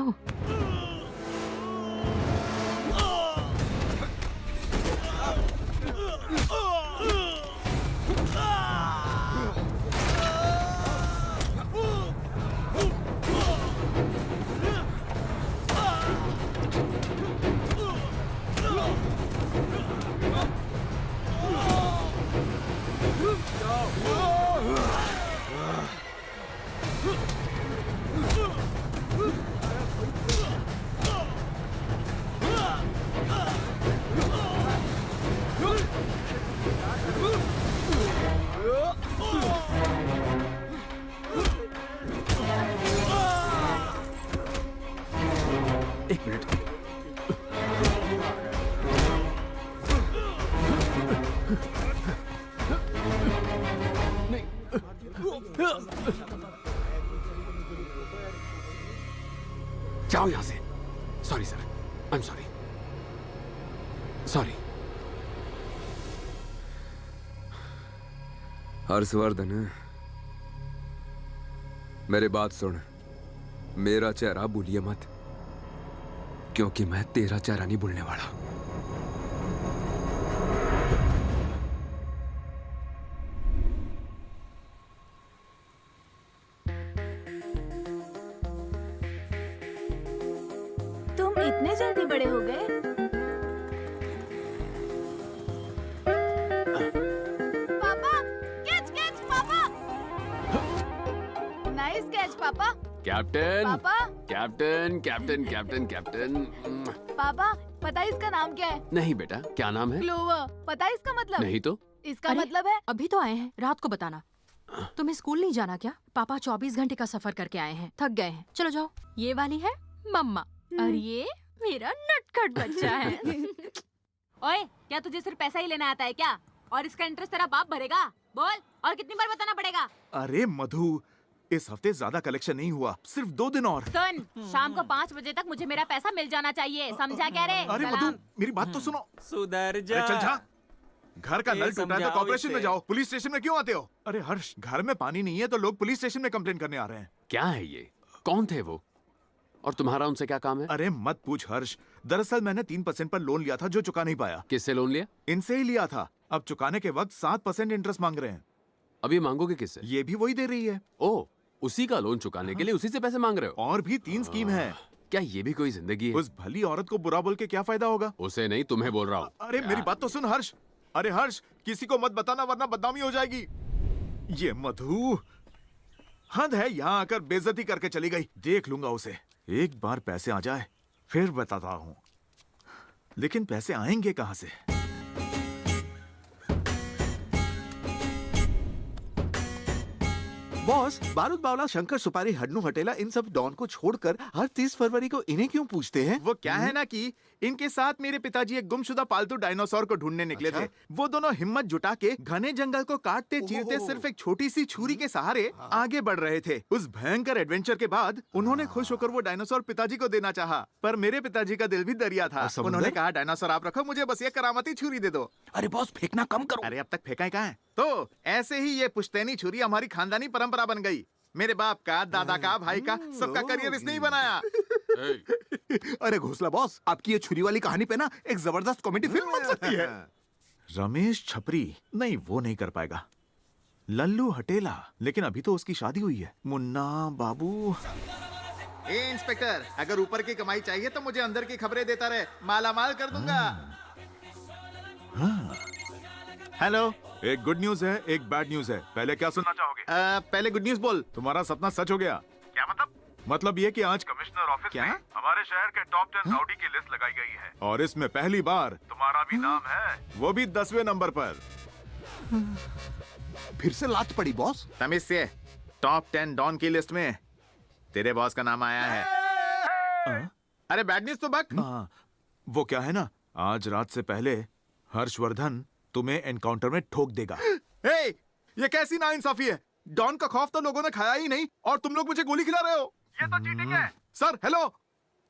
ओह, एक मिनट। जाओ यहां से। Sorry sir, I am sorry. Sorry. Harshvardhan, मेरी बात सुन। मेरा चेहरा भूलिए मत, क्योंकि मैं तेरा चेहरा नहीं भूलने वाला। तुम इतने जल्दी बड़े हो गए? पापा, कैच कैच पापा! नाइस कैच पापा! कैप्टन, पापा! Captain, captain, captain, captain. पापा, पता है इसका नाम क्या है? नहीं बेटा, क्या नाम है? क्लोवर। पता है इसका मतलब? नहीं तो। इसका अरे, मतलब है अभी तो आए हैं, रात को बताना। तुम्हें स्कूल नहीं जाना क्या? पापा 24 घंटे का सफर करके आए हैं, थक गए हैं। चलो जाओ। ये वाली है मम्मा और ये मेरा नटखट बच्चा है। ओए, क्या तुझे सिर्फ पैसा ही लेना आता है क्या? और इसका इंटरेस्ट तेरा बाप भरेगा? बोल, और कितनी बार बताना पड़ेगा? अरे मधु, इस हफ्ते ज्यादा कलेक्शन नहीं हुआ, सिर्फ 2 दिन और। सुन, शाम को 5 बजे तक मुझे मेरा पैसा मिल जाना चाहिए, समझा क्या रे? अरे सलाम। मधु, मेरी बात तो सुनो। सुधर जा। अरे चल जा। घर का ये नल टूटा है तो समझाओ कॉर्पोरेशन में इसे। जाओ, पुलिस स्टेशन में क्यों आते हो? अरे हर्ष, घर में पानी नहीं है तो लोग पुलिस स्टेशन में कंप्लेन करने आ रहे हैं। क्या है ये? कौन थे वो? और तुम्हारा उनसे क्या काम है? अरे मत पूछ हर्ष, दरअसल मैंने 3% पर लोन लिया था जो चुका नहीं पाया। किससे लोन लिया? इनसे ही लिया था। अब चुकाने के वक्त 7% इंटरेस्ट मांग रहे हैं। अभी मांगोगे किससे? ये भी वही दे रही है। ओह, उसी का लोन चुकाने के लिए उसी से पैसे मांग रहे हो? और भी 3 स्कीम है। क्या ये भी कोई जिंदगी है? उस भली औरत को बुरा बोल के क्या फायदा होगा? उसे नहीं, तुम्हें बोल रहा हूँ। अरे मेरी बात तो सुन हर्ष। अरे हर्ष, किसी को मत बताना वरना बदनामी हो जाएगी। ये मधु हद है, यहाँ आकर बेइज्जती करके चली गई। देख लूंगा उसे। एक बार पैसे आ जाए फिर बताता हूँ। लेकिन पैसे आएंगे कहाँ से? बॉस, बारूद बावला, शंकर सुपारी, हड्नू हटेला, इन सब डॉन को छोड़कर हर 30 फरवरी को इन्हें क्यों पूछते हैं? वो क्या है ना कि इनके साथ मेरे पिताजी एक गुमशुदा पालतू डायनासोर को ढूंढने निकले थे। वो दोनों हिम्मत जुटा के घने जंगल को काटते चीरते सिर्फ एक छोटी सी छुरी के सहारे आगे बढ़ रहे थे। उस भयंकर एडवेंचर के बाद उन्होंने खुश होकर वो डायनासोर पिताजी को देना चाहा, पर मेरे पिताजी का दिल भी दरिया था। उन्होंने कहा, डायनासोर आप रखो, मुझे बस ये करामती छुरी दे दो। अरे बॉस, फेंकना कम करो। अरे अब तक फेंका कहाँ है? तो ऐसे ही ये पुश्तैनी छुरी हमारी खानदानी परंपरा बन गई। मेरे बाप का, दादा का, भाई का, सबका करियर इसने ही बनाया। अरे घोसला बॉस, आपकी ये छुरी वाली कहानी पे ना एक जबरदस्त कॉमेडी फिल्म बन सकती है। रमेश छपरी नहीं, वो नहीं कर पाएगा। लल्लू हटेला, लेकिन अभी तो उसकी शादी हुई है। मुन्ना बाबू। ए इंस्पेक्टर, अगर ऊपर की कमाई चाहिए तो मुझे अंदर की खबरें देता रहे, मालामाल कर दूंगा। हेलो, एक गुड न्यूज है, एक बैड न्यूज है। पहले क्या सुनना चाहोगे? पहले गुड न्यूज बोल। तुम्हारा सपना सच हो गया। क्या मतलब? मतलब ये कि आज कमिश्नर ऑफिस में हमारे शहर के टॉप 10 राउडी की लिस्ट लगाई गई है, और इसमें पहली बार तुम्हारा भी नाम है, वो भी 10वें नंबर पर। फिर से लात पड़ी बॉस। तमीज से, टॉप 10 डॉन की लिस्ट में तेरे बॉस का नाम आया है। अरे बैड न्यूज तो बक। वो क्या है ना, आज रात से पहले हर्षवर्धन तुम्हें एनकाउंटर में ठोक देगा। हे, ये कैसी नाइंसाफी है? डॉन का खौफ तो लोगों ने खाया ही नहीं, और तुम लोग मुझे गोली खिला रहे हो। ये तो चीटिंग है। Sir, hello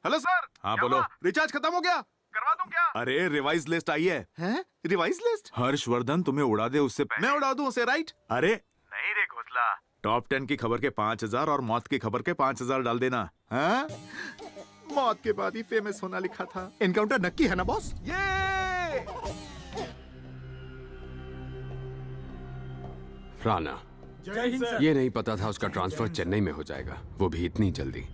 hello sir. हाँ बोलो। रिचार्ज खत्म हो गया, करवा दूं क्या? अरे रिवाइज लिस्ट आई है। हैं? Revise list? हर्षवर्धन तुम्हें उड़ा दे उससे पहले। मैं उड़ा दूं उसे, राइट? अरे नहीं रे घोसला, टॉप 10 की खबर के 5000 और मौत की खबर के 5000 डाल देना। हाँ? मौत के बाद ही फेमस होना लिखा था। एनकाउंटर नक्की है ना बॉस? ये राणा, ये नहीं पता था उसका ट्रांसफर चेन्नई में हो जाएगा, वो भी इतनी जल्दी।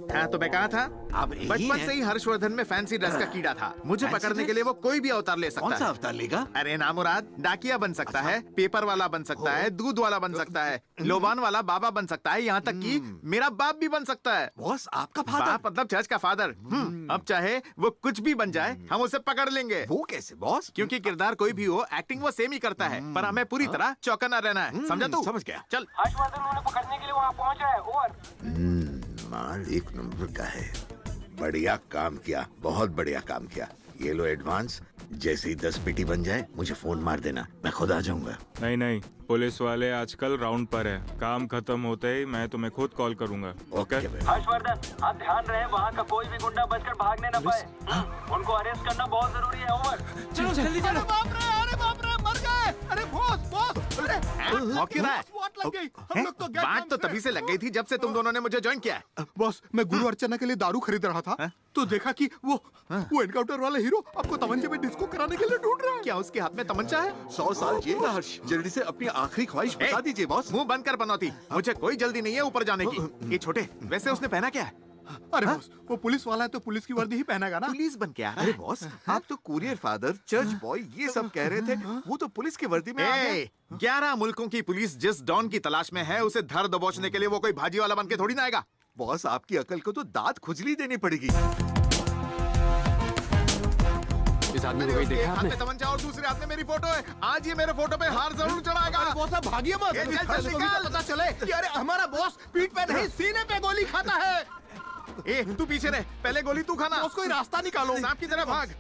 हाँ, तो मैं कहा था अब यही बचपन है। से ही हर्षवर्धन में फैंसी ड्रेस का कीड़ा था। मुझे फैंसी पकड़ने के ड्रेस? लिए वो कोई भी अवतार ले कौन सकता सा है। अवतार लेगा? अरे नामुराद, डाकिया बन सकता है, पेपर वाला बन सकता है, दूध वाला बन सकता है, लोबान वाला बाबा बन सकता है, यहाँ तक कि मेरा बाप भी बन सकता है। बॉस आपका फादर? बाप मतलब चर्च का फादर। अब चाहे वो कुछ भी बन जाए, हम उसे पकड़ लेंगे। वो कैसे बॉस? क्योंकि किरदार कोई भी हो, एक्टिंग वो सेम ही करता है, पर हमें पूरी तरह चौकन्ना रहना है। समझा तू? समझ गया। चल। हर्षवर्धन उन्हें पकड़ने के लिए वहाँ पहुँच रहा है। ओवर। माल एक नंबर का है। बढ़िया काम किया, बहुत बढ़िया काम किया। ये लो एडवांस। जैसे ही 10 पेटी बन जाए मुझे फोन मार देना, मैं खुद आ जाऊंगा। नहीं नहीं, पुलिस वाले आजकल राउंड पर है। काम खत्म होते ही मैं तुम्हें खुद कॉल करूंगा। ओके हर्षवर्धन, आप ध्यान रहे वहाँ का कोई भी गुंडा बचकर भागने न पाए। उनको अरेस्ट करना बहुत जरूरी है। ओवर। चलो जल्दी चलो। अरे बाप रे, मर गए। अरे बॉस बॉस, अरे मौके रहा है। SWAT लग गई। हम लोग तो बात तो तभी से लग गई थी जब से तुम दोनों ने मुझे ज्वाइन किया है। बॉस, मैं गुरु अर्चना के लिए दारू खरीद रहा था, तो देखा कि वो एनकाउंटर वाला हीरो आपको तमंचे में डिस्को कराने के लिए ढूंढ रहा है। क्या उसके हाथ में तमंचा है? 100 साल जिएगा हर्ष। जल्दी से अपनी आखिरी ख्वाहिश बता दीजिए बॉस। मुंह बंद कर बनौती। मुझे कोई जल्दी नहीं है ऊपर जाने की। ये छोटे, वैसे उसने पहना क्या है? अरे बॉस, वो पुलिस वाला है तो पुलिस की वर्दी ही पहनेगा ना। पुलिस बन के आ रहा अरे है। बॉस, आप तो कुरियर फादर, चर्च बॉय ये सब कह रहे थे। वो तो पुलिस की वर्दी में आ गया। 11 मुल्कों की पुलिस जिस डॉन की तलाश में है, उसे धर दबोचने के लिए वो कोई भाजी वाला बन के थोड़ी ना आएगा। बॉस, आपकी अकल को तो दांत खुजली देनी पड़ेगी। इस आदमी को मैंने कहीं उसके देखा एक हाथ आपने? में तमंचा और दूसरे हाथ में मेरी फोटो है। आज ये मेरे फोटो पे हार जरूर चढ़ाएगा। बॉस आप भागिए मत। ये चल, चल, हर्ष को भी निकाल। तो पता चले कि अरे हमारा बॉस पीठ पे नहीं सीने पे गोली खाता है। ए, तू पीछे रह, पहले गोली तू खाना। बॉस, कोई रास्ता निकालो। सांप की तरह भाग।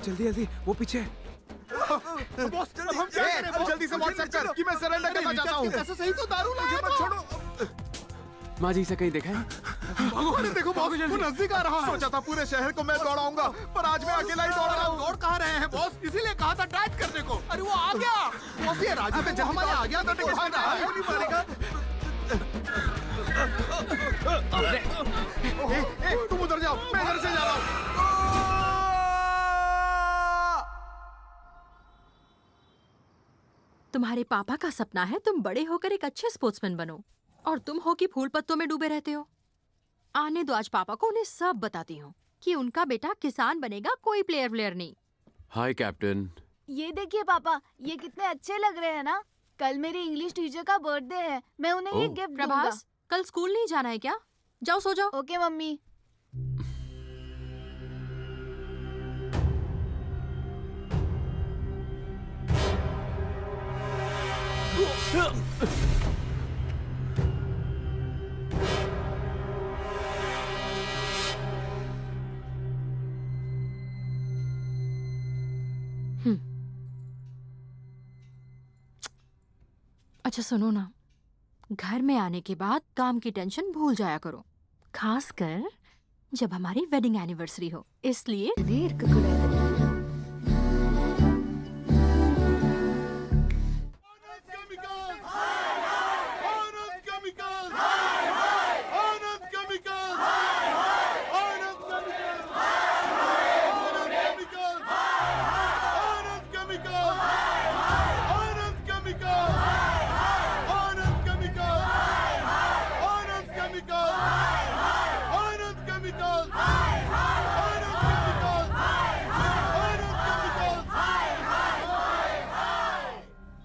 जल्दी जल्दी, वो पीछे। बॉस, अब हम क्या करें? अब जल्दी से व्हाट्सएप कर कि मैं सरेंडर करना चाहता हूँ। कैसे सही तो दारू लाया मत तो। छोड़ो। माँ जी से कहीं देखा है? अरे देखो बॉस, वो नजदीक आ रहा है। सोचा था पूरे शहर को मैं दौड़ाऊंगा, पर आज मैं अकेला ही दौड़ रहा हूँ। दौड़ कहाँ रहे हैं बॉस? इसीलिए कहा था डाइट करने को। अरे वो आ गया। बॉस, ये राजू पे हमारे आ गया तो भाग रहा है। गोली मारेगा। तुम उधर जाओ, मैं इधर से जा रहा हूँ। तुम्हारे पापा का सपना है तुम बड़े होकर एक अच्छे स्पोर्ट्समैन बनो, और तुम हो कि फूल पत्तों में डूबे रहते हो। आने दो आज पापा को, उन्हें सब बताती हूँ कि उनका बेटा किसान बनेगा, कोई प्लेयर नहीं। हाय कैप्टन। ये देखिए पापा, ये कितने अच्छे लग रहे हैं ना। कल मेरी इंग्लिश टीचर का बर्थडे है, मैं उन्हें ये ओह। गिफ्ट दूंगा। प्रभास, कल स्कूल नहीं जाना है क्या? जाओ सो जाओ। Okay mummy. अच्छा सुनो ना, घर में आने के बाद काम की टेंशन भूल जाया करो, खासकर जब हमारी वेडिंग एनिवर्सरी हो। इसलिए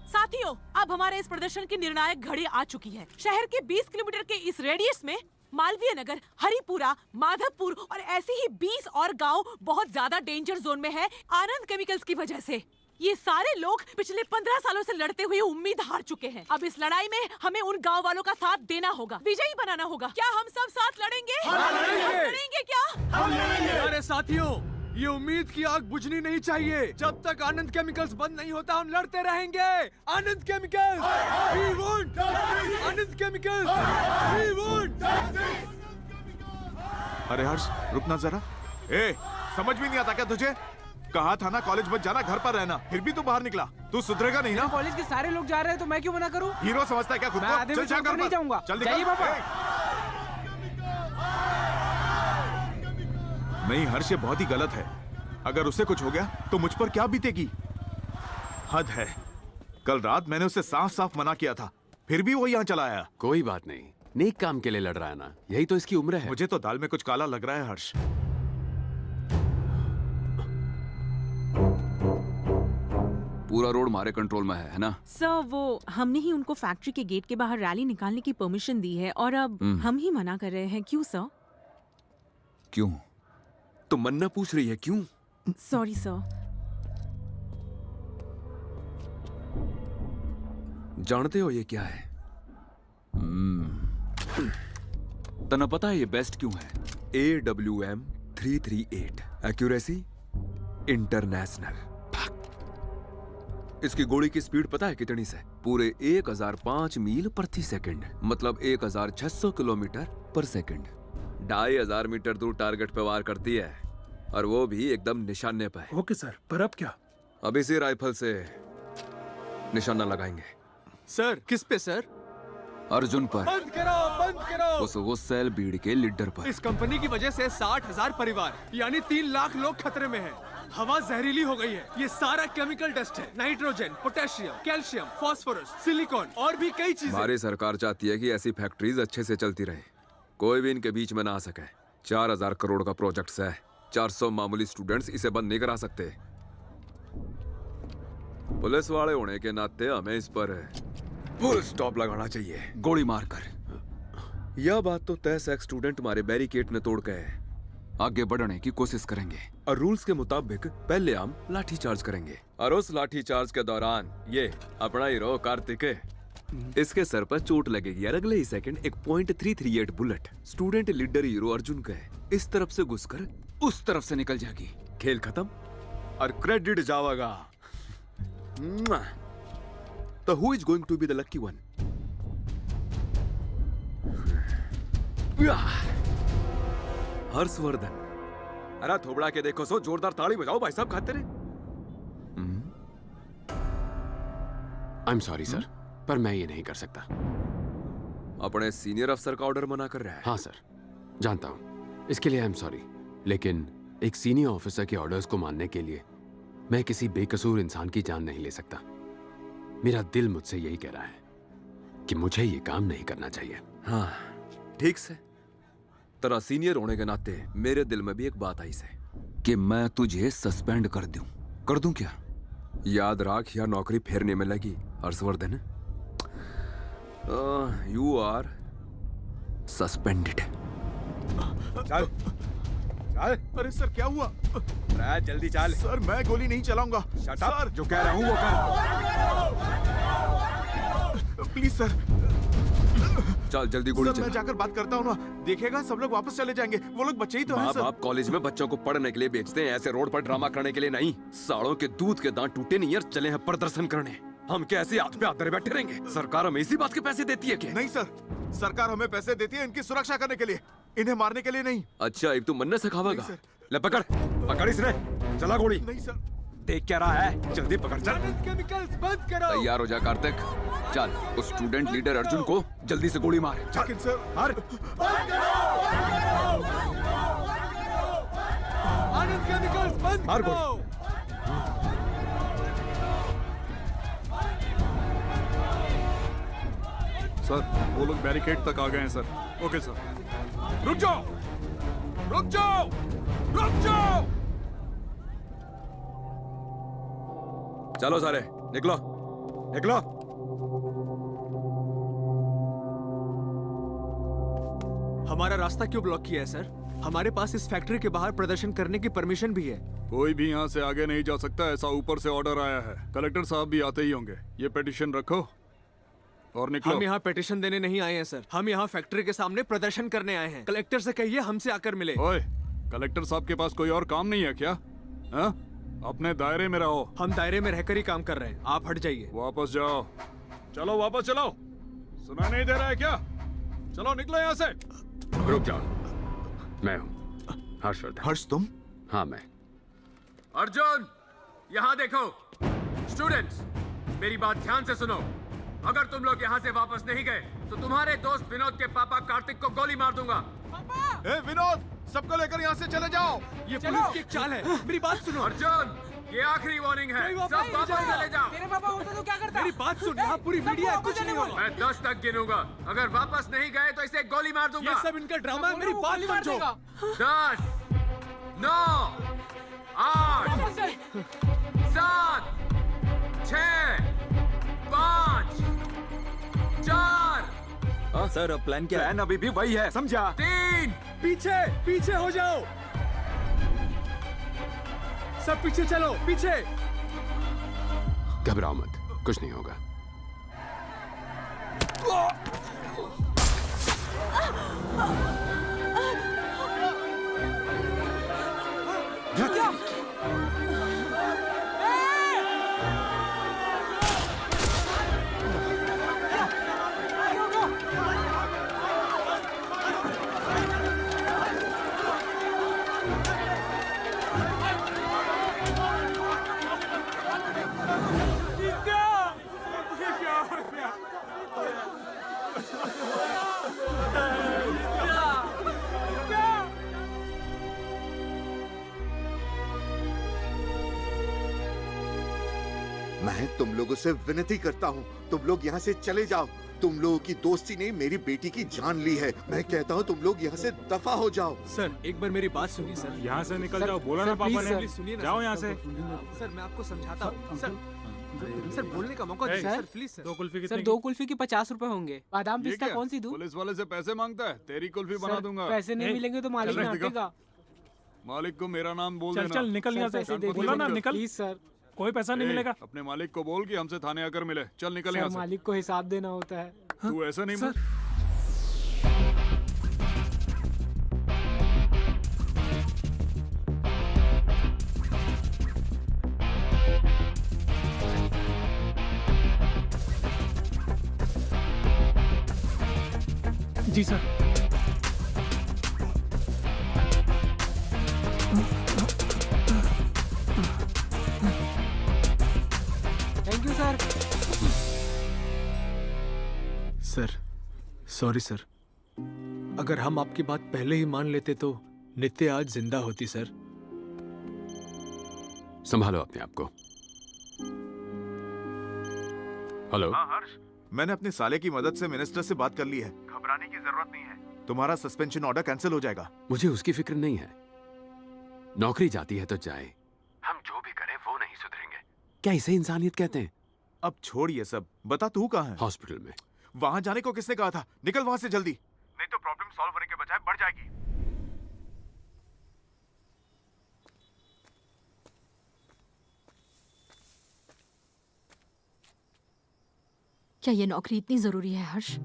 साथियों, अब हमारे इस प्रदर्शन की निर्णायक घड़ी आ चुकी है। शहर के 20 किलोमीटर के इस रेडियस में मालवीय नगर, हरिपुरा, माधवपुर और ऐसे ही 20 और गांव बहुत ज्यादा डेंजर जोन में है आनंद केमिकल्स की वजह से। ये सारे लोग पिछले 15 सालों से लड़ते हुए उम्मीद हार चुके हैं। अब इस लड़ाई में हमें उन गांव वालों का साथ देना होगा, विजयी बनाना होगा। क्या हम सब साथ लड़ेंगे? हाँ, लड़ेंगे। लड़ेंगे क्या? अरे साथियों, ये उम्मीद की आग बुझनी नहीं चाहिए। जब तक आनंद केमिकल्स बंद नहीं होता हम लड़ते रहेंगे। Anand Chemicals, we want Anand Chemicals, we want। अरे हर्ष रुकना जरा। ए समझ भी नहीं आता क्या तुझे? कहा था ना कॉलेज मत जाना, घर पर रहना, फिर भी तू बाहर निकला। तू सुधरेगा नहीं ना? कॉलेज के सारे लोग जा रहे हैं तो मैं क्यों मना करूं? हीरो समझता है क्या खुद मैं आधे को? में छोड़कर नहीं जाऊंगा। चल जाइए पापा। नहीं हर्ष ये बहुत ही गलत है। अगर उसे कुछ हो गया तो मुझ पर क्या बीतेगी? हद है। कल रात मैंने उसे साफ साफ मना किया था, फिर भी वो यहाँ चला आया। कोई बात नहीं, नेक काम के लिए लड़ रहा है ना, यही तो इसकी उम्र है। मुझे तो दाल में कुछ काला लग रहा है हर्ष। पूरा रोड हमारे कंट्रोल में है ना? सर वो हमने ही उनको फैक्ट्री के गेट के बाहर रैली निकालने की परमिशन दी है और अब हम ही मना कर रहे हैं। क्यों सर? क्यों? तो मन्ना पूछ रही है क्यों? Sorry sir. जानते हो ये क्या है? तना पता है ये बेस्ट क्यों है? AWM 338 accuracy international. इसकी गोली की स्पीड पता है कितनी से? पूरे 1005 मील प्रति सेकंड, मतलब 1600 किलोमीटर पर सेकंड। 2500 मीटर दूर टारगेट पे वार करती है, और वो भी एकदम निशाने पे। ओके सर, पर अब क्या? अब इसी राइफल से निशाना लगाएंगे। सर किस पे सर? अर्जुन पर। बंद करो, बंद करो। उस सेल बीड के लीडर पर। इस कंपनी की वजह से 60,000 परिवार यानी 3 लाख लोग खतरे में हैं। हवा जहरीली हो गई है। ये सारा केमिकल डस्ट है। Nitrogen, potassium, calcium, phosphorus, silicon और भी कई चीजें। हमारी सरकार चाहती है कि ऐसी फैक्ट्रीज अच्छे से चलती रहे, कोई भी इनके बीच में ना आ सके। 4000 करोड़ का प्रोजेक्ट है, 400 मामूली स्टूडेंट्स इसे बंद नहीं करा सकते। पुलिस वाले होने के नाते हमें इस पर फुल स्टॉप लगाना चाहिए, गोली मारकर। यह बात तो तय से स्टूडेंट हमारे बैरिकेड ने तोड़ के आगे बढ़ने की कोशिश करेंगे, और रूल्स के मुताबिक पहले हम लाठी चार्ज करेंगे, और उस लाठी चार्ज के दौरान ये अपना हीरो कार्तिक, इसके सर पर चोट लगेगी और अगले ही सेकंड एक .338 bullet student leader hero Arjun के इस तरफ से घुसकर उस तरफ से निकल जाएगी। खेल खत्म और क्रेडिट जाएगा। तो who is going to be the lucky one? Harshvardhan. अरे थोबड़ा के देखो सो, जोरदार ताली बजाओ भाई साहब, खाते रहे। आई एम सॉरी सर, पर मैं ये नहीं कर सकता। अपने सीनियर अफसर का ऑर्डर मना कर रहा है। हाँ सर, जानता हूँ, इसके लिए आई एम सॉरी, लेकिन एक सीनियर ऑफिसर के ऑर्डर्स को मानने के लिए मैं किसी बेकसूर इंसान की जान नहीं ले सकता। मेरा दिल मुझसे यही कह रहा है कि मुझे ये काम नहीं करना चाहिए। हाँ ठीक से, तेरा सीनियर होने के नाते मेरे दिल में भी एक बात आई से कि मैं तुझे सस्पेंड कर दूं। कर दूं क्या? याद रख, या नौकरी फेरने में लगी हर्षवर्धन, यू आर सस्पेंडेड। चल चल। अरे सर क्या हुआ? जल्दी चल। सर मैं गोली नहीं चलाऊंगा। सर जो कह रहा हूँ वो कर। Please sir. चल जल्दी गोली सर मैं चला। जाकर बात करता हूँ ना, देखेगा सब लोग वापस चले जाएंगे। वो लोग बच्चे ही तो हैं माँ सर। बाप कॉलेज में बच्चों को पढ़ने के लिए भेजते हैं, ऐसे रोड पर ड्रामा करने के लिए नहीं। सालों के दूध के दांत टूटे नहीं और चले हैं प्रदर्शन करने। हम कैसे हाथ पे हाथ धरे बैठे रहेंगे? सरकार हमें इसी बात के पैसे देती है क्या? नहीं सर, सरकार हमें पैसे देती है इनकी सुरक्षा करने के लिए, इन्हें मारने के लिए नहीं। अच्छा एक तू मन्ने से खावागा? ले पकड़, पकड़ इसने, चला गोली। नहीं सर। देख क्या रहा है, जल्दी पकड़ चल। केमिकल्स बंद करो। तैयार हो जा कार्तिक, चल उस स्टूडेंट लीडर अर्जुन को जल्दी से गोली मार। लेकिन सर मार। आनंद केमिकल्स बंद मार करो। सर वो लोग बैरिकेड तक आ गए हैं सर। Okay sir. रुक जाओ, रुक जाओ, रुक जाओ। चलो सारे निकलो, निकलो। हमारा रास्ता क्यों ब्लॉक किया है सर? हमारे पास इस फैक्ट्री के बाहर प्रदर्शन करने की परमिशन भी है। कोई भी यहाँ से आगे नहीं जा सकता, ऐसा ऊपर से ऑर्डर आया है। कलेक्टर साहब भी आते ही होंगे। ये पिटीशन रखो और निकलो। हम यहाँ पिटीशन देने नहीं आए हैं सर, हम यहाँ फैक्ट्री के सामने प्रदर्शन करने आए हैं। कलेक्टर से कहिए हमसे आकर मिले। ओए, कलेक्टर साहब के पास कोई और काम नहीं है क्या? हाँ? अपने दायरे में रहो। हम दायरे में रहकर ही काम कर रहे हैं, आप हट जाइए। वापस जाओ। चलो वापस चलो। सुना नहीं दे रहा है क्या? चलो निकलो यहाँ से। रुक जाओ, मैं हूँ हर्षवर्धन। हर्ष तुम? हाँ मैं। अर्जुन, यहाँ देखो। स्टूडेंट्स, मेरी बात ध्यान से सुनो। अगर तुम लोग यहाँ से वापस नहीं गए तो तुम्हारे दोस्त विनोद के पापा कार्तिक को गोली मार दूंगा। ए विनोद, सबको लेकर यहाँ से चले जाओ। ये पुलिस की एक चाल है, मेरी बात सुनो। अर्जुन, ये आखिरी वार्निंग है, सब वापस चले जाओ। तेरे पापा होते तो क्या करता? मेरी बात सुन, यहाँ पूरी मीडिया है, कुछ नहीं होगा। मैं 10 तक गिनूंगा, अगर वापस नहीं गए तो इसे गोली मार दूंगा। ये सब इनका ड्रामा है, मेरी बात समझो। 10, 9, 8, 7, 6, 5, 4। हाँ सर, अब प्लान क्या है? प्लान अभी भी वही है, समझा? 3। पीछे पीछे हो जाओ, सब पीछे चलो, पीछे। घबराओ मत, कुछ नहीं होगा। मैं तुम लोगों से विनती करता हूँ, तुम लोग यहाँ से चले जाओ। तुम लोगों की दोस्ती ने मेरी बेटी की जान ली है। मैं कहता हूँ तुम लोग यहाँ से दफा हो जाओ। सर एक बार मेरी बात सुनिए सर। यहाँ से निकल जाओ, बोला ना पापा ने। सुनिए ना, जाओ यहाँ से। सर मैं आपको समझाता हूँ। सर बोलने का मौका दीजिए sir, please sir. 2 kulfi sir 2 kulfi की 50 रुपए होंगे। बादाम ये पिस्ता क्या? कौन सी दूं? पुलिस वाले से पैसे मांगता है? तेरी कुल्फी बना दूंगा। पैसे नहीं मिलेंगे तो मालिक चल, डांटेगा। मालिक को मेरा नाम बोल चल देना। चल निकल यहाँ पैसे से। दे बोला ना दीजिए। निकल। Please sir. कोई पैसा नहीं मिलेगा। अपने मालिक को बोल कि हमसे थाने आकर मिले। चल निकल यहाँ सर से। मालिक को हिसाब देना होता है। तू ऐसा नहीं बोल। जी sir. Thank you sir. Sir sorry sir, अगर हम आपकी बात पहले ही मान लेते तो नित्य आज जिंदा होती सर। संभालो अपने आप को। हेलो। हाँ हर्ष, मैंने अपने साले की मदद से मिनिस्टर से बात कर ली है। घबराने की जरूरत नहीं है, तुम्हारा सस्पेंशन ऑर्डर कैंसिल हो जाएगा। मुझे उसकी फिक्र नहीं है, नौकरी जाती है तो जाए, हम जो भी करें वो नहीं सुधरेंगे। क्या इसे इंसानियत कहते हैं? अब छोड़ ये सब, बता तू कहाँ है? हॉस्पिटल में। वहां जाने को किसने कहा था? निकल वहां से जल्दी, नहीं तो प्रॉब्लम सॉल्व होने के बजाय बढ़ जाएगी। क्या ये नौकरी इतनी जरूरी है हर्ष?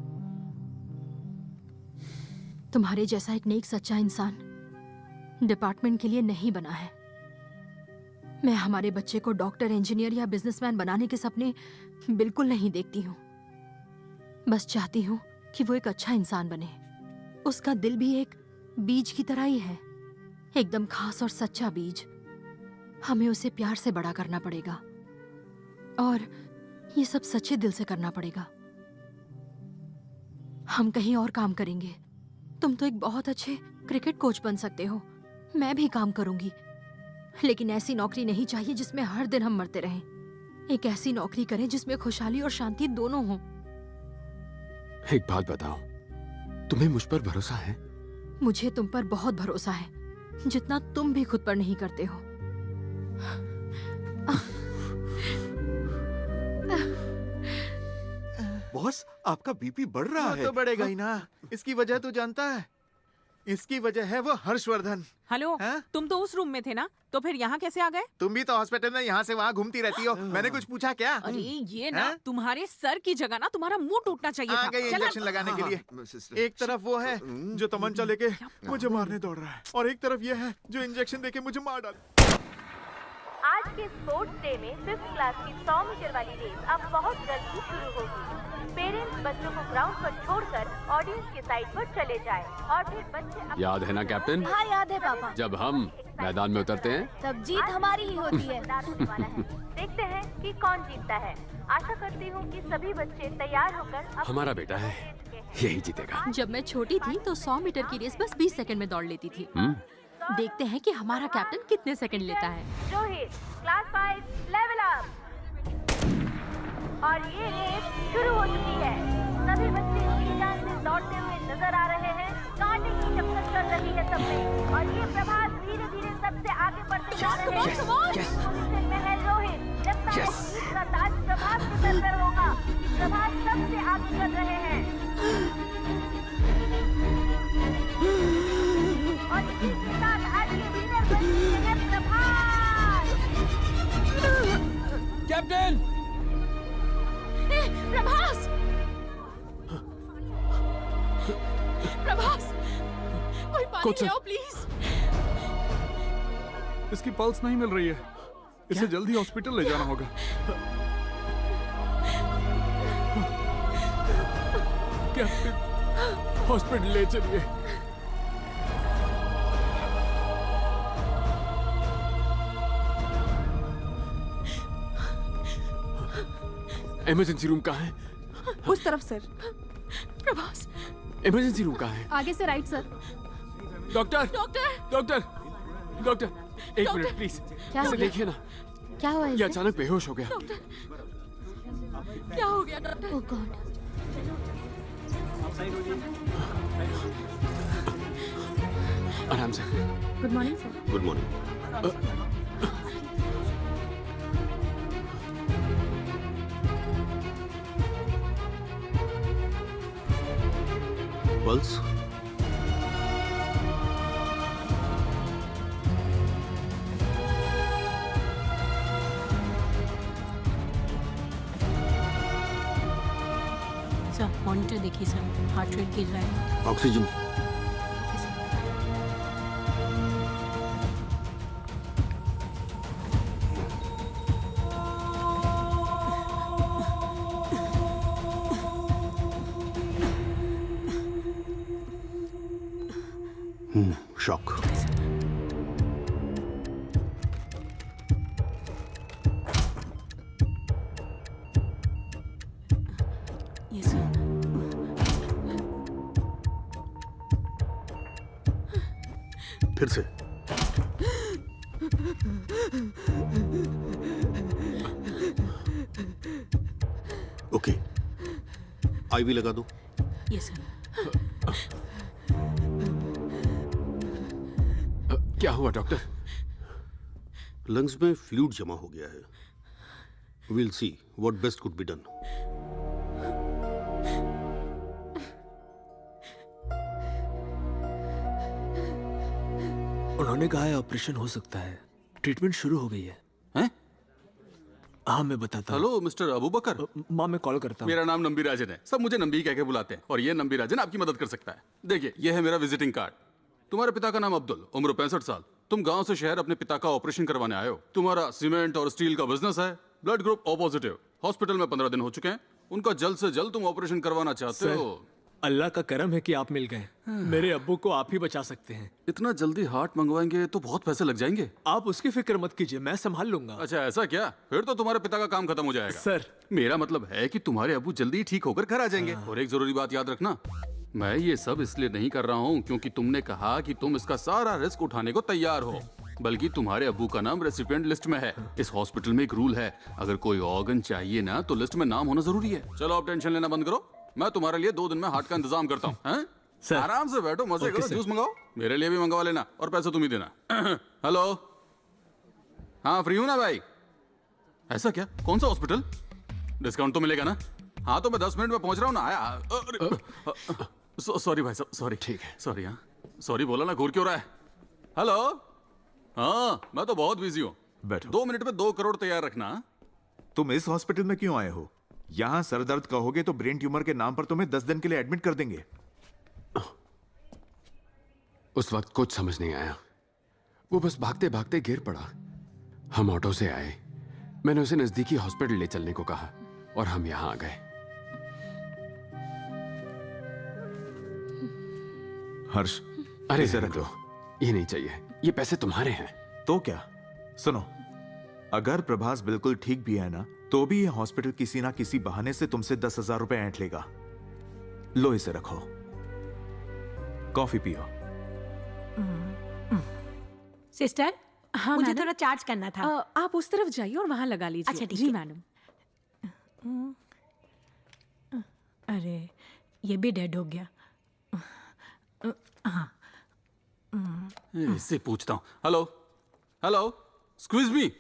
तुम्हारे जैसा एक नेक सच्चा इंसान डिपार्टमेंट के लिए नहीं बना है। मैं हमारे बच्चे को डॉक्टर, इंजीनियर या बिजनेसमैन बनाने के सपने बिल्कुल नहीं देखती हूँ। बस चाहती हूँ कि वो एक अच्छा इंसान बने। उसका दिल भी एक बीज की तरह ही है, एकदम खास और सच्चा बीज। हमें उसे प्यार से बड़ा करना पड़ेगा और ये सब सच्चे दिल से करना पड़ेगा। हम कहीं और काम करेंगे। तुम तो एक बहुत अच्छे क्रिकेट कोच बन सकते हो, मैं भी काम करूंगी, लेकिन ऐसी नौकरी नहीं चाहिए जिसमें हर दिन हम मरते रहें। एक ऐसी नौकरी करें जिसमें खुशहाली और शांति दोनों हों। एक बात बताओ, तुम्हें मुझ पर भरोसा है? मुझे तुम पर बहुत भरोसा है, जितना तुम भी खुद पर नहीं करते हो। बॉस, आपका बीपी बढ़ रहा है। तो बढ़ेगा ही ना, इसकी वजह तो जानता है। इसकी वजह है वो हर्षवर्धन। हेलो, तुम तो उस रूम में थे ना, तो फिर यहाँ कैसे आ गए? तुम भी तो हॉस्पिटल में यहाँ से वहाँ घूमती रहती हो। मैंने कुछ पूछा क्या? अरे ये ना तुम्हारे सर की जगह ना तुम्हारा मुंह टूटना चाहिए आ था। गई चला। इंजेक्शन लगाने के लिए। एक तरफ वो है जो तमंचा लेके मुझे मारने दौड़ रहा है, और एक तरफ ये है जो इंजेक्शन देके मुझे मार डाले। आज के स्पोर्ट्स डे में 5th क्लास की 100 मीटर वाली रेस अब बहुत जल्द ही शुरू होगी। पेरेंट्स बच्चों को ग्राउंड पर छोड़कर ऑडियंस के साइड पर चले जाएं और फिर बच्चे याद है ना कैप्टन? हाँ याद है पापा। जब हम मैदान में उतरते हैं तब जीत हमारी ही होती है। देखते हैं कि कौन जीतता है। आशा करती हूँ कि सभी बच्चे तैयार होकर हमारा बेटा है, यही जीतेगा। जब मैं छोटी थी तो 100 मीटर की रेस बस 20 सेकंड में दौड़ लेती थी। देखते हैं कि हमारा कैप्टन कितने सेकंड लेता है। Rohit class 5 level up. और ये रेस शुरू हो चुकी है। सभी बच्चे जी जान से दौड़ते हुए नजर आ रहे हैं। कांटे की टक्कर चल रही है सब में, और ये प्रभास धीरे धीरे सबसे आगे बढ़ते जा रहे हैं। पोजीशन में है रोहित। लगता है जीत का ताज प्रभास के सर पर होगा। प्रभास सबसे आगे चल रहे हैं और इसी के साथ आज ये विनर बन चुके हैं प्रभास। कैप्टन प्रभास! प्रभास! कोई पानी ले आओ प्लीज। इसकी पल्स नहीं मिल रही है, इसे जल्दी हॉस्पिटल ले जाना होगा। कैप्टन, हॉस्पिटल ले चलिए। इमरजेंसी रूम कहाँ है? उस तरफ सर। प्रभास! इमरजेंसी रूम कहाँ है? आगे से right sir. Doctor! Doctor! Doctor! Doctor! एक मिनट प्लीज, क्या हो इसे गया? देखिए ना, क्या हुआ ये इसे? अचानक बेहोश हो गया। क्या हो गया डॉक्टर? ओह गॉड। आराम से। Good morning sir. Good morning. Pulse sir monitor देखिए सर, हार्ट रेट गिर रहा है। Oxygen shock. ये सर। फिर से ओके, आईवी लगा दो। ये सर। क्या हुआ डॉक्टर? लंग्स में फ्लूइड जमा हो गया है। Will see what best could be done. उन्होंने कहा है ऑपरेशन हो सकता है, ट्रीटमेंट शुरू हो गई है। हैं? हाँ मैं बताता हूँ। हेलो मिस्टर अबू बकर। माँ मैं कॉल करता हूँ। मेरा नाम नंबी राजन है, सब मुझे नंबी कह के बुलाते हैं, और ये नंबी राजन आपकी मदद कर सकता है। देखिए ये है मेरा विजिटिंग कार्ड। तुम्हारे पिता का नाम अब्दुल, उम्र 65 साल। तुम गांव से शहर अपने पिता का ऑपरेशन करवाने आए हो। तुम्हारा सीमेंट और स्टील का बिजनेस है। Blood group O positive. Hospital में 15 दिन हो चुके हैं। उनका जल्द से जल्द तुम ऑपरेशन करवाना चाहते सर, हो। अल्लाह का करम है कि आप मिल गए। मेरे अब्बू को आप ही बचा सकते हैं। इतना जल्दी हार्ट मंगवाएंगे तो बहुत पैसे लग जाएंगे। आप उसकी फिक्र मत कीजिए, मैं संभाल लूंगा। अच्छा ऐसा क्या? फिर तो तुम्हारे पिता का काम खत्म हो जाएगा। सर मेरा मतलब है कि तुम्हारे अब्बू जल्दी ठीक होकर घर आ जाएंगे। और एक जरूरी बात याद रखना, मैं ये सब इसलिए नहीं कर रहा हूँ क्योंकि तुमने कहा कि तुम इसका सारा रिस्क उठाने को तैयार हो, बल्कि तुम्हारे अब्बू का नाम रेसिपिएंट लिस्ट में है। इस हॉस्पिटल में एक रूल है, अगर कोई ऑर्गन चाहिए ना तो लिस्ट में नाम होना जरूरी है। चलो आप टेंशन लेना बंद करो, मैं तुम्हारे लिए 2 दिन में हार्ट का इंतजाम करता हूँ। आराम से बैठो, मजे करो, जूस मंगाओ, मेरे लिए भी मंगवा लेना और पैसे तुम ही देना। हेलो, हाँ फ्री हूँ ना भाई? ऐसा क्या? कौन सा हॉस्पिटल? डिस्काउंट तो मिलेगा ना? हाँ तो मैं 10 मिनट में पहुंच रहा हूँ ना। आया। सॉरी भाई साहब, सॉरी। ठीक है, सॉरी। हाँ सॉरी बोला ना, घूर क्यों रहा है? हेलो। हाँ मैं तो बहुत बिजी हूँ। बैठो। 2 मिनट में 2 करोड़ तैयार रखना। तुम इस हॉस्पिटल में क्यों आए हो? यहाँ सर दर्द कहोगे तो ब्रेन ट्यूमर के नाम पर तुम्हें 10 दिन के लिए एडमिट कर देंगे। उस वक्त कुछ समझ नहीं आया, वो बस भागते भागते गिर पड़ा। हम ऑटो से आए, मैंने उसे नजदीकी हॉस्पिटल ले चलने को कहा और हम यहाँ आ गए। हर्ष, अरे इसे रहने रख दो, दो। ये नहीं चाहिए, ये पैसे तुम्हारे हैं। तो क्या? सुनो, अगर प्रभास बिल्कुल ठीक भी है ना, तो भी ये हॉस्पिटल किसी ना किसी बहाने से तुमसे 10,000 रुपए ऐंठ लेगा। लो इसे रखो, कॉफी पियो। सिस्टर, हाँ, मुझे मैडम? थोड़ा चार्ज करना था। आप उस तरफ जाइए और वहां लगा लीजिए। अच्छा, ठीक जी है। मैडम। अरे ये भी डेड हो गया। हाँ। इससे पूछता हूँ। Hello hello, excuse me.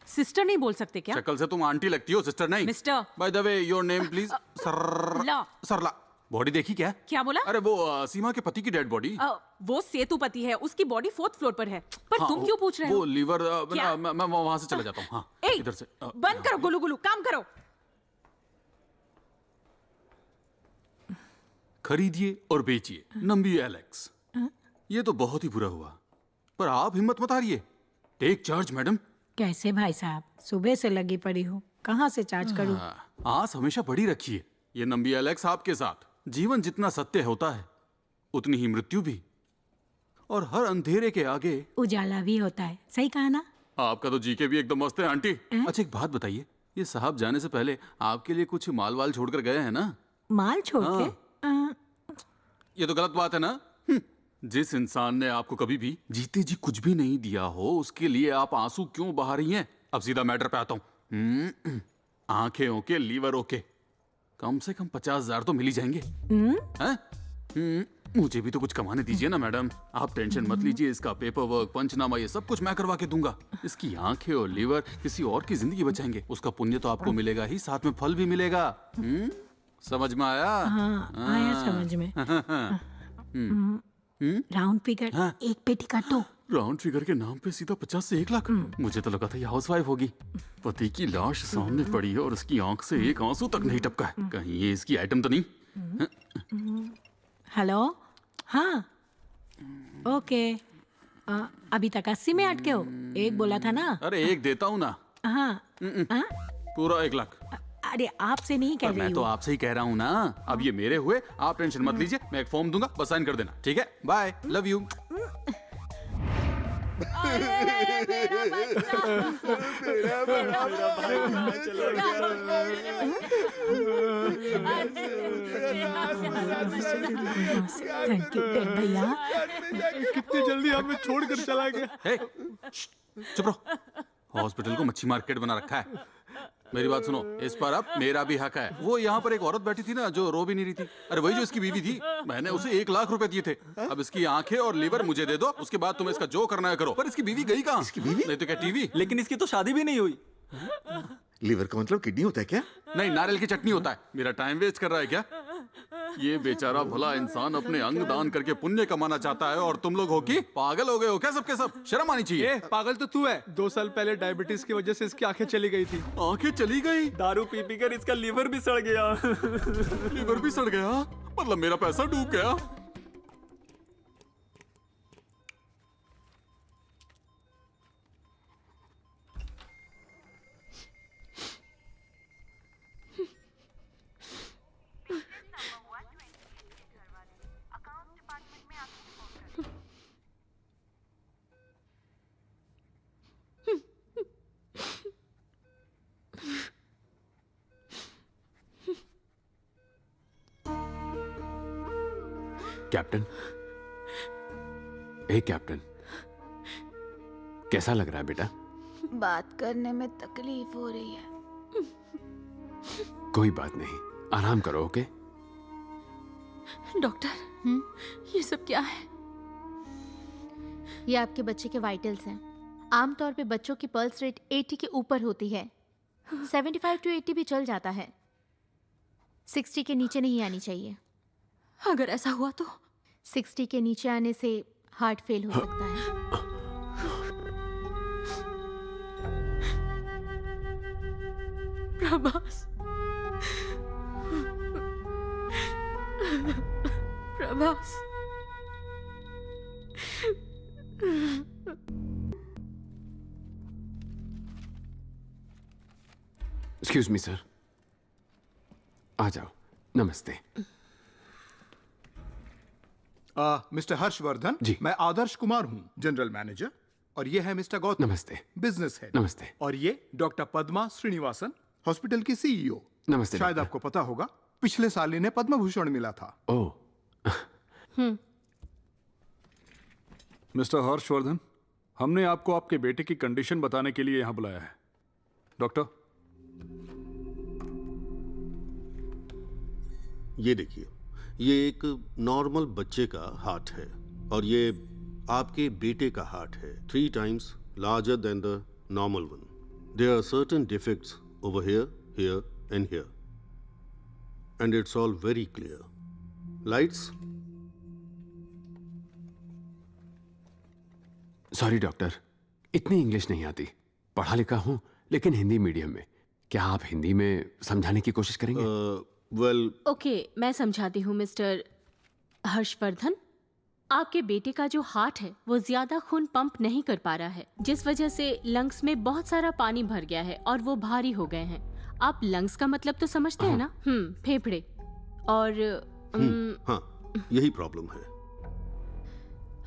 Sister नहीं बोल सकते क्या? शक्ल से तुम आंटी लगती हो, सिस्टर नहीं। Mister. By the way your name please. ला। सरला। बॉडी देखी क्या? क्या बोला? अरे वो सीमा के पति की डेड बॉडी। वो सेतुपति है, उसकी बॉडी 4th फ्लोर पर है। पर तुम क्यों पूछ रहे हो? वो लीवर। क्या? मैं वहां से चला जाता हूँ। हाँ, इधर से। बंद करो गुलू गुलू, काम करो। खरीदिए और बेचिए नंबी एलेक्स। ये तो बहुत ही बुरा हुआ, पर आप हिम्मत मत हारिए। Take charge madam. कैसे भाई साहब, सुबह से लगी पड़ी हूँ, कहाँ से चार्ज करूँ? आस हमेशा बड़ी रखिए। ये नंबी एलेक्स आपके साथ। जीवन जितना सत्य होता है उतनी ही मृत्यु भी, और हर अंधेरे के आगे उजाला भी होता है। सही कहा ना? आपका तो जीके भी एकदम मस्त है आंटी। अच्छा एक बात बताइए, ये साहब जाने से पहले आपके लिए कुछ माल वाल छोड़कर गए हैं ना? माल छोड़ के? ये तो गलत बात है ना? जिस इंसान ने आपको कभी भी जीते जी कुछ भी नहीं दिया हो, उसके लिए आप आंसू क्यों बहा रही हैं? अब सीधा मैटर पे आता हूँ। आंखें ओके, लीवर ओके, कम से कम 50,000 तो मिल ही जाएंगे। हैं? मुझे भी तो कुछ कमाने दीजिए ना मैडम। आप टेंशन मत लीजिए, इसका पेपर वर्क, पंचनामा, ये सब कुछ मैं करवा के दूंगा। इसकी आंखें और लीवर किसी और की जिंदगी बचाएंगे। उसका पुण्य तो आपको मिलेगा ही, साथ में फल भी मिलेगा। समझ में आया? हाँ, आया समझ में। राउंड फिगर, एक पेटी काटो। राउंड फिगर के नाम पे सीधा 50 से 1 लाख। मुझे तो लगा था ये हाउसवाइफ होगी। पति की लाश सामने पड़ी है और उसकी आंख से एक आंसू तक नहीं टपका है। कहीं ये इसकी आइटम तो नहीं? हेलो। हाँ ओके। अभी तक 80 में अटके हो? एक बोला था ना? अरे एक देता हूँ ना। हाँ। पूरा 1 लाख। अरे आपसे नहीं कह रही मैं तो हूँ। आपसे ही कह रहा हूँ ना। अब ये मेरे हुए, आप टेंशन मत लीजिए। मैं एक फॉर्म दूंगा, बस साइन कर देना। ठीक है, bye, love you. Thank you भैया। कितनी जल्दी हमें छोड़कर चला गया। चुप रहो। हॉस्पिटल को मच्छी मार्केट बना रखा है। मेरी बात सुनो, इस पर अब मेरा भी हक है। वो यहाँ पर एक औरत बैठी थी ना जो रो भी नहीं रही थी। अरे वही जो इसकी बीवी थी। मैंने उसे 1 लाख रुपए दिए थे। अब इसकी आंखें और लीवर मुझे दे दो, उसके बाद तुम इसका जो करना है करो। पर इसकी बीवी गई कहाँ? इसकी बीवी? नहीं तो क्या टीवी? लेकिन इसकी तो शादी भी नहीं हुई। लीवर का मतलब किडनी होता है क्या? नहीं, नारियल की चटनी होता है। मेरा टाइम वेस्ट कर रहा है क्या? ये बेचारा भला इंसान अपने अंग दान करके पुण्य कमाना चाहता है और तुम लोग हो कि पागल हो गए हो क्या सबके सब? शर्म आनी चाहिए। पागल तो तू है। 2 साल पहले डायबिटीज की वजह से इसकी आंखें चली गई थी। आंखें चली गई? दारू पी पी कर इसका लीवर भी सड़ गया। लीवर भी सड़ गया? मतलब मेरा पैसा डूब गया? कैप्टन, ए कैप्टन, कैसा लग रहा है बेटा? बात करने में तकलीफ हो रही है। कोई बात नहीं, आराम करो। ओके डॉक्टर, ये सब क्या है? ये आपके बच्चे के वाइटल्स हैं। आमतौर पे बच्चों की पल्स रेट 80 के ऊपर होती है। 75 to 80 भी चल जाता है। 60 के नीचे नहीं आनी चाहिए। अगर ऐसा हुआ तो? 60 के नीचे आने से हार्ट फेल हो सकता है। Prabhas, Prabhas, excuse me sir, आ जाओ। नमस्ते। मिस्टर हर्षवर्धन जी। मैं आदर्श कुमार हूँ, जनरल मैनेजर, और ये है मिस्टर गौतम, नमस्ते। Business head. नमस्ते। और ये डॉक्टर पद्मा श्रीनिवासन, हॉस्पिटल की सीईओ। नमस्ते शायद डॉक्टर। आपको पता होगा पिछले साल इन्हें पद्म भूषण मिला था। ओह, मिस्टर हर्षवर्धन, हमने आपको आपके बेटे की कंडीशन बताने के लिए यहाँ बुलाया है। डॉक्टर, ये देखिए, ये एक नॉर्मल बच्चे का हार्ट है और ये आपके बेटे का हार्ट है, 3 times larger than the normal one. There are certain defects over here, here and here. And it's all very clear. Lights? Sorry doctor, इतनी इंग्लिश नहीं आती। पढ़ा लिखा हूँ लेकिन हिंदी मीडियम में। क्या आप हिंदी में समझाने की कोशिश करेंगे? वेल, ओके, मैं समझाती हूँ मिस्टर हर्षवर्धन। आपके बेटे का जो हार्ट है वो ज्यादा खून पंप नहीं कर पा रहा है, जिस वजह से लंग्स में बहुत सारा पानी भर गया है और वो भारी हो गए हैं। आप लंग्स का मतलब तो समझते हैं ना? फेफड़े। और हाँ, यही प्रॉब्लम है।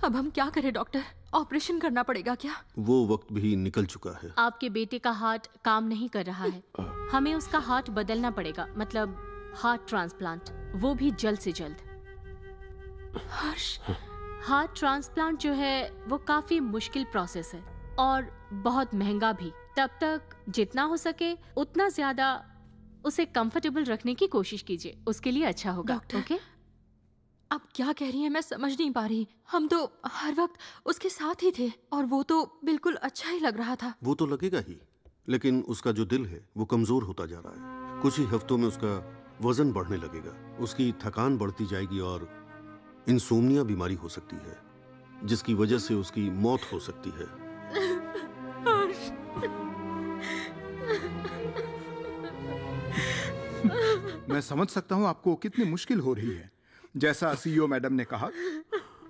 अब हम क्या करें डॉक्टर? ऑपरेशन करना पड़ेगा क्या? वो वक्त भी निकल चुका है। आपके बेटे का हार्ट काम नहीं कर रहा है। हमें उसका हार्ट बदलना पड़ेगा, मतलब हार्ट ट्रांसप्लांट, वो भी जल्द से जल्द। हर्ष, हार्ट ट्रांसप्लांट जो है वो काफी मुश्किल प्रोसेस है और बहुत महंगा भी। तब तक जितना हो सके उतना ज्यादा उसे कंफर्टेबल रखने की कोशिश कीजिए, उसके लिए अच्छा होगा। Doctor, okay? आप क्या कह रही हैं? मैं समझ नहीं पा रही। हम तो हर वक्त उसके साथ ही थे और वो तो बिल्कुल अच्छा ही लग रहा था। वो तो लगेगा ही, लेकिन उसका जो दिल है वो कमजोर होता जा रहा है। कुछ ही हफ्तों में उसका वजन बढ़ने लगेगा, उसकी थकान बढ़ती जाएगी और इंसोम्निया बीमारी हो सकती है, जिसकी वजह से उसकी मौत हो सकती है। मैं समझ सकता हूँ आपको कितनी मुश्किल हो रही है। जैसा सीईओ मैडम ने कहा,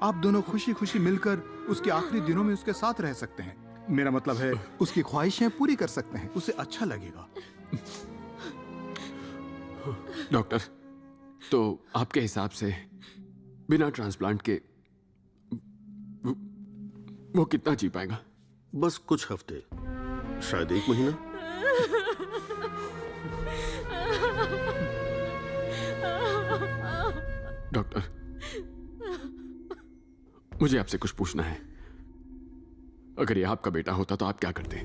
आप दोनों खुशी खुशी मिलकर उसके आखिरी दिनों में उसके साथ रह सकते हैं। मेरा मतलब है उसकी ख्वाहिशें पूरी कर सकते हैं, उसे अच्छा लगेगा। डॉक्टर, तो आपके हिसाब से बिना ट्रांसप्लांट के वो कितना जी पाएगा? बस कुछ हफ्ते, शायद 1 महीना। डॉक्टर, मुझे आपसे कुछ पूछना है। अगर ये आपका बेटा होता तो आप क्या करते?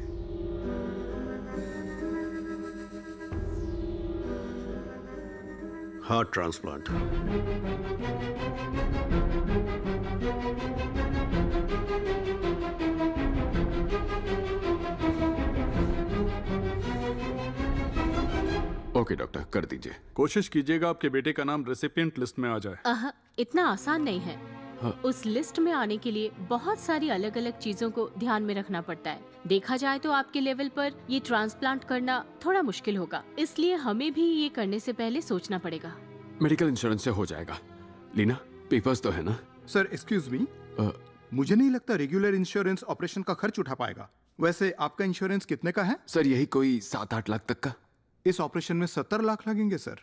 Heart transplant. ओके डॉक्टर, कर दीजिए। कोशिश कीजिएगा आपके बेटे का नाम रेसिपिएंट लिस्ट में आ जाए। इतना आसान नहीं है। हाँ। उस लिस्ट में आने के लिए बहुत सारी अलग अलग चीजों को ध्यान में रखना पड़ता है। देखा जाए तो आपके लेवल पर ये ट्रांसप्लांट करना थोड़ा मुश्किल होगा, इसलिए हमें भी ये करने से पहले सोचना पड़ेगा। मेडिकल इंश्योरेंस से हो जाएगा। लीना, पेपर्स तो है ना? सर एक्सक्यूज मी, मुझे नहीं लगता रेगुलर इंश्योरेंस ऑपरेशन का खर्च उठा पाएगा। वैसे आपका इंश्योरेंस कितने का है? सर यही कोई 7-8 लाख तक का। इस ऑपरेशन में 70 लाख लगेंगे सर।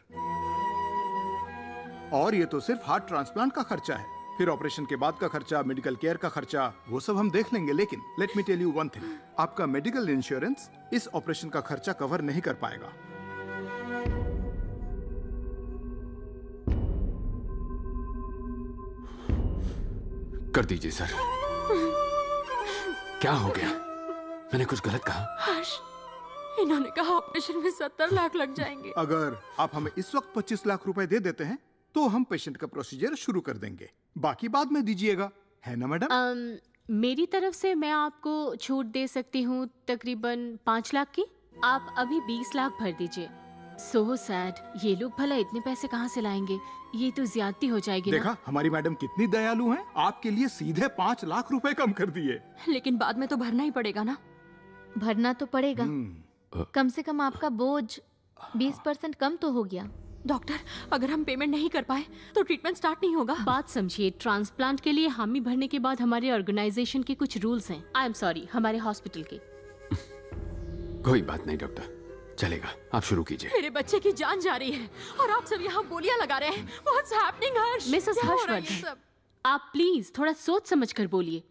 और ये तो सिर्फ हार्ट ट्रांसप्लांट का खर्चा है। फिर ऑपरेशन के बाद का खर्चा, मेडिकल केयर का खर्चा, वो सब हम देख लेंगे। लेकिन let me tell you one thing, आपका मेडिकल इंश्योरेंस इस ऑपरेशन का खर्चा कवर नहीं कर पाएगा। कर दीजिए सर। क्या हो गया? मैंने कुछ गलत कहा? हर्ष, इन्होंने कहा ऑपरेशन में 70 लाख लग जाएंगे। अगर आप हमें इस वक्त 25 लाख रुपए दे देते हैं तो हम पेशेंट का प्रोसीजर शुरू कर देंगे, बाकी बाद में दीजिएगा, है ना मैडम? मेरी तरफ से मैं आपको छूट दे सकती हूँ तकरीबन 5 लाख की। आप अभी 20 लाख भर दीजिए। So sad. ये लोग भला इतने पैसे कहाँ से लाएंगे? ये तो ज्यादती हो जाएगी ना। देखा हमारी मैडम कितनी दयालु हैं, आपके लिए सीधे 5 लाख रुपए कम कर दिए। लेकिन बाद में तो भरना ही पड़ेगा ना। भरना तो पड़ेगा, कम से कम आपका बोझ 20% कम तो हो गया। डॉक्टर, अगर हम पेमेंट नहीं कर पाए तो ट्रीटमेंट स्टार्ट नहीं होगा। बात समझिए, ट्रांसप्लांट के लिए हामी भरने के बाद हमारे ऑर्गेनाइजेशन के कुछ रूल्स हैं। आई एम सॉरी, हमारे हॉस्पिटल के। कोई बात नहीं डॉक्टर, चलेगा, आप शुरू कीजिए। मेरे बच्चे की जान जा रही है और आप सब यहाँ बोलियां लगा रहे हैं। What's happening, हर्ष? मिसेस क्या हो रहा है हर्षवर्धन, सब? आप प्लीज थोड़ा सोच समझ कर बोलिए।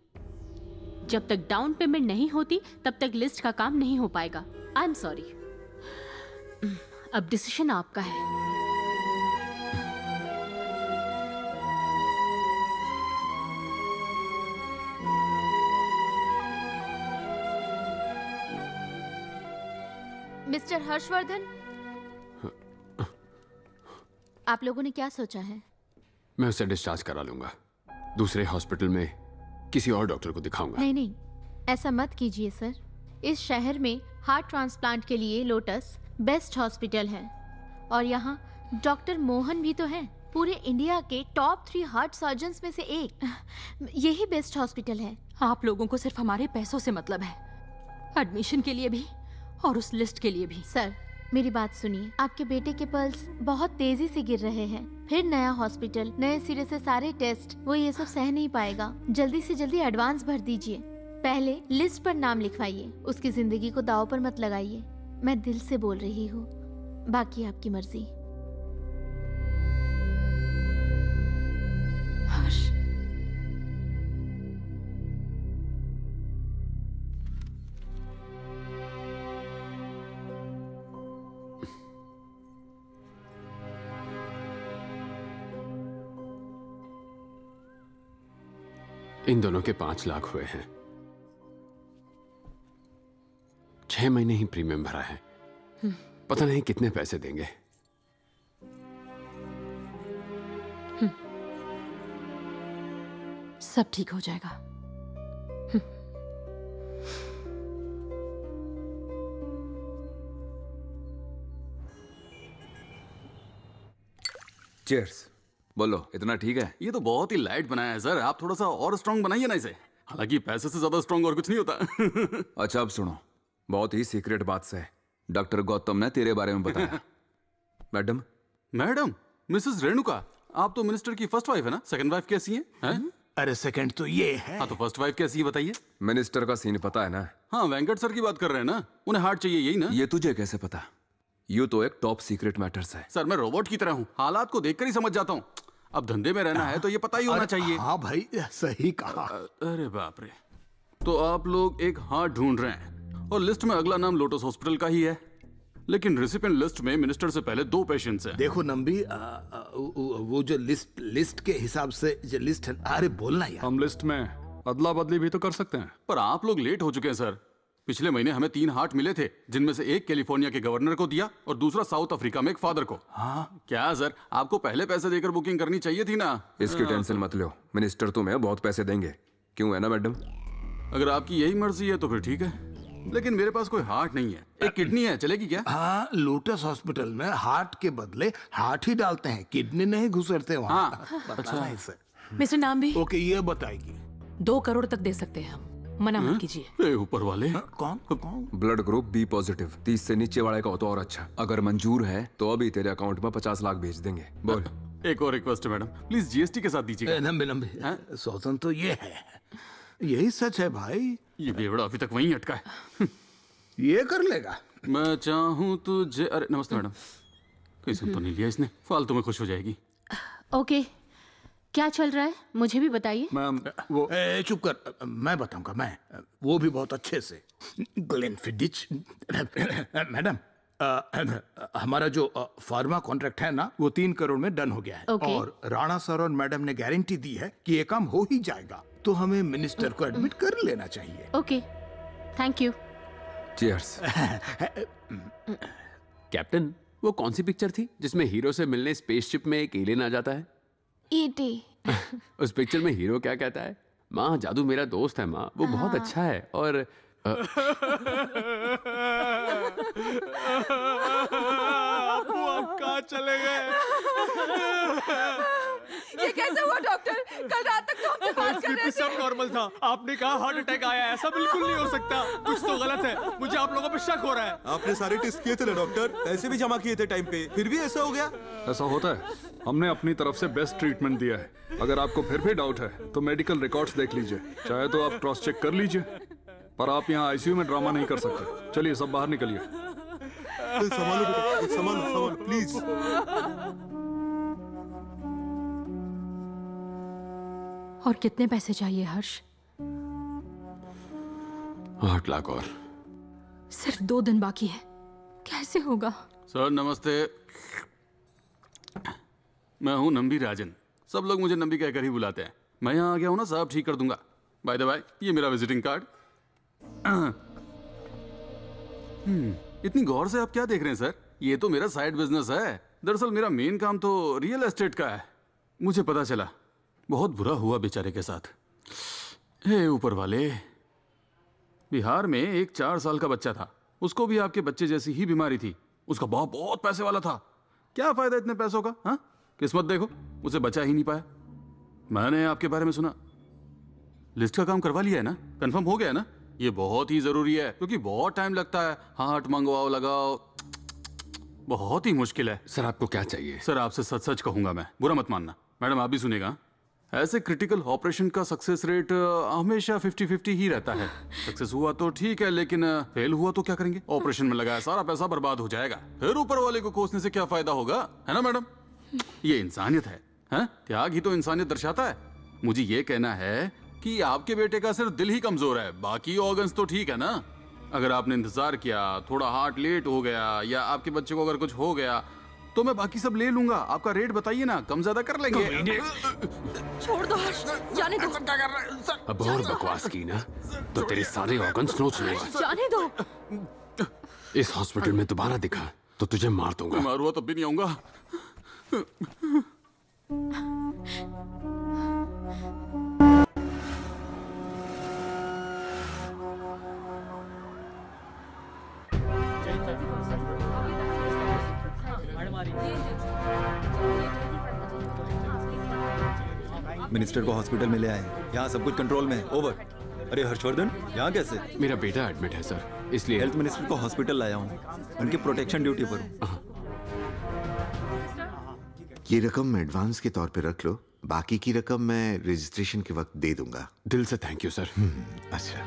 जब तक डाउन पेमेंट नहीं होती तब तक लिस्ट का काम नहीं हो पाएगा। I am sorry. अब डिसीजन आपका है। मिस्टर हर्षवर्धन, आप लोगों ने क्या सोचा है? मैं उसे डिस्चार्ज करा लूंगा, दूसरे हॉस्पिटल में किसी और डॉक्टर को दिखाऊंगा। नहीं नहीं, ऐसा मत कीजिए सर। इस शहर में हार्ट ट्रांसप्लांट के लिए लोटस बेस्ट हॉस्पिटल है और यहाँ डॉक्टर मोहन भी तो हैं। पूरे इंडिया के टॉप 3 हार्ट सर्जन्स में से एक। यही बेस्ट हॉस्पिटल है। आप लोगों को सिर्फ हमारे पैसों से मतलब है, एडमिशन के लिए भी और उस लिस्ट के लिए भी। सर मेरी बात सुनिए, आपके बेटे के पल्स बहुत तेजी से गिर रहे हैं। फिर नया हॉस्पिटल, नए सिरे से सारे टेस्ट, वो ये सब सह नहीं पाएगा। जल्दी से जल्दी एडवांस भर दीजिए। पहले लिस्ट पर नाम लिखवाइए, उसकी जिंदगी को दांव पर मत लगाइए। मैं दिल से बोल रही हूँ, बाकी आपकी मर्जी। हर्ष, इन दोनों के 5 लाख हुए हैं। 6 महीने ही प्रीमियम भरा है, पता नहीं कितने पैसे देंगे। सब ठीक हो जाएगा। चीयर्स। बोलो, इतना ठीक है? ये तो बहुत ही लाइट बनाया है सर, आप थोड़ा सा और स्ट्रांग बनाइए ना इसे। हालांकि पैसे से ज्यादा स्ट्रांग और कुछ नहीं होता। अच्छा अब सुनो, बहुत ही सीक्रेट बात से डॉक्टर गौतम ने तेरे बारे में बताया। मैडम? मैडम? मिसेस रेणुका, आप तो मिनिस्टर की फर्स्ट वाइफ है ना? सेकंड वाइफ कैसी है? अरे सेकंड तो ये है। हाँ तो फर्स्ट वाइफ कैसी है बताइए? मिनिस्टर का सीन पता है ना? हाँ, वेंकट सर की बात कर रहे हैं ना? उन्हें हार्ट चाहिए, यही ना? ये तुझे कैसे पता? यू तो एक टॉप सीक्रेट मैटर्स है। सर मैं रोबोट की तरह हूँ, हालात को देखकर ही समझ जाता हूँ। अब धंधे में रहना है तो ये पता ही होना चाहिए। हाँ भाई, सही कहा। अरे बाप रे, तो आप लोग एक हार्ट ढूंढ रहे हैं और लिस्ट में अगला नाम लोटस हॉस्पिटल का ही है, लेकिन रिसिपिएंट लिस्ट में मिनिस्टर से पहले 2 पेशेंट्स हैं। देखो नंबी, वो जो लिस्ट के हिसाब से जो लिस्ट है, अरे बोलना यार। हम लिस्ट में अदला बदली भी तो कर सकते हैं। पर आप लोग लेट हो चुके हैं सर। पिछले महीने हमें 3 हार्ट मिले थे, जिनमें से एक कैलिफोर्निया के गवर्नर को दिया और दूसरा साउथ अफ्रीका में एक फादर को। हाँ क्या सर, आपको पहले पैसे देकर बुकिंग करनी चाहिए थी ना? इसकी टेंशन मत लो, मिनिस्टर तुम्हें बहुत पैसे देंगे। क्यों, है ना मैडम? अगर आपकी यही मर्जी है तो फिर ठीक है, लेकिन मेरे पास कोई हार्ट नहीं है। एक किडनी है, चलेगी क्या? हाँ, लोटस हॉस्पिटल में हार्ट के बदले हार्ट ही डालते हैं, किडनी नहीं घुसरते वहाँ। हाँ, अच्छा। मिस्टर नाम भी? ओके, ये बताएगी। 2 करोड़ तक दे सकते हैं हम, मना मत कीजिए। ऊपर वाले कौन? ब्लड ग्रुप बी पॉजिटिव, 30 से नीचे वाले का हो तो और अच्छा। अगर मंजूर है तो अभी तेरे अकाउंट में 50 लाख भेज देंगे। बोल। एक और रिक्वेस्ट है मैडम, प्लीज जीएसटी के साथ दीजिएगा। नंबे सोचन तो ये है, यही सच है भाई। ये बेवड़ा अभी तक वहीं अटका है। ये कर लेगा। मैं चाहूँ तुझे। अरे नमस्ते मैडम, कोई सुन तो नहीं लिया इसने, फालतू में खुश हो जाएगी। ओके, क्या चल रहा है मुझे भी बताइए। मैम वो चुप कर, मैं बताऊंगा। मैं वो भी बहुत अच्छे से। ग्लेनफिडिच मैडम, हमारा जो फार्मा कॉन्ट्रैक्ट है ना, वो 3 करोड़ में डन हो गया है। Okay. और राणा सर और मैडम ने गारंटी दी है कि ये काम हो ही जाएगा, तो हमें मिनिस्टर को एडमिट कर लेना चाहिए। Okay, thank you. Cheers. Captain, वो कौन सी पिक्चर थी जिसमें हीरो से मिलने स्पेसशिप में एक एलियन आ जाता है? ईटी। उस पिक्चर में हीरो क्या कहता है? माँ, जादू मेरा दोस्त है माँ, वो बहुत अच्छा है। और अबू आप कहाँ चले गए? ये कैसे हुआ डॉक्टर? कल रात तक तो हमसे बात कर रहे थे। सब नॉर्मल था, आपने कहा हार्ट अटैक आया, ऐसा बिल्कुल नहीं हो सकता। कुछ तो गलत है, मुझे आप लोगों पे शक हो रहा है। आपने सारे टेस्ट किए थे ना डॉक्टर, पैसे भी जमा किए थे टाइम पे, फिर भी ऐसा हो गया? ऐसा होता है, हमने अपनी तरफ से बेस्ट ट्रीटमेंट दिया है। अगर आपको फिर भी डाउट है तो मेडिकल रिकॉर्ड्स देख लीजिए, चाहे तो आप क्रॉस चेक कर लीजिए, पर आप यहाँ आईसीयू में ड्रामा नहीं कर सकते। चलिए सब बाहर निकलिए। संभालो बेटा, संभालो प्लीज। और कितने पैसे चाहिए हर्ष? 8 लाख और। सिर्फ 2 दिन बाकी है, कैसे होगा? सर नमस्ते, मैं हूँ नंबी राजन। सब लोग मुझे नंबी कहकर ही बुलाते हैं। मैं यहाँ आ गया हूँ ना, सब ठीक कर दूंगा। बाय द बाय, ये मेरा विजिटिंग कार्ड। इतनी गौर से आप क्या देख रहे हैं सर? ये तो मेरा साइड बिजनेस है। दरअसल मेरा मेन काम तो रियल एस्टेट का है। मुझे पता चला, बहुत बुरा हुआ बेचारे के साथ। हे ऊपर वाले, बिहार में एक 4 साल का बच्चा था, उसको भी आपके बच्चे जैसी ही बीमारी थी। उसका बाप बहुत पैसे वाला था। क्या फायदा इतने पैसों का? हाँ, किस्मत देखो, उसे बचा ही नहीं पाया। मैंने आपके बारे में सुना, लिस्ट का काम करवा लिया है ना? कंफर्म हो गया है ना? ये बहुत ही जरूरी है, क्योंकि बहुत टाइम लगता है। हार्ट मंगवाओ, लगाओ, बहुत ही मुश्किल है। सर आपको क्या चाहिए? सर आपसे सच सच कहूंगा मैं, बुरा मत मानना। मैडम आप भी सुनेगा, ऐसे क्रिटिकल ऑपरेशन का सक्सेस रेट हमेशा 50-50 ही रहता है। सक्सेस हुआ तो ठीक है, लेकिन फेल हुआ तो क्या करेंगे? ऑपरेशन में लगाया सारा पैसा बर्बाद हो जाएगा। फिर ऊपर वाले को कोसने से क्या फायदा होगा, है ना मैडम? ये इंसानियत है, हैं? त्याग ही तो इंसानियत दर्शाता है। मुझे ये कहना है कि आपके बेटे का सिर्फ दिल ही कमजोर है, बाकी ऑर्गन्स तो ठीक है ना? अगर आपने इंतजार किया, थोड़ा हार्ट लेट हो गया, या आपके बच्चे को अगर कुछ हो गया, तो मैं बाकी सब ले लूंगा। आपका रेट बताइए ना, कम ज्यादा कर लेंगे। छोड़ दो हर्ष, जाने दो। अब और बकवास की ना तो तेरे सारे ऑर्गन्स नोच लूंगा। जाने दो। इस हॉस्पिटल में दोबारा दिखा तो तुझे मार दूंगा। मार हुआ तब भी नहीं आऊंगा। मिनिस्टर को हॉस्पिटल में ले आए, यहाँ सब कुछ कंट्रोल में है। ओवर। अरे हर्षवर्धन, यहाँ कैसे? मेरा बेटा एडमिट है सर, इसलिए हेल्थ मिनिस्टर को हॉस्पिटल लाया हूँ, उनकी प्रोटेक्शन ड्यूटी पर हूँ। ये रकम एडवांस के तौर पे रख लो, बाकी की रकम मैं रजिस्ट्रेशन के वक्त दे दूंगा। दिल से थैंक यू सर। अच्छा।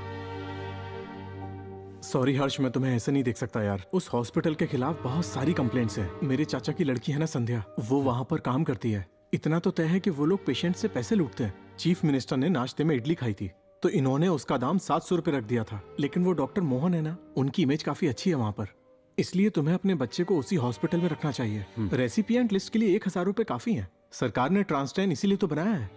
सॉरी हर्ष, मैं तुम्हें ऐसे नहीं देख सकता यार। उस हॉस्पिटल के खिलाफ बहुत सारी कंप्लेंट्स हैं। मेरे चाचा की लड़की है ना संध्या, वो वहाँ पर काम करती है। इतना तो तय है कि वो लोग पेशेंट से पैसे लूटते हैं। चीफ मिनिस्टर ने नाश्ते में इडली खाई थी, तो इन्होंने उसका दाम 700 रुपए रख दिया था। लेकिन वो डॉक्टर मोहन है ना, उनकी इमेज काफी अच्छी है वहाँ पर, इसलिए तुम्हें अपने बच्चे को उसी हॉस्पिटल में रखना चाहिए। रेसिपिएंट लिस्ट के लिए 1000 रुपए काफी है। सरकार ने ट्रांसटैन इसीलिए तो बनाया है।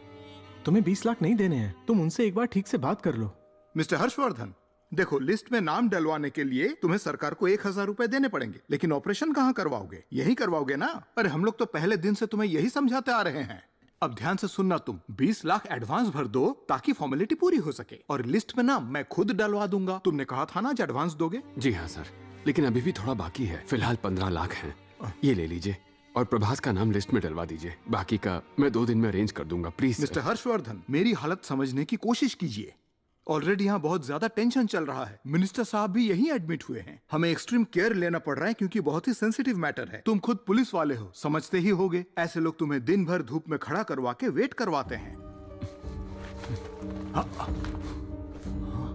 तुम्हें 20 लाख नहीं देने हैं, तुम उनसे एक बार ठीक से बात कर लो। मिस्टर हर्षवर्धन, देखो, लिस्ट में नाम डलवाने के लिए तुम्हें सरकार को 1000 रुपए देने पड़ेंगे, लेकिन ऑपरेशन कहाँ करवाओगे? यही करवाओगे ना? अरे हम लोग तो पहले दिन से तुम्हें यही समझाते आ रहे हैं। अब ध्यान से सुनना, तुम 20 लाख एडवांस भर दो ताकि फॉर्मेलिटी पूरी हो सके, और लिस्ट में नाम मैं खुद डलवा दूंगा। तुमने कहा था ना एडवांस दोगे। जी हाँ सर, लेकिन अभी भी थोड़ा बाकी है। फिलहाल 15 लाख है, ये ले लीजिए और प्रभास का नाम लिस्ट में डलवा दीजिए। बाकी का मैं 2 दिन में अरेंज कर दूंगा, प्लीज। मिस्टर हर्षवर्धन, मेरी हालत समझने की कोशिश कीजिए। ऑलरेडी यहाँ बहुत ज्यादा टेंशन चल रहा है। मिनिस्टर साहब भी यहीं एडमिट हुए हैं। हमें एक्सट्रीम केयर लेना पड़ रहा है क्योंकि बहुत ही सेंसिटिव मैटर है। तुम खुद पुलिस वाले हो, समझते ही होगे। ऐसे लोग तुम्हें दिन भर धूप में खड़ा करवा के वेट करवाते हैं।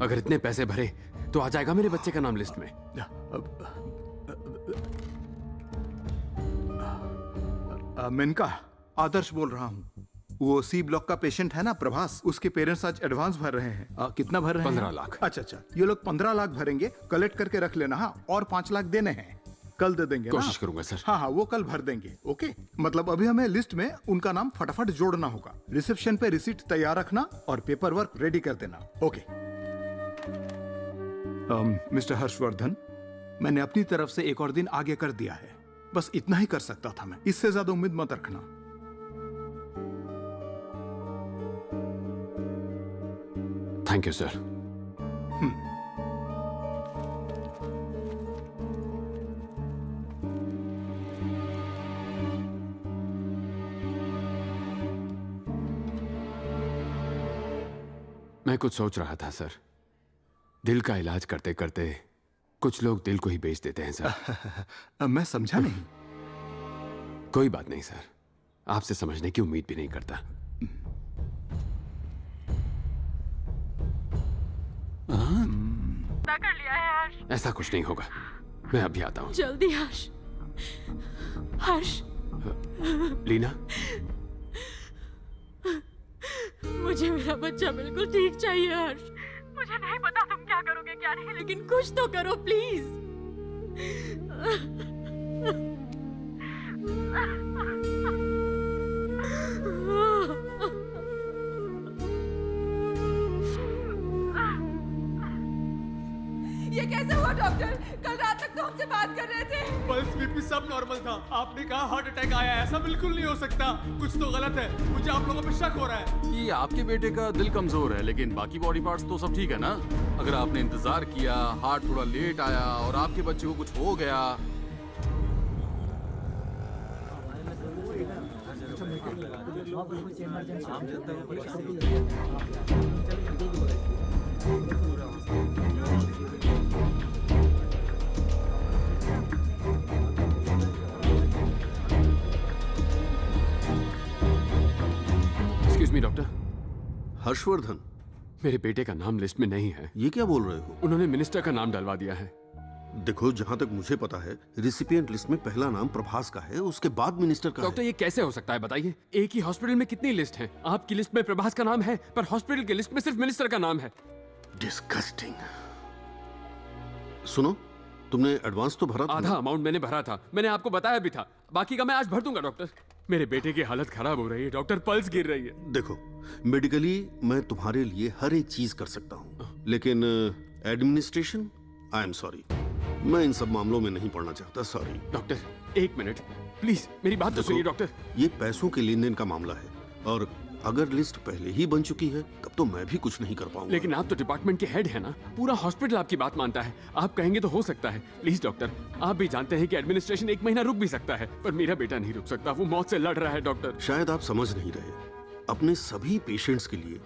अगर इतने पैसे भरे तो आ जाएगा मेरे बच्चे का नाम लिस्ट में। मेनका, आदर्श बोल रहा हूँ। वो सी ब्लॉक का पेशेंट है ना प्रभास, उसके पेरेंट्स आज एडवांस भर रहे हैं। कितना भर रहे हैं? 15 लाख। अच्छा, ये लोग 15 लाख भरेंगे, कलेक्ट करके रख लेना। हाँ, और 5 लाख देने हैं, कल दे देंगे। कोशिश करूंगा सर। हाँ, वो कल भर देंगे। ओके, मतलब अभी हमें लिस्ट में उनका नाम फटाफट जोड़ना होगा। रिसेप्शन पे रिसीट तैयार रखना और पेपर वर्क रेडी कर देना। ओके। मिस्टर हर्षवर्धन, मैंने अपनी तरफ से एक और दिन आगे कर दिया है। बस इतना ही कर सकता था मैं, इससे ज्यादा उम्मीद मत रखना। Thank you sir. मैं कुछ सोच रहा था सर। दिल का इलाज करते करते कुछ लोग दिल को ही बेच देते हैं सर। मैं समझा नहीं। कोई बात नहीं सर, आपसे समझने की उम्मीद भी नहीं करता। कर लिया है हर्ष। ऐसा कुछ नहीं होगा, मैं अभी आता हूँ। जल्दी हर्ष। हर्ष, लीना, मुझे मेरा बच्चा बिल्कुल ठीक चाहिए हर्ष। मुझे नहीं पता तुम क्या करोगे क्या नहीं, लेकिन कुछ तो करो प्लीज। ये कैसे हुआ डॉक्टर? कल रात तक तो हमसे बात कर रहे थे। पल्स बीपी सब नॉर्मल था। आपने कहा हार्ट अटैक आया। ऐसा बिल्कुल नहीं हो सकता, कुछ तो गलत है। मुझे आप लोगों पे शक हो रहा है। ये आपके बेटे का दिल कमजोर है, लेकिन बाकी बॉडी पार्ट्स तो सब ठीक है ना? अगर आपने इंतजार किया, हार्ट थोड़ा लेट आया और आपके बच्चे को कुछ हो गया। Excuse me doctor. हर्षवर्धन, मेरे बेटे का नाम लिस्ट में नहीं है। ये क्या बोल रहे हो? उन्होंने मिनिस्टर का नाम डलवा दिया है। देखो, जहाँ तक मुझे पता है रिसिपिएंट लिस्ट में पहला नाम प्रभास का है, उसके बाद मिनिस्टर का डॉक्टर, ये कैसे हो सकता है बताइए? एक ही हॉस्पिटल में कितनी लिस्ट है? आपकी लिस्ट में प्रभास का नाम है, पर हॉस्पिटल की लिस्ट में सिर्फ मिनिस्टर का नाम है। डिस्गस्टिंग। सुनो, तुमने एडवांस तो भरा था? आधा अमाउंट मैंने भरा था, मैंने आपको बताया भी था। बाकी का मैं आज भर दूंगा डॉक्टर। मेरे बेटे की हालत खराब हो रही है डॉक्टर, पल्स गिर रही है। देखो, मेडिकली मैं तुम्हारे लिए हर एक चीज कर सकता हूँ, लेकिन एडमिनिस्ट्रेशन, आई एम सॉरी, मैं इन सब मामलों में नहीं पड़ना चाहता। सॉरी डॉक्टर, एक मिनट प्लीज, मेरी बात तो सुनिए डॉक्टर। ये पैसों के लेन देन का मामला है, और अगर लिस्ट पहले ही बन चुकी है तब तो मैं भी कुछ नहीं कर पाऊंगा। लेकिन आप तो डिपार्टमेंट के हेड है ना, पूरा हॉस्पिटल आपकी बात मानता है। आप कहेंगे तो हो सकता है। प्लीज डॉक्टर, आप भी जानते हैं कि एडमिनिस्ट्रेशन 1 महीना रुक भी सकता है, पर मेरा बेटा नहीं रुक सकता। वो मौत से लड़ रहा है डॉक्टर। शायद आप समझ नहीं रहे, अपने सभी पेशेंट्स के लिए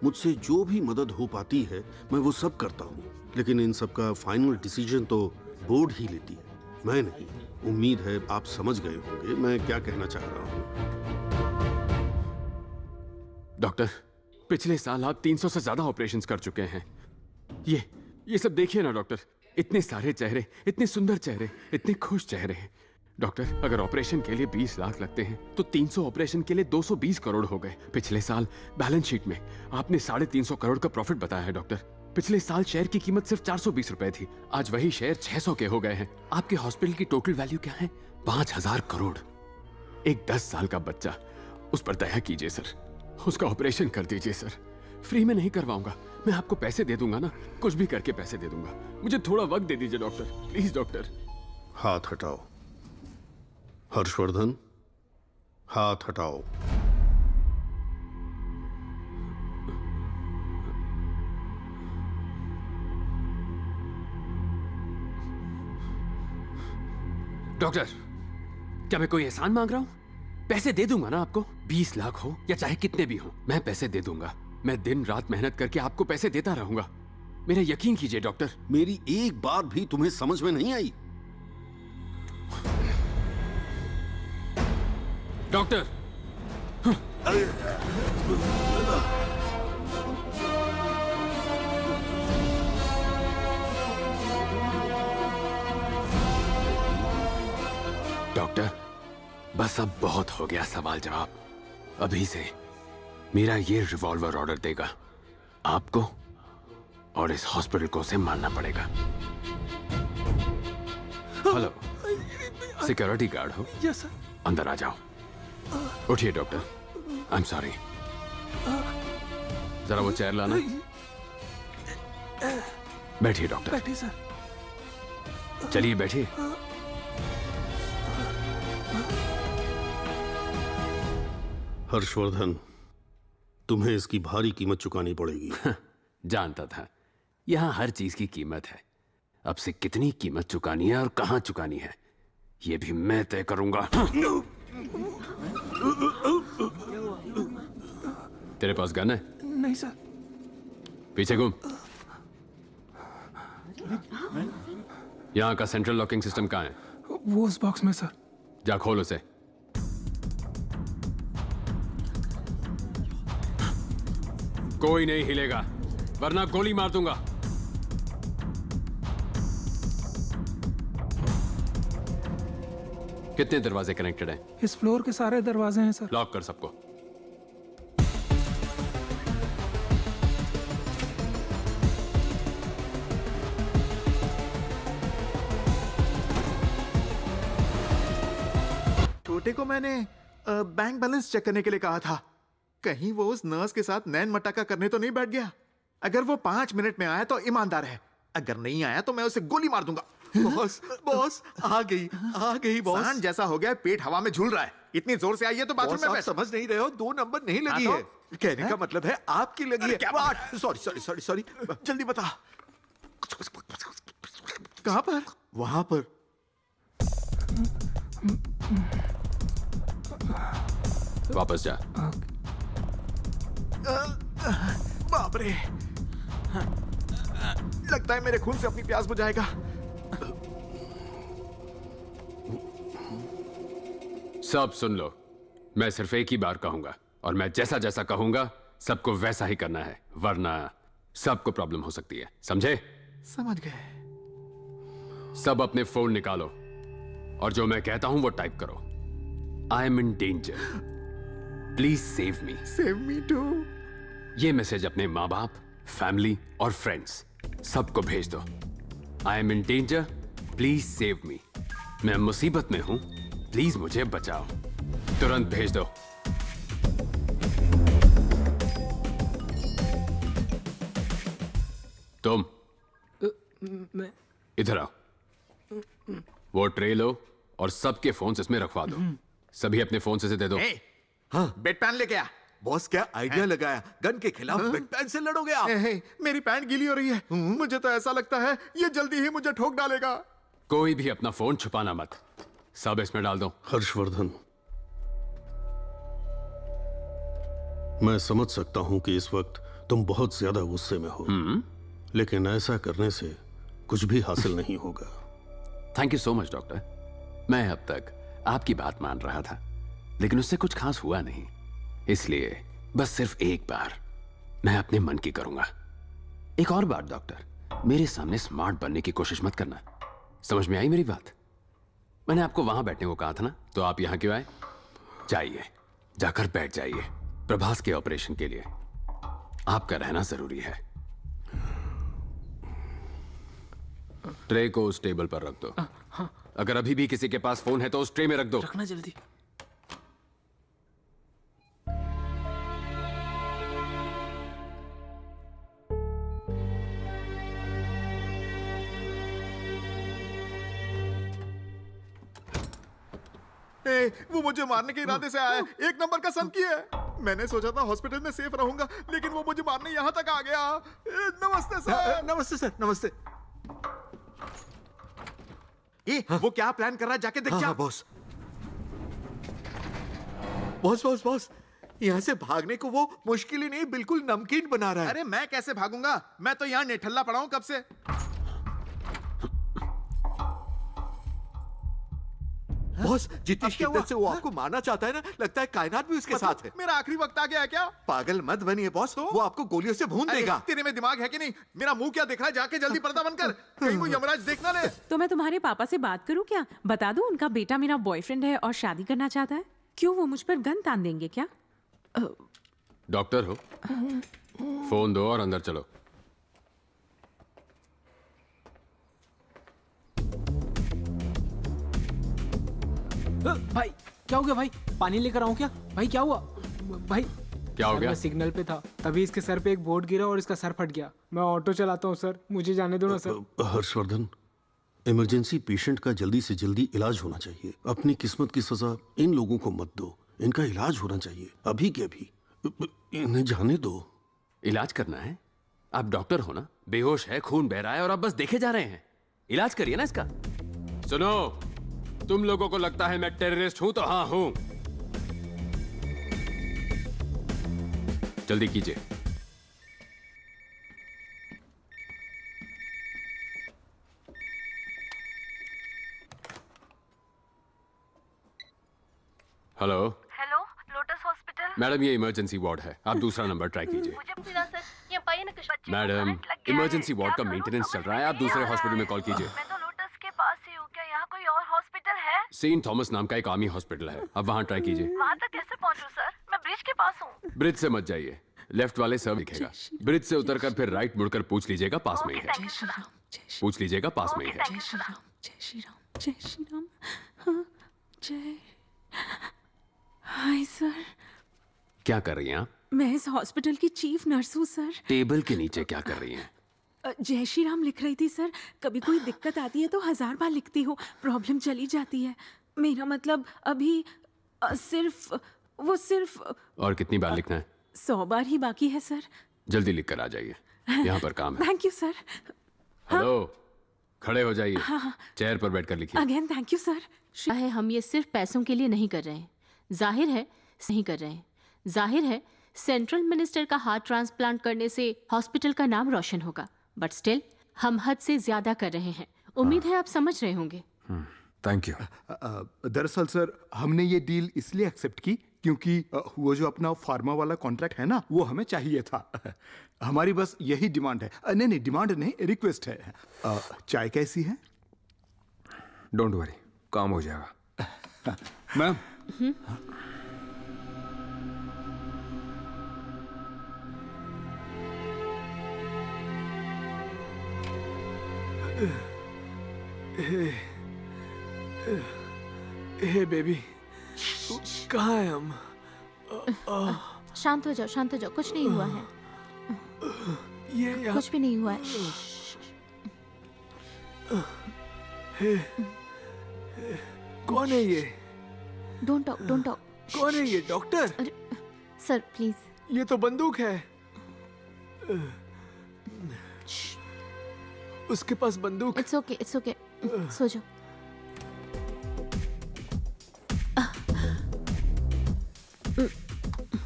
मुझसे जो भी मदद हो पाती है मैं वो सब करता हूँ, लेकिन इन सब का फाइनल डिसीजन तो बोर्ड ही लेती है, मैं नहीं। उम्मीद है आप समझ गए होंगे मैं क्या कहना चाह रहा हूँ। डॉक्टर, पिछले साल आप 300 से ज्यादा ऑपरेशंस कर चुके हैं। ये सब देखिए ना डॉक्टर, इतने सारे चेहरे, इतने सुंदर चेहरे, इतने खुश चेहरे। डॉक्टर, अगर ऑपरेशन के लिए 20 लाख लगते हैं तो 300 ऑपरेशन के लिए 220 करोड़ हो गए। पिछले साल बैलेंस शीट में आपने 350 करोड़ का प्रॉफिट बताया है डॉक्टर। पिछले साल शेयर की कीमत सिर्फ 420 रुपए थी, आज वही शेयर 600 के हो गए हैं। आपके हॉस्पिटल की टोटल वैल्यू क्या है? 5000 करोड़। एक 10 साल का बच्चा, उस पर दया कीजिए सर, उसका ऑपरेशन कर दीजिए सर। फ्री में नहीं करवाऊंगा, मैं आपको पैसे दे दूंगा ना, कुछ भी करके पैसे दे दूंगा। मुझे थोड़ा वक्त दे दीजिए डॉक्टर, प्लीज डॉक्टर। हाथ हटाओ हर्षवर्धन, हाथ हटाओ। डॉक्टर, क्या मैं कोई एहसान मांग रहा हूं? पैसे दे दूंगा ना आपको, 20 लाख हो या चाहे कितने भी हो, मैं पैसे दे दूंगा। मैं दिन रात मेहनत करके आपको पैसे देता रहूंगा, मेरा यकीन कीजिए डॉक्टर। मेरी एक बात भी तुम्हें समझ में नहीं आई? डॉक्टर, डॉक्टर, बस अब बहुत हो गया सवाल जवाब। अभी से मेरा ये रिवॉल्वर ऑर्डर देगा आपको, और इस हॉस्पिटल को उसे मारना पड़ेगा। हेलो, सिक्योरिटी गार्ड हो? Yes sir. अंदर आ जाओ। उठिए डॉक्टर, आई एम सॉरी। जरा वो चेयर लाना। बैठिए डॉक्टर। बैठिए सर। चलिए बैठिए। हर्षवर्धन, तुम्हें इसकी भारी कीमत चुकानी पड़ेगी। जानता था, यहां हर चीज की कीमत है। अब से कितनी कीमत चुकानी है और कहां चुकानी है, ये भी मैं तय करूंगा। तेरे पास गन है? नहीं सर। पीछे घूम। यहाँ का सेंट्रल लॉकिंग सिस्टम कहाँ है? वो उस बॉक्स में सर। जा खोल उसे। कोई नहीं हिलेगा वरना गोली मार दूंगा। कितने दरवाजे कनेक्टेड हैं? इस फ्लोर के सारे दरवाजे हैं सर। लॉक कर सबको। छोटे को मैंने बैंक बैलेंस चेक करने के लिए कहा था। कहीं वो उस नर्स के साथ नैन मटाका करने तो नहीं बैठ गया। अगर वो 5 मिनट में आया तो ईमानदार है, अगर नहीं आया तो मैं उसे गोली मार दूंगा। बॉस बॉस आ गई बॉस। सांड जैसा हो गया, पेट हवा में झूल रहा है। इतनी जोर से आई है तो बाथरूम बॉस, में आप बैठ। समझ नहीं रहे हो, 2 नंबर नहीं लगी हाँ है। कहने का मतलब है आपकी लगी है। क्या बात? सॉरी जल्दी बता। कहां पर? वहां पर। वापस जा। बाप रे, लगता है मेरे खून से अपनी प्यास बुझाएगा। सब सुन लो, मैं सिर्फ एक ही बार कहूंगा और मैं जैसा जैसा कहूंगा सबको वैसा ही करना है, वरना सबको प्रॉब्लम हो सकती है, समझे? समझ गए। सब अपने फोन निकालो और जो मैं कहता हूं वो टाइप करो। I am in danger, please save me. Save me too. ये मैसेज अपने माँ बाप, फैमिली और फ्रेंड्स सबको भेज दो। I am in danger, please save me. मैं मुसीबत में हूं, प्लीज मुझे बचाओ। तुरंत भेज दो। तुम मैं इधर आओ। वो ट्रे लो और सबके फोन इसमें रखवा दो। सभी अपने फोन से दे दो। हाँ, बेड पैन लेके आ। बॉस क्या आइडिया लगाया, गन के खिलाफ बेड पैन से लड़ोगे आप? मेरी पैंट गीली हो रही है। मुझे तो ऐसा लगता है ये जल्दी ही मुझे ठोक डालेगा। कोई भी अपना फोन छुपाना मत, सब इसमें डाल दो। हर्षवर्धन, मैं समझ सकता हूं कि इस वक्त तुम बहुत ज्यादा गुस्से में हो, लेकिन ऐसा करने से कुछ भी हासिल नहीं होगा। Thank you so much doctor. मैं अब तक आपकी बात मान रहा था, लेकिन उससे कुछ खास हुआ नहीं। इसलिए बस सिर्फ एक बार मैं अपने मन की करूंगा। एक और बात डॉक्टर, मेरे सामने स्मार्ट बनने की कोशिश मत करना। समझ में आई मेरी बात? मैंने आपको वहां बैठने को कहा था ना, तो आप यहां क्यों आए? जाइए, जाकर बैठ जाइए। प्रभास के ऑपरेशन के लिए आपका रहना जरूरी है। ट्रे को उस टेबल पर रख दो। अगर अभी भी किसी के पास फोन है तो उस ट्रे में रख दो। रखना जल्दी। वो मुझे मारने के इरादे से आया है। 1 नंबर का संकी है। मैंने सोचा था हॉस्पिटल में सेफ रहूंगा, लेकिन वो मुझे मारने यहाँ तक आ गया। नमस्ते सर। नमस्ते सर, नमस्ते। वो क्या प्लान कर रहा है, जाके देख। क्या बॉस बॉस बॉस बॉस, यहाँ से भागने को वो मुश्किल ही नहीं, बिल्कुल नमकीन बना रहा है। अरे मैं कैसे भागूंगा? मैं तो यहाँ नेठल्ला पड़ा हूँ कब से। बॉस, जितनी शिद्दत से वो आपको मारना चाहता है ना, लगता है कायनात भी उसके साथ है। मेरा आखिरी वक्त आ गया है क्या? पागल मत बनिए बॉस, वो आपको गोलियों से भून देगा। तेरे में दिमाग है कि नहीं? मेरा मुंह क्या दिख रहा है? जाके जल्दी पर्दा बंद कर, कहीं वो यमराज देख ना ले। तो मैं तुम्हारे पापा से बात करूं क्या? बता दूं उनका बेटा मेरा बॉयफ्रेंड है और शादी करना चाहता है। क्यों, वो मुझ पर गन तान देंगे क्या? डॉक्टर हो, फोन दो और अंदर चलो। भाई क्या हो गया भाई? पानी लेकर आऊं क्या? भाई क्या हुआ? भाई क्या हो गया? मैं सिग्नल पे था, तभी इसके सर पे एक बोर्ड गिरा और इसका सर फट गया। मैं ऑटो चलाता हूँ सर, मुझे जाने दो ना सर। हर्षवर्धन, इमरजेंसी पेशेंट का जल्दी से जल्दी इलाज होना चाहिए। अपनी किस्मत की सजा इन लोगों को मत दो, इनका इलाज होना चाहिए अभी के अभी। इन्हें जाने दो। इलाज करना है? आप डॉक्टर हो ना, बेहोश है, खून बह रहा है और आप बस देखे जा रहे हैं। इलाज करिए ना इसका। सुनो, तुम लोगों को लगता है मैं टेररिस्ट हूं, तो हाँ हूं। जल्दी कीजिए। Hello hello lotus hospital. Madam, ये इमरजेंसी वार्ड है, आप दूसरा नंबर ट्राई कीजिए। मैडम, इमरजेंसी वार्ड का मेंटेनेंस चल रहा है, आप दूसरे हॉस्पिटल में कॉल कीजिए। मैं तो लोटस के पास ही हूँ, क्या यहाँ कोई और हॉस्पिटल है? सेंट थॉमस नाम का एक आर्मी हॉस्पिटल है, आप वहाँ ट्राई कीजिए। वहाँ तक कैसे पहुँचूँ सर? मैं ब्रिज के पास हूँ। ब्रिज से मत जाइए, लेफ्ट वाले सब दिखेगा। ब्रिज से उतरकर फिर राइट मुड़कर पूछ लीजिएगा, पास में ही है। पूछ लीजिएगा, पास में ही है। जय श्री राम, जय श्री राम, जय श्री राम। हाँ, जय। Hi sir. क्या कर रही हैं आप? मैं इस हॉस्पिटल की चीफ नर्स हूँ सर। टेबल के नीचे क्या कर रही हैं? जय श्री राम लिख रही थी सर। कभी कोई दिक्कत आती है तो 1000 बार लिखती हूँ, प्रॉब्लम चली जाती है। मेरा मतलब अभी सिर्फ और कितनी बार लिखना है? 100 बार ही बाकी है सर। जल्दी लिख कर आ जाइए, यहाँ पर काम है। Thank you sir. हेलो, खड़े हो जाइए, हाँ। चेयर पर बैठकर लिखिए। Again thank you sir. है हम ये सिर्फ पैसों के लिए नहीं कर रहे हैं, जाहिर है नहीं कर रहे हैं। जाहिर है सेंट्रल मिनिस्टर का हार्ट ट्रांसप्लांट करने से हॉस्पिटल का नाम रोशन होगा, बट स्टिल हम हद से ज्यादा कर रहे हैं। उम्मीद है आप समझ रहे होंगे। Thank you. दरअसल सर, हमने ये डील इसलिए एक्सेप्ट की क्योंकि वो जो अपना फार्मा वाला कॉन्ट्रैक्ट है ना, वो हमें चाहिए था। हमारी बस यही डिमांड है। नहीं, डिमांड नहीं, रिक्वेस्ट है। चाय कैसी है? डोंट वरी, काम हो जाएगा। मैम, हे बेबी, कहाँ है हम? शांत हो जाओ, शांत हो जाओ, कुछ नहीं हुआ है। ये कुछ भी नहीं हुआ है। कौन है ये? Don't talk, don't talk. कौन है ये? डॉक्टर? Sir please. ये तो बंदूक है। उसके पास बंदूक। इट्स ओके, इट्स ओके, सो जाओ।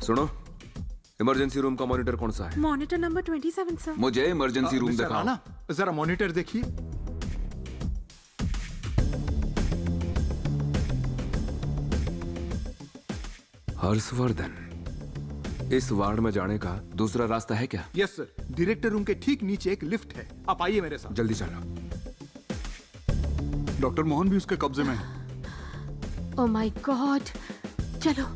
सुनो, इमरजेंसी रूम का मॉनिटर कौन सा है? Monitor number 27 sir. मुझे इमरजेंसी रूम मिस्टर दिखाओ। राणा, जरा मॉनिटर देखिए। हर्षवर्धन, इस वार्ड में जाने का दूसरा रास्ता है क्या? यस सर, डायरेक्टर रूम के ठीक नीचे एक लिफ्ट है, आप आइए मेरे साथ। जल्दी चलो। डॉक्टर मोहन भी उसके कब्जे में है। ओह माय गॉड, चलो।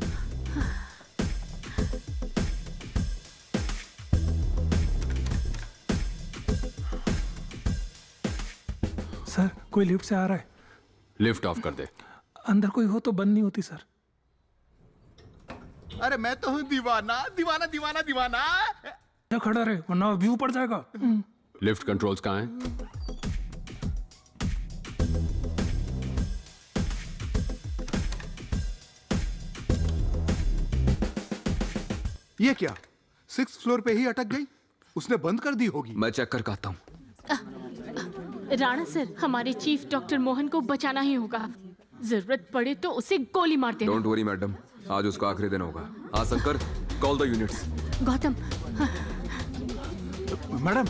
सर, कोई लिफ्ट से आ रहा है। लिफ्ट ऑफ कर दे। अंदर कोई हो तो बंद नहीं होती सर। अरे मैं तो हूँ दीवाना, दीवाना, दीवाना, दीवाना। क्या खड़ा रहे, वरना व्यू पड़ जाएगा। लिफ्ट कंट्रोल्स कहाँ हैं? ये क्या, 6th फ्लोर पे ही अटक गई? उसने बंद कर दी होगी। मैं चेक करके आता हूँ। राणा सर, हमारे चीफ डॉक्टर मोहन को बचाना ही होगा। जरूरत पड़े तो उसे गोली मार देना। डोंट वरी मैडम, आज उसका आखिरी दिन होगा। हाँ Shankar, call the units. Gautam. Madam,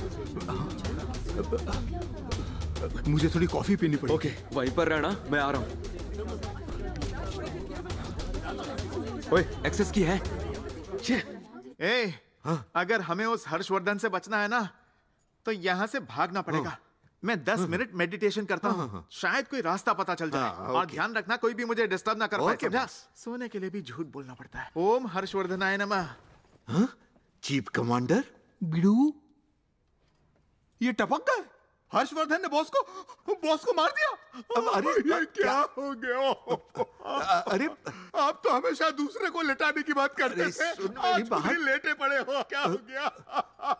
मुझे थोड़ी कॉफी पीनी पड़ेगी। ओके, वहीं पर रहना, मैं आ रहा हूँ। ओए, एक्सेस की है। अगर हमें उस हर्षवर्धन से बचना है ना, तो यहाँ से भागना पड़ेगा। मैं 10 मिनट मेडिटेशन करता हूँ, शायद कोई रास्ता पता चल जाए। और ध्यान रखना, कोई भी मुझे डिस्टर्ब ना कर पाए, समझा? सोने के लिए भी झूठ बोलना पड़ता है। ओम हर्षवर्धनाय नमः। चीफ कमांडर बिड़ू, ये टपक गए। हर्षवर्धन ने बॉस को मार दिया। अरे ये क्या हो गया? अरे आप तो हमेशा दूसरे को लेटाने की बात करते थे, आज खुद ही लेटे पड़े हो। क्या हो गया?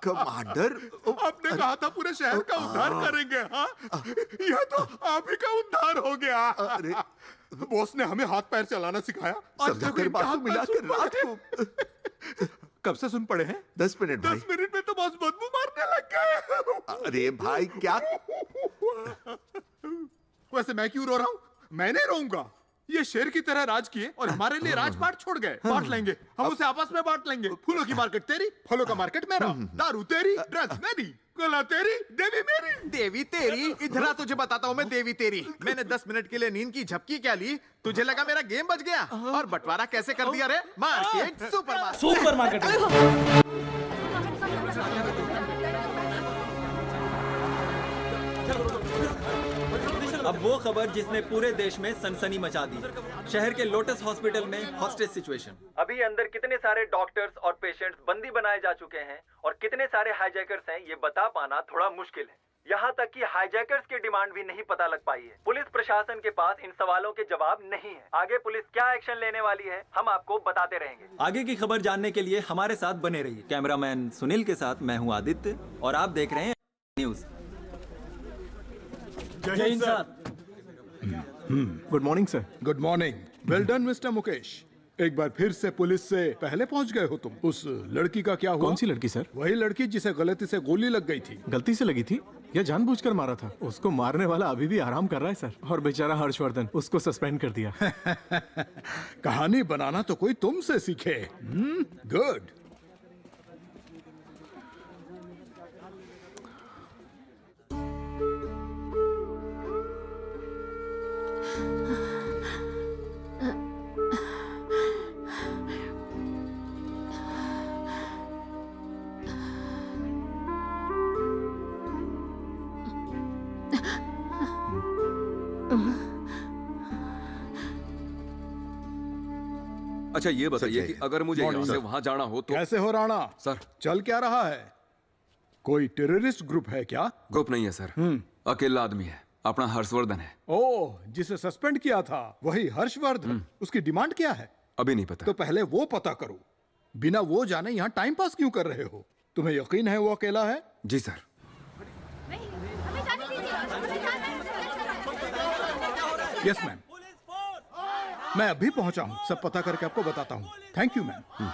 कमांडर, आपने कहा था पूरे शहर का उद्धार करेंगे। हाँ, यह तो आप ही का उद्धार हो गया। अरे बॉस ने हमें हाथ पैर चलाना सिखाया, समझाकर बात को मिलाकर रात को। कब से सुन पड़े हैं? 10 मिनट भाई। 10 मिनट में तो बॉस बदबू मारने लग गए। अरे भाई क्या? वैसे मैं क्यों रो रहा हूँ? मैं नहीं रोऊंगा। ये शेर की तरह राज किए और हमारे लिए राजपाट छोड़ गए। बांट लेंगे, हम उसे आपस में बांट लेंगे। फूलों की मार्केट तेरी, फलों का मार्केट मेरा, दारू तेरी, ड्रग्स मेरी, कला तेरी, देवी मेरी। देवी तेरी? इधर आ, तुझे बताता हूँ मैं देवी तेरी। मैंने 10 मिनट के लिए नींद की झपकी क्या ली, तुझे लगा मेरा गेम बच गया? और बंटवारा कैसे कर दिया रे? Market supermarket. अब वो खबर जिसने पूरे देश में सनसनी मचा दी। शहर के लोटस हॉस्पिटल में हॉस्टेज सिचुएशन। अभी अंदर कितने सारे डॉक्टर्स और पेशेंट्स बंदी बनाए जा चुके हैं और कितने सारे हाईजैकर्स हैं ये बता पाना थोड़ा मुश्किल है। यहाँ तक कि हाईजैकर्स की डिमांड भी नहीं पता लग पाई है। पुलिस प्रशासन के पास इन सवालों के जवाब नहीं है। आगे पुलिस क्या एक्शन लेने वाली है हम आपको बताते रहेंगे। आगे की खबर जानने के लिए हमारे साथ बने रहिए। कैमरामैन सुनील के साथ मैं हूँ आदित्य और आप देख रहे हैं न्यूज। जय Hind sir. Good morning sir. Good morning. Well done mister Mukesh. एक बार फिर से पुलिस से पहले पहुंच गए हो तुम। उस लड़की का क्या हुआ? कौन सी लड़की सर? वही लड़की जिसे गलती से गोली लग गई थी। गलती से लगी थी या जानबूझकर मारा था? उसको मारने वाला अभी भी आराम कर रहा है सर, और बेचारा हर्षवर्धन, उसको सस्पेंड कर दिया। कहानी बनाना तो कोई तुमसे सीखे। गुड। अच्छा ये बताइए कि अगर मुझे यहाँ से वहाँ जाना हो तो कैसे हो राणा? सर चल क्या रहा है? कोई टेररिस्ट ग्रुप है क्या? ग्रुप नहीं है सर, अकेला आदमी है, अपना हर्षवर्धन है। ओह, जिसे सस्पेंड किया था वही हर्षवर्धन। उसकी डिमांड क्या है? अभी नहीं पता। तो पहले वो पता करो। बिना वो जाने यहाँ टाइम पास क्यों कर रहे हो? तुम्हें यकीन है वो अकेला है? जी सर। यस मैम, मैं अभी पहुंचा हूँ। सब पता करके आपको बताता हूँ। Thank you ma'am.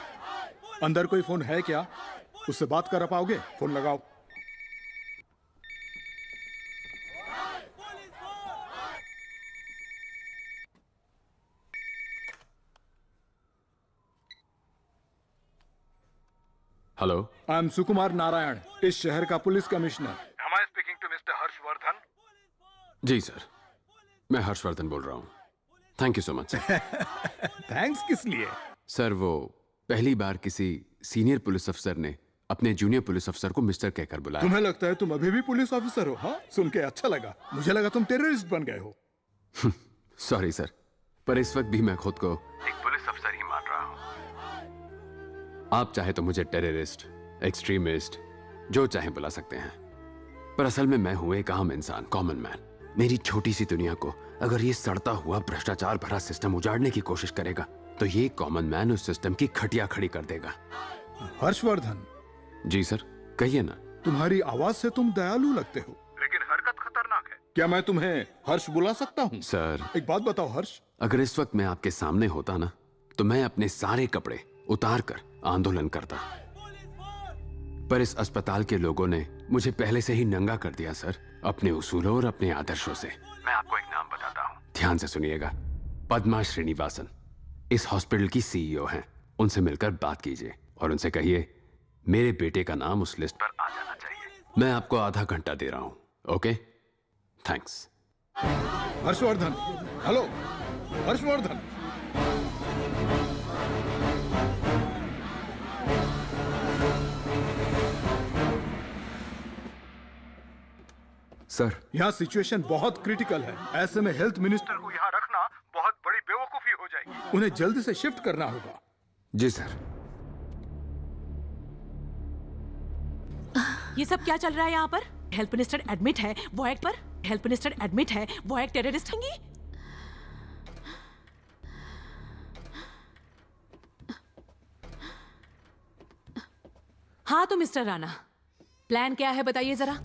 अंदर कोई फोन है क्या? उससे बात कर पाओगे? फोन लगाओ। Hello, I am Sukumar Narayan, इस शहर का police commissioner. Am I speaking to Mr. Harshvardhan? जी सर, मैं हर्षवर्धन बोल रहा हूँ। Thank you so much sir. Thanks किस लिए? सर वो पहली बार किसी सीनियर पुलिस अफसर ने अपने जूनियर पुलिस अफसर को मिस्टर कहकर बुलाया। तुम्हें लगता है तुम अभी भी पुलिस ऑफिसर हो? हाँ, सुन के अच्छा लगा। मुझे लगा तुम टेररिस्ट बन गए हो। सॉरी सर, पर इस वक्त भी मैं खुद को एक पुलिस अफसर ही मान रहा हूँ। आप चाहे तो मुझे टेररिस्ट, एक्सट्रीमिस्ट, जो चाहे बुला सकते हैं, पर असल में मैं हूँ एक आम इंसान, कॉमन मैन। मेरी छोटी सी दुनिया को अगर ये सड़ता हुआ भ्रष्टाचार भरा सिस्टम उजाड़ने की कोशिश करेगा तो ये कॉमन मैन उस सिस्टम की खटिया खड़ी कर देगा। हर्षवर्धन। जी सर, कहिए ना। तुम्हारी आवाज से तुम दयालु लगते हो, लेकिन हरकत खतरनाक है। क्या मैं तुम्हें हर्ष बुला सकता हूँ? सर एक बात बताओ हर्ष, अगर इस वक्त मैं आपके सामने होता ना तो मैं अपने सारे कपड़े उतार कर आंदोलन करता, पर इस अस्पताल के लोगों ने मुझे पहले से ही नंगा कर दिया सर, अपने उसूलों और अपने आदर्शों से। मैं आपको एक नाम बताता हूँ, ध्यान से सुनिएगा। पद्मा श्रीनिवासन इस हॉस्पिटल की सीईओ हैं। उनसे मिलकर बात कीजिए और उनसे कहिए मेरे बेटे का नाम उस लिस्ट पर आ जाना चाहिए। मैं आपको आधा घंटा दे रहा हूँ। Okay, thanks. Harshvardhan. Hello Harshvardhan. Sir, यहाँ सिचुएशन बहुत क्रिटिकल है। ऐसे में हेल्थ मिनिस्टर को यहाँ रखना बहुत बड़ी बेवकूफी हो जाएगी। उन्हें जल्दी से शिफ्ट करना होगा। जी सर। ये सब क्या चल रहा है यहाँ पर? हेल्थ मिनिस्टर एडमिट है, वो एक पर हेल्थ मिनिस्टर एडमिट है, वो एक टेररिस्ट होंगी। हाँ तो मिस्टर राणा, प्लान क्या है बताइए जरा।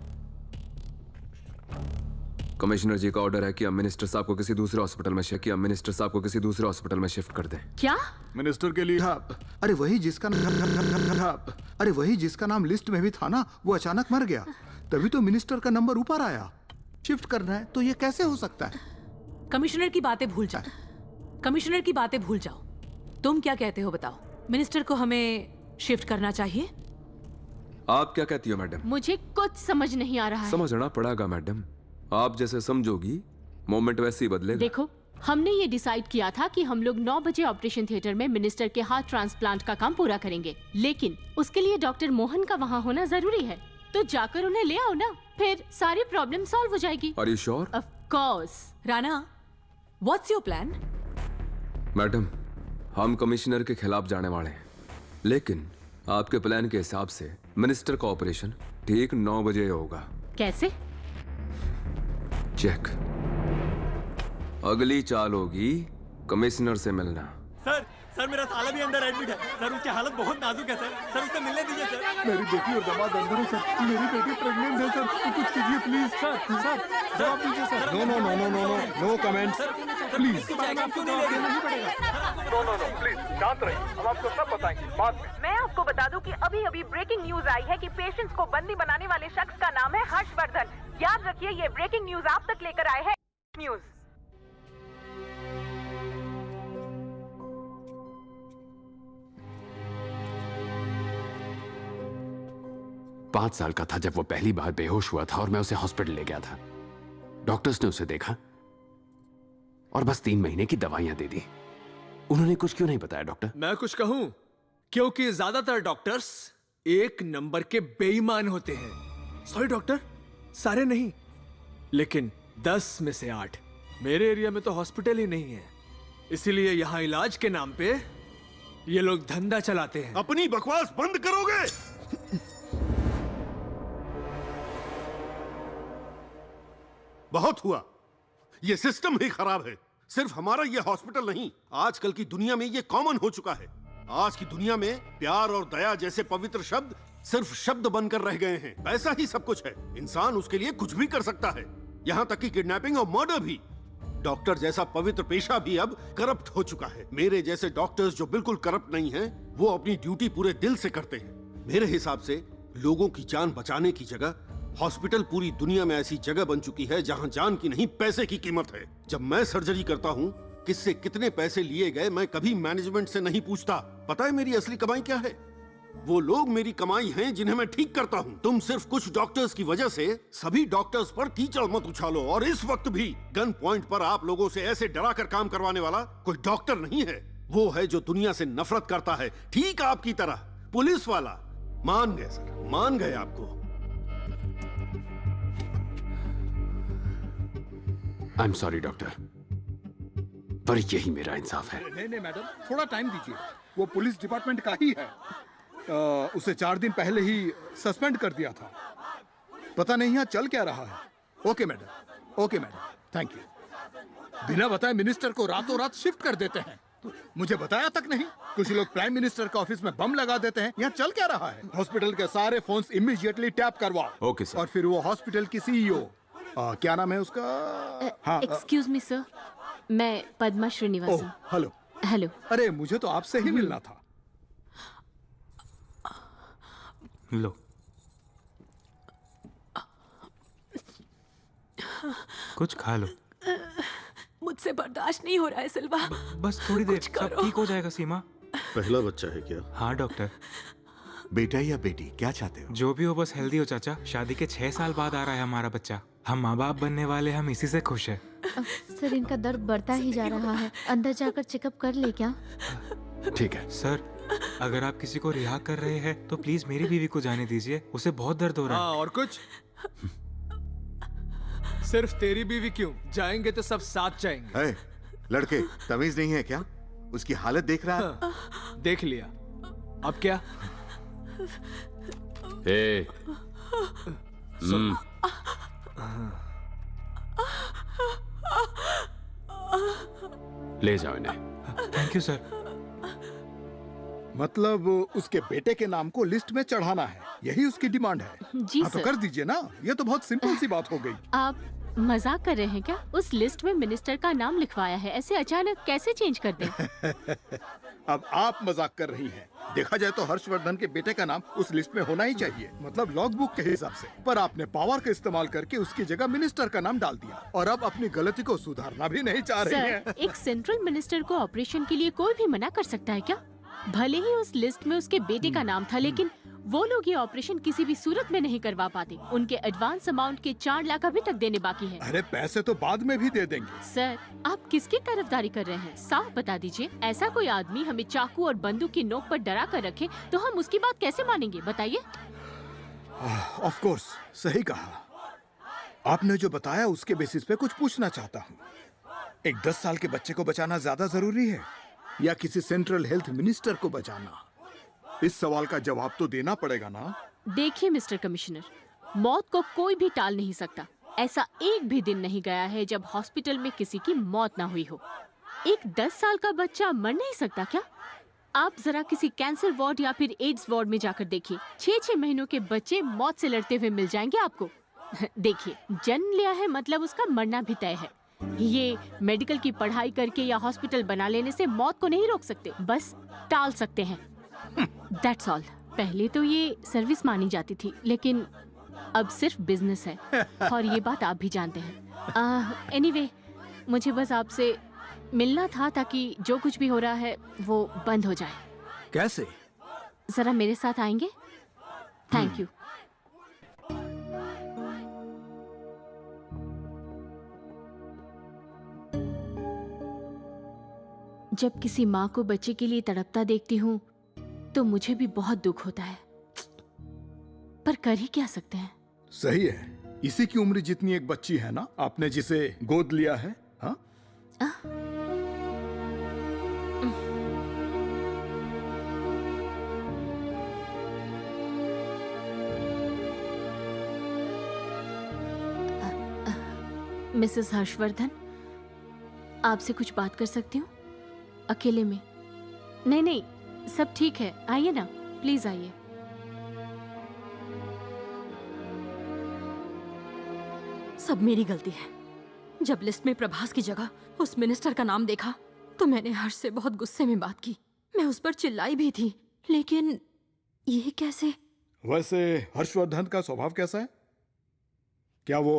कमिश्नर जी का ऑर्डर है कि हम मिनिस्टर साहब को किसी दूसरे हॉस्पिटल में शिफ्ट किया, मिनिस्टर साहब को किसी दूसरे हॉस्पिटल में शिफ्ट कर दें। क्या? मिनिस्टर के लिए अरे वही जिसका नाम लिस्ट में भी था ना, वो अचानक मर गया। तभी तो मिनिस्टर का नंबर ऊपर आया। शिफ्ट करना है तो ये कैसे हो सकता है? कमिश्नर की बातें भूल जाए। कमिश्नर की बातें भूल जाओ। तुम क्या कहते हो बताओ? मिनिस्टर को हमें शिफ्ट करना चाहिए? आप क्या कहती हो मैडम? मुझे कुछ समझ नहीं आ रहा है। समझना पड़ेगा मैडम। आप जैसे समझोगी मोमेंट वैसे ही बदलेगा। देखो, हमने ये डिसाइड किया था कि हम लोग 9 बजे ऑपरेशन थिएटर में मिनिस्टर के हार्ट ट्रांसप्लांट का काम पूरा करेंगे, लेकिन उसके लिए डॉक्टर मोहन का वहाँ होना जरूरी है। तो जाकर उन्हें ले आओ ना, फिर सारी प्रॉब्लम सॉल्व हो जाएगी। Are you sure? Of course। Rana, what's your plan? Madam, हम कमिश्नर के खिलाफ जाने वाले हैं, लेकिन आपके प्लान के हिसाब से मिनिस्टर का ऑपरेशन ठीक 9 बजे होगा। कैसे? चेक। अगली चाल होगी कमिश्नर से मिलना। सर मेरा साला भी अंदर एडमिट है सर, उसकी हालत बहुत नाजुक है सर उससे मिलने दीजिए सर। मेरी बेटी और दामाद अंदर है सर, मेरी बेटी प्रेग्नेंट है सर, तो कुछ कीजिए प्लीज सर। जवाब दीजिए sir. No no no no no no no comments please. No please शांत रहिए, हम आपको सब बताएंगे बाद में। मैं आपको बता दूं कि अभी अभी ब्रेकिंग न्यूज आई है कि पेशेंट्स को बंदी बनाने वाले शख्स का नाम है हर्षवर्धन। याद रखिए, ये ब्रेकिंग न्यूज आप तक लेकर आए हैं न्यूज। 5 साल का था जब वो पहली बार बेहोश हुआ था और मैं उसे हॉस्पिटल ले गया था। डॉक्टर्स ने उसे देखा और बस 3 महीने की दवाइयां दे दी। उन्होंने कुछ क्यों नहीं बताया डॉक्टर? मैं कुछ कहूं? क्योंकि ज्यादातर डॉक्टर्स एक नंबर के बेईमान होते हैं। सॉरी डॉक्टर, सारे नहीं, लेकिन 10 में से 8। मेरे एरिया में तो हॉस्पिटल ही नहीं है, इसीलिए यहां इलाज के नाम पे ये लोग धंधा चलाते हैं। अपनी बकवास बंद करोगे? बहुत हुआ, ये सिस्टम ही खराब है। सिर्फ हमारा ये हॉस्पिटल नहीं, आजकल की दुनिया में ये कॉमन हो चुका है। आज की दुनिया में प्यार और दया जैसे पवित्र शब्द सिर्फ शब्द बनकर रह गए हैं। पैसा ही सब कुछ है, इंसान उसके लिए कुछ भी कर सकता है, यहाँ तक कि किडनैपिंग और मर्डर भी। डॉक्टर जैसा पवित्र पेशा भी अब करप्ट हो चुका है। मेरे जैसे डॉक्टर्स जो बिल्कुल करप्ट नहीं हैं, वो अपनी ड्यूटी पूरे दिल से करते हैं। मेरे हिसाब से लोगों की जान बचाने की जगह हॉस्पिटल पूरी दुनिया में ऐसी जगह बन चुकी है जहां जान की नहीं पैसे की कीमत है। जब मैं सर्जरी करता हूं, किससे कितने पैसे लिए गए मैं कभी मैनेजमेंट से नहीं पूछता। पता है मेरी असली कमाई क्या है? वो लोग मेरी कमाई हैं जिन्हें मैं ठीक करता हूं। तुम सिर्फ कुछ डॉक्टर्स की वजह से सभी डॉक्टर्स पर कीचड़ मत उछालो। और इस वक्त भी गन पॉइंट पर आप लोगों से ऐसे डरा कर काम करवाने वाला कोई डॉक्टर नहीं है। वो है जो दुनिया से नफरत करता है, ठीक आपकी तरह। पुलिस वाला। मान गए सर, मान गए आपको। आई एम सॉरी डॉक्टर, पर यही मेरा इंसाफ है। नहीं मैडम, थोड़ा टाइम दीजिए। वो पुलिस डिपार्टमेंट का ही है। उसे 4 दिन पहले ही सस्पेंड कर दिया था। पता नहीं यहाँ चल क्या रहा है। Okay madam, thank you. बिना बताए मिनिस्टर को रातों रात शिफ्ट कर देते हैं, मुझे बताया तक नहीं। कुछ लोग प्राइम मिनिस्टर के ऑफिस में बम लगा देते हैं। यहाँ चल क्या रहा है? हॉस्पिटल के सारे फोन्स इमीडिएटली टैप करवाओ। Okay sir. और फिर वो हॉस्पिटल की CEO, क्या नाम है उसका? हाँ, एक्सक्यूज मी सर, मैं पद्मा श्रीनिवासन। हेलो। हेलो। अरे मुझे तो आपसे ही मिलना था। लो, कुछ खा लो। मुझसे बर्दाश्त नहीं हो रहा है सिल्वा। बस थोड़ी देर, सब ठीक हो जाएगा। सीमा, पहला बच्चा है क्या? हाँ डॉक्टर। बेटा या बेटी, क्या चाहते हो? जो भी हो, बस हेल्दी हो चाचा। शादी के 6 साल बाद आ रहा है हमारा बच्चा। हम माँ बाप बनने वाले, हम इसी से खुश है। सर, इनका दर्द बढ़ता ही जा रहा है, अंदर जाकर चेकअप कर ले क्या? ठीक है सर, अगर आप किसी को रिहा कर रहे हैं तो प्लीज मेरी बीवी को जाने दीजिए, उसे बहुत दर्द हो रहा है। और कुछ? सिर्फ तेरी बीवी क्यों? जाएंगे तो सब साथ जाएंगे। है, लड़के तमीज नहीं है क्या? उसकी हालत देख रहा है? देख लिया, अब क्या? ले जाओ इन्हें। Thank you sir. मतलब उसके बेटे के नाम को लिस्ट में चढ़ाना है, यही उसकी डिमांड है? जी हाँ, तो सर। कर दीजिए ना, ये तो बहुत सिंपल सी बात हो गई। आप मजाक कर रहे हैं क्या? उस लिस्ट में मिनिस्टर का नाम लिखवाया है, ऐसे अचानक कैसे चेंज कर दें? अब आप मजाक कर रही हैं। देखा जाए तो हर्षवर्धन के बेटे का नाम उस लिस्ट में होना ही चाहिए, मतलब लॉग बुक के हिसाब से। पर आपने पावर का इस्तेमाल करके उसकी जगह मिनिस्टर का नाम डाल दिया और अब अपनी गलती को सुधारना भी नहीं चाह रही है। सर, एक सेंट्रल मिनिस्टर को ऑपरेशन के लिए कोई भी मना कर सकता है क्या? भले ही उस लिस्ट में उसके बेटे का नाम था, लेकिन वो लोग ये ऑपरेशन किसी भी सूरत में नहीं करवा पाते। उनके एडवांस अमाउंट के 4 लाख अभी तक देने बाकी है। अरे पैसे तो बाद में भी दे देंगे। सर, आप किसकी तरफदारी कर रहे हैं? साफ बता दीजिए। ऐसा कोई आदमी हमें चाकू और बंदूक की नोक पर डरा कर रखे तो हम उसकी बात कैसे मानेंगे, बताइए? ऑफ कोर्स, सही कहा। आपने जो बताया उसके बेसिस पे कुछ पूछना चाहता हूँ। एक 10 साल के बच्चे को बचाना ज्यादा जरूरी है या किसी सेंट्रल हेल्थ मिनिस्टर को बचाना? इस सवाल का जवाब तो देना पड़ेगा ना। देखिए मिस्टर कमिश्नर, मौत को कोई भी टाल नहीं सकता। ऐसा एक भी दिन नहीं गया है जब हॉस्पिटल में किसी की मौत ना हुई हो। एक 10 साल का बच्चा मर नहीं सकता क्या? आप जरा किसी कैंसर वार्ड या फिर एड्स वार्ड में जाकर देखिए, 6-6 महीनों के बच्चे मौत से लड़ते हुए मिल जाएंगे आपको। देखिए, जन्म लिया है मतलब उसका मरना भी तय है। ये मेडिकल की पढ़ाई करके या हॉस्पिटल बना लेने से मौत को नहीं रोक सकते, बस टाल सकते हैं। That's all। पहले तो ये सर्विस मानी जाती थी, लेकिन अब सिर्फ बिजनेस है और ये बात आप भी जानते हैं। एनीवे, मुझे बस आपसे मिलना था ताकि जो कुछ भी हो रहा है वो बंद हो जाए। कैसे? जरा मेरे साथ आएंगे? Thank you. जब किसी माँ को बच्चे के लिए तड़पता देखती हूँ तो मुझे भी बहुत दुख होता है, पर कर ही क्या सकते हैं। सही है, इसी की उम्र जितनी एक बच्ची है ना, आपने जिसे गोद लिया है। हाँ? मिसेस हर्षवर्धन, आपसे कुछ बात कर सकती हूँ अकेले में? नहीं, सब ठीक है, आइए ना, प्लीज आइए। सब मेरी गलती है। जब लिस्ट में प्रभास की जगह उस मिनिस्टर का नाम देखा तो मैंने हर्ष से बहुत गुस्से में बात की। मैं उस पर चिल्लाई भी थी, लेकिन ये कैसे? वैसे हर्षवर्धन का स्वभाव कैसा है? क्या वो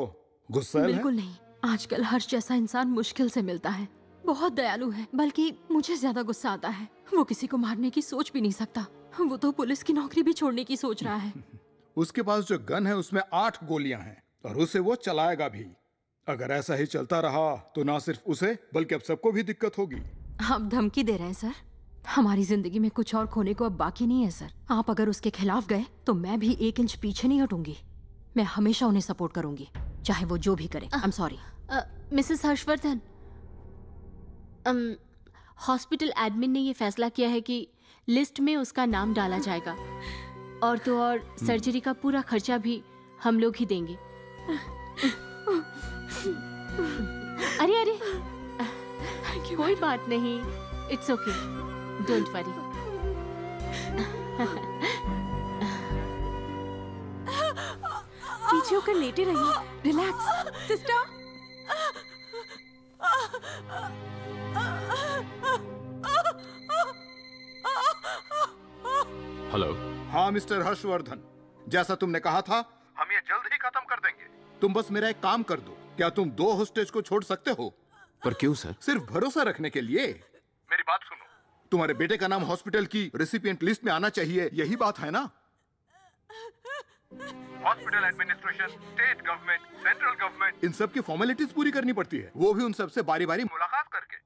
गुस्सैल है? बिल्कुल नहीं। आजकल हर्ष जैसा इंसान मुश्किल से मिलता है। बहुत दयालु है, बल्कि मुझे ज्यादा गुस्सा आता है। वो किसी को मारने की सोच भी नहीं सकता। वो तो पुलिस की नौकरी भी छोड़ने की सोच रहा है। उसके पास जो गन है उसमें 8 गोलियां हैं और उसे वो चलाएगा भी। अगर ऐसा ही चलता रहा तो ना सिर्फ उसे बल्कि अब सबको भी दिक्कत होगी। आप धमकी दे रहे हैं सर? हमारी जिंदगी में कुछ और खोने को अब बाकी नहीं है सर। आप अगर उसके खिलाफ गए तो मैं भी 1 इंच पीछे नहीं हटूंगी। मैं हमेशा उन्हें सपोर्ट करूंगी, चाहे वो जो भी करे। I am sorry. Mrs Harshvardhan, hospital admin ने ये फैसला किया है कि लिस्ट में उसका नाम डाला जाएगा, और तो और सर्जरी का पूरा खर्चा भी हम लोग ही देंगे। अरे कोई बात नहीं, इट्स ओके, डोंट वरी। पीछे होकर लेटे रहिए, रिलैक्स। Sister, hello. हाँ मिस्टर हर्षवर्धन, जैसा तुमने कहा था हम ये जल्द ही खत्म कर देंगे। तुम बस मेरा एक काम कर दो। क्या तुम 2 होस्टेज को छोड़ सकते हो? पर क्यों सर? सिर्फ भरोसा रखने के लिए। मेरी बात सुनो, तुम्हारे बेटे का नाम हॉस्पिटल की रेसिपिएंट लिस्ट में आना चाहिए, यही बात है ना? Hospital administration, state government, central government, इन सब की फॉर्मेलिटीज पूरी करनी पड़ती है, वो भी उन सब से बारी बारी मुलाकात करके।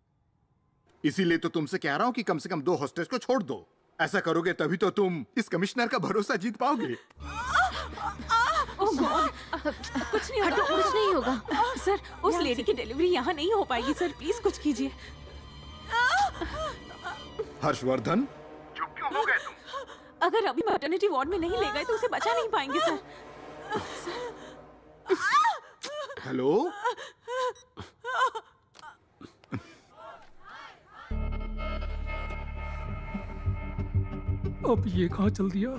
इसीलिए तो तुमसे कह रहा हूँ कि कम से कम 2 होस्टेज को छोड़ दो। ऐसा करोगे तभी तो तुम इस कमिश्नर का भरोसा जीत पाओगे। ओह गॉड, कुछ नहीं होगा, कुछ नहीं होगा। सर, उस लेडी की डिलीवरी यहाँ नहीं हो पाएगी सर, प्लीज कुछ कीजिए। हर्षवर्धन, चुप क्यों हो गए तुम? अगर अभी मैटरनिटी वार्ड में नहीं ले गए तो उसे बचा नहीं पाएंगे सर। हेलो, अब ये कहाँ चल दिया?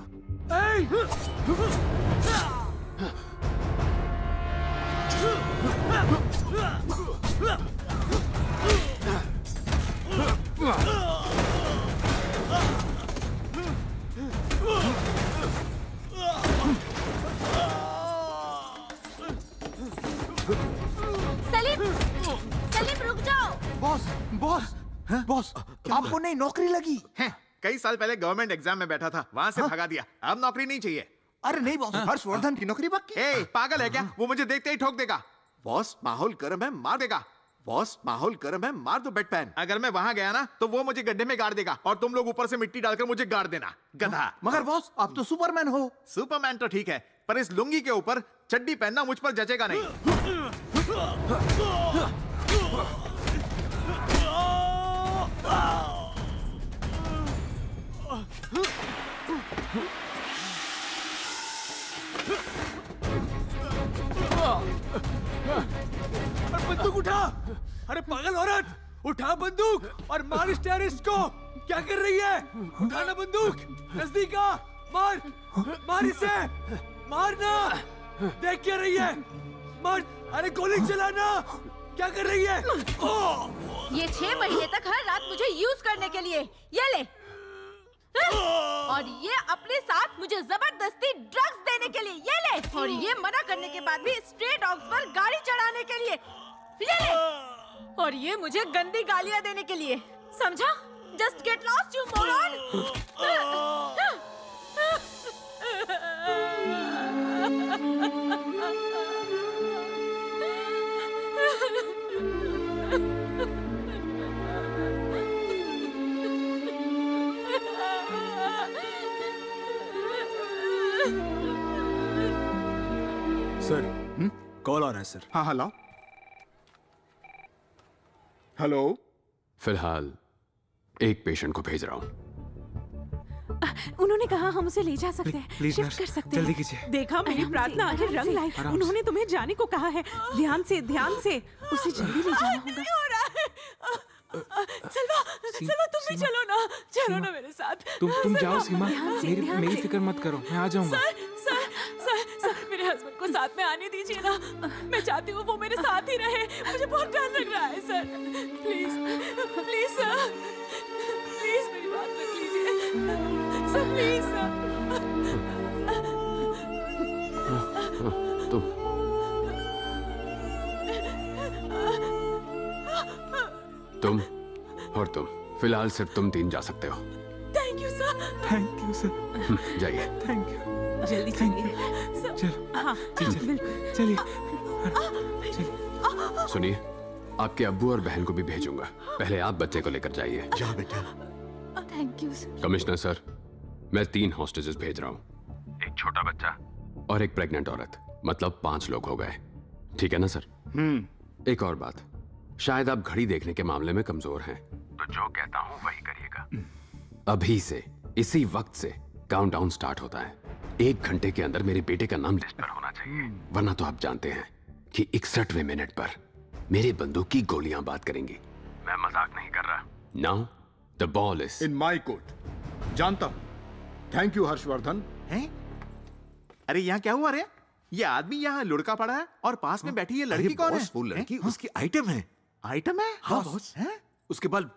बॉस आपको नहीं नौकरी लगी है? कई साल पहले गवर्नमेंट एग्जाम में बैठा था, वहां से भगा दिया। अब नौकरी नहीं चाहिए। अरे नहीं बॉस, हर्षवर्धन की नौकरी पक्की। ए, पागल है क्या? वो मुझे देखते ही ठोक देगा। बॉस माहौल गर्म है, मार देगा। बॉस माहौल गर्म है, मार दो बैटमैन। अगर मैं वहां गया ना तो वो मुझे गड्ढे में गाड़ देगा और तुम लोग ऊपर से मिट्टी डालकर मुझे गाड़ देना, गधा। मगर बॉस आप तो सुपरमैन हो। सुपरमैन तो ठीक है, पर इस लुंगी के ऊपर चड्डी पहनना मुझ पर जचेगा नहीं। बंदूक उठा। अरे पागल औरत, उठा बंदूक और मार इस टेररिस्ट को। क्या कर रही है? उठाना बंदूक, नजदीक आ, मार मार इसे, मारना। देख क्या रही है? मार। अरे गोली चलाना। क्या कर रही है? ये 6 महीने तक हर रात मुझे यूज करने के लिए, ये ले। और ये अपने साथ मुझे जबरदस्ती ड्रग्स देने के लिए, ये ले। और ये मना करने के बाद भी स्ट्रे डॉग्स पर गाड़ी चढ़ाने के लिए, ये ले। और ये मुझे गंदी गालियां देने के लिए, समझा? Just get lost you moron. Sir call आ रहा है सर। हाँ हाँ लाओ। हेलो। फिलहाल एक पेशेंट को भेज रहा हूँ। उन्होंने कहा हम उसे ले जा सकते हैं, प्लीज शिफ्ट नर्स, कर सकते जल्दी हैं। कीजिए। देखा, मेरी प्रार्थना आखिर रंग लाई। आराम से। उन्होंने तुम्हें जाने को कहा है। ध्यान से, ध्यान से। उसे जल्दी ले जाना होगा। हो रहा है। सलवा तुम भी चलो ना, चलो ना मेरे साथ। तुम जाओ सीमा, ध्यान मेरी से। फिक्र मत करो, मैं आ जाऊंगा। सर, मेरे हस्बैंड को साथ में आने दीजिए ना। मैं चाहती हूँ वो मेरे साथ ही रहे। मुझे बहुत डर लग रहा है sir. Please please sir, please मेरी बात रख लीजिए सर, प्लीज सर। तुम और तुम, फिलहाल सिर्फ तुम 3 जा सकते हो। Thank you sir. Thank you sir. जाइए। Thank you. जल्दी चलिए। चलो। हाँ बिल्कुल। चलिए। सुनिए, आपके अब्बू और बहन को भी भेजूंगा। पहले आप बच्चे को लेकर जाइए। जा बेटा। Thank you sir. Commissioner sir, मैं 3 हॉस्टेजेस भेज रहा हूँ। एक छोटा बच्चा और एक प्रेग्नेंट औरत, मतलब 5 लोग हो गए। ठीक है ना सर? एक और बात, शायद आप घड़ी देखने के मामले में कमजोर हैं, तो जो कहता हूँ वही करिएगा। अभी से, इसी वक्त से काउंटडाउन स्टार्ट होता है। 1 घंटे के अंदर मेरे बेटे का नाम लिस्ट पर होना चाहिए, वरना तो आप जानते हैं कि 61वें मिनट पर मेरे बंदूक की गोलियां बात करेंगी। मैं मजाक नहीं कर रहा। Now the ball is in my court. जानता हूं। Thank you Harshvardhan. हैं? अरे यहाँ क्या हुआ रे? ये आदमी यहाँ लुढ़का पड़ा है और पास में बैठी ये लड़की कौन है? वो लड़की उसकी आइटम है। आइटम है? हाँ बॉस। हैं? उसके बल्ब।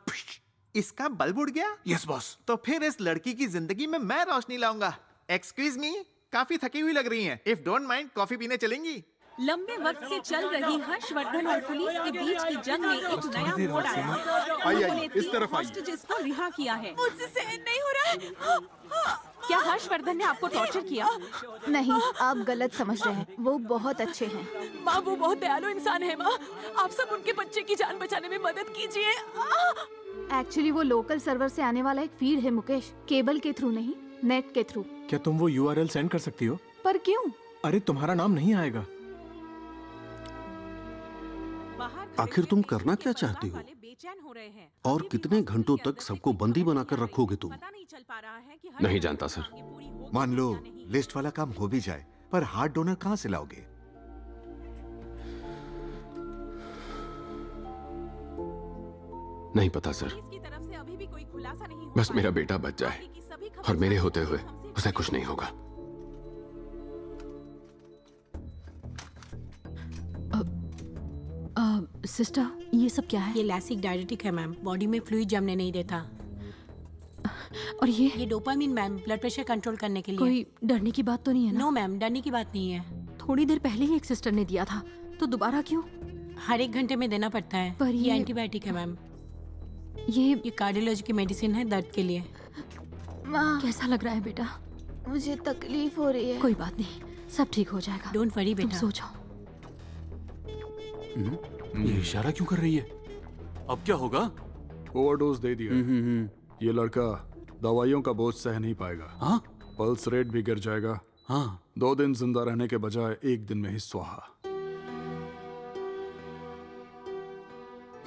इसका बल्ब उड़ गया? Yes boss. तो फिर इस लड़की की जिंदगी में मैं रोशनी लाऊंगा। एक्सक्यूज मी, काफी थकी हुई लग रही हैं। इफ डोंट माइंड, कॉफी पीने चलेंगी? लंबे वक्त से चल रही हर्षवर्धन और पुलिस के बीच की जंग में एक नया मोड़ आया है। आइए, इस तरफ आइए। हॉस्टेजेस को रिहा किया है। मुझसे सहन नहीं हो रहा है। क्या हर्षवर्धन ने आपको टॉर्चर किया? नहीं, आप गलत समझ रहे हैं। वो बहुत अच्छे हैं। माँ, वो बहुत दयालु इंसान है। माँ, आप सब उनके बच्चे की जान बचाने में मदद कीजिए। एक्चुअली वो लोकल सर्वर से आने वाला एक फीड है मुकेश, केबल के थ्रू नहीं, नेट के थ्रू। क्या तुम वो URL सेंड कर सकती हो? पर क्यों? अरे तुम्हारा नाम नहीं आएगा। आखिर तुम करना क्या चाहती हो? और कितने घंटों तक सबको बंदी बनाकर रखोगे तुम? नहीं जानता सर। मान लो लिस्ट वाला काम हो भी जाए, पर हार्ट डोनर कहाँ से लाओगे? नहीं पता सर। बस मेरा बेटा बच जाए और मेरे होते हुए उसे कुछ नहीं होगा। सिस्टर, ये सब क्या है? ये लैसिक डायरेटिक है मैम, बॉडी में फ्लूइड जमने नहीं देता। और ये dopamine ma'am, blood pressure control करने के लिए। कोई डरने की बात तो नहीं है ना? नो मैम, डरने की बात नहीं है। थोड़ी देर पहले ही एक सिस्टर ने दिया था, तो दोबारा क्यों? हर 1 घंटे में देना पड़ता है। पर ये एंटीबायोटिक है मैम। ये कार्डियोलॉजी की मेडिसिन है दर्द के लिए। माँ, कैसा लग रहा है बेटा? मुझे तकलीफ हो रही है। कोई बात नहीं, सब ठीक हो जाएगा। डोंट वरी तुम बेटा। सो जाओ। ये इशारा क्यों कर रही है? अब क्या होगा? ओवरडोज दे दिया। ये लड़का दवाइयों का बोझ सह नहीं पाएगा। हाँ? पल्स रेट भी गिर जाएगा। हाँ। 2 दिन जिंदा रहने के बजाय 1 दिन में ही स्वाहा।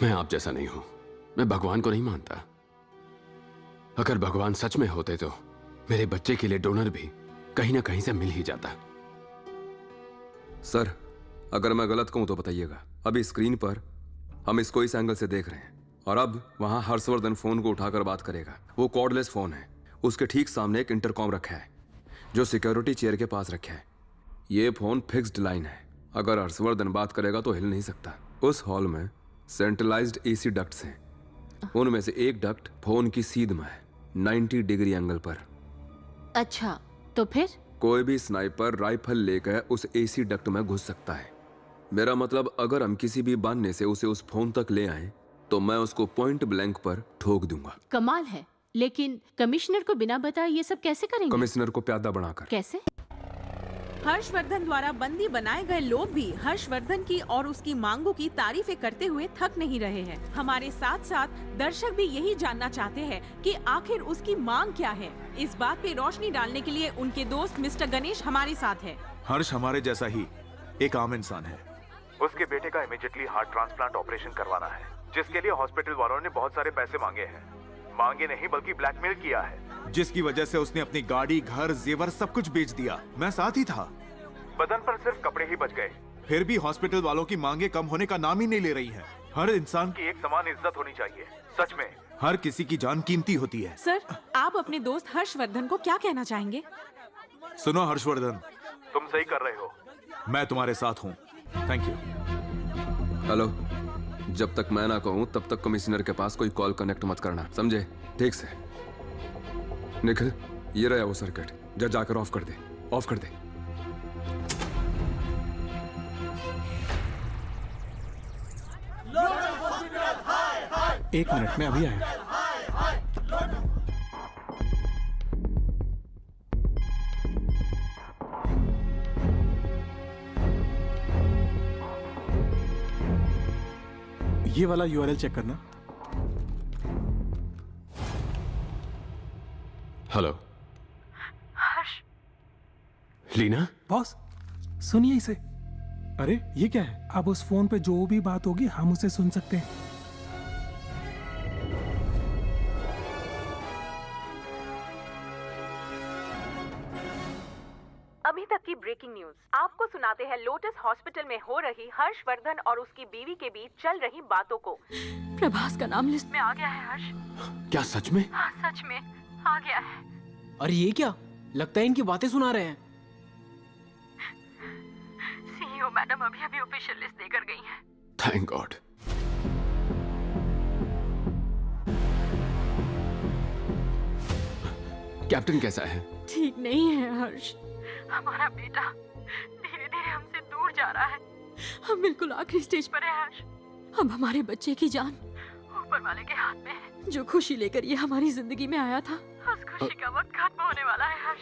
मैं आप जैसा नहीं हूं। मैं भगवान को नहीं मानता। अगर भगवान सच में होते तो मेरे बच्चे के लिए डोनर भी कहीं ना कहीं से मिल ही जाता। सर, अगर मैं गलत कहूं तो बताइएगा। अभी स्क्रीन पर हम इसको इस एंगल से देख रहे हैं और अब वहां हर्षवर्धन फोन को उठाकर बात करेगा। वो कॉर्डलेस फोन है। उसके ठीक सामने एक इंटरकॉम रखा है जो सिक्योरिटी चेयर के पास रखा है। ये फोन फिक्स्ड लाइन है। अगर हर्षवर्धन बात करेगा तो हिल नहीं सकता। उस हॉल में सेंट्रलाइज्ड एसी डक्ट्स हैं। उनमें से एक डक्ट फोन की सीध में है, 90 डिग्री एंगल पर। अच्छा, तो फिर? कोई भी स्नाइपर राइफल लेकर उस एसी डक्ट में घुस सकता है। मेरा मतलब अगर हम किसी भी बहाने से उसे उस फोन तक ले आए तो मैं उसको पॉइंट ब्लैंक पर ठोक दूंगा। कमाल है, लेकिन कमिश्नर को बिना बताए ये सब कैसे करेंगे? कमिश्नर को प्यादा बनाकर। कैसे? हर्षवर्धन द्वारा बंदी बनाए गए लोग भी हर्षवर्धन की और उसकी मांगों की तारीफें करते हुए थक नहीं रहे हैं। हमारे साथ साथ दर्शक भी यही जानना चाहते हैं कि आखिर उसकी मांग क्या है। इस बात पे रोशनी डालने के लिए उनके दोस्त मिस्टर गणेश हमारे साथ है। हर्ष हमारे जैसा ही एक आम इंसान है। उसके बेटे का इमीडिएटली हार्ट ट्रांसप्लांट ऑपरेशन करवाना है, जिसके लिए हॉस्पिटल वालों ने बहुत सारे पैसे मांगे हैं। मांगे नहीं बल्कि ब्लैकमेल किया है, जिसकी वजह से उसने अपनी गाड़ी, घर, जेवर सब कुछ बेच दिया। मैं साथ ही था। बदन पर सिर्फ कपड़े ही बच गए। फिर भी हॉस्पिटल वालों की मांगे कम होने का नाम ही नहीं ले रही हैं। हर इंसान की एक समान इज्जत होनी चाहिए। सच में हर किसी की जान कीमती होती है। सर, आप अपने दोस्त हर्षवर्धन को क्या कहना चाहेंगे? सुनो हर्षवर्धन, तुम सही कर रहे हो। मैं तुम्हारे साथ हूँ। Thank you. हेलो, जब तक मैं ना कहूं तब तक कमिश्नर के पास कोई कॉल कनेक्ट मत करना, समझे? ठीक से। निखिल, ये रहा वो सर्किट। जा जाकर ऑफ कर दे। ऑफ कर दे। एक मिनट में अभी आया। ये वाला यूआरएल चेक करना। हेलो हर्ष। लीना? बॉस सुनिए इसे। अरे ये क्या है? अब उस फोन पे जो भी बात होगी हम उसे सुन सकते हैं। अभी तक की ब्रेकिंग न्यूज आपको सुनाते हैं। लोटस हॉस्पिटल में हो रही हर्षवर्धन और उसकी बीवी के बीच चल रही बातों को। प्रभास का नाम लिस्ट में आ गया है हर्ष। क्या सच में? हाँ, सच में आ गया है। अरे ये क्या? लगता है इनकी बातें सुना रहे हैं। सीईओ मैडम अभी अभी ऑफिशियल लिस्ट देकर गई हैं। Thank God. कैप्टन कैसा है? ठीक नहीं है हर्ष। हमारा बेटा धीरे धीरे हमसे दूर जा रहा है। हम बिल्कुल आखिरी स्टेज पर हैं हर्ष। अब हमारे बच्चे की जान ऊपर वाले के हाथ में है। जो खुशी लेकर ये हमारी जिंदगी में आया था, उस खुशी का वक्त खत्म होने वाला है हर्ष।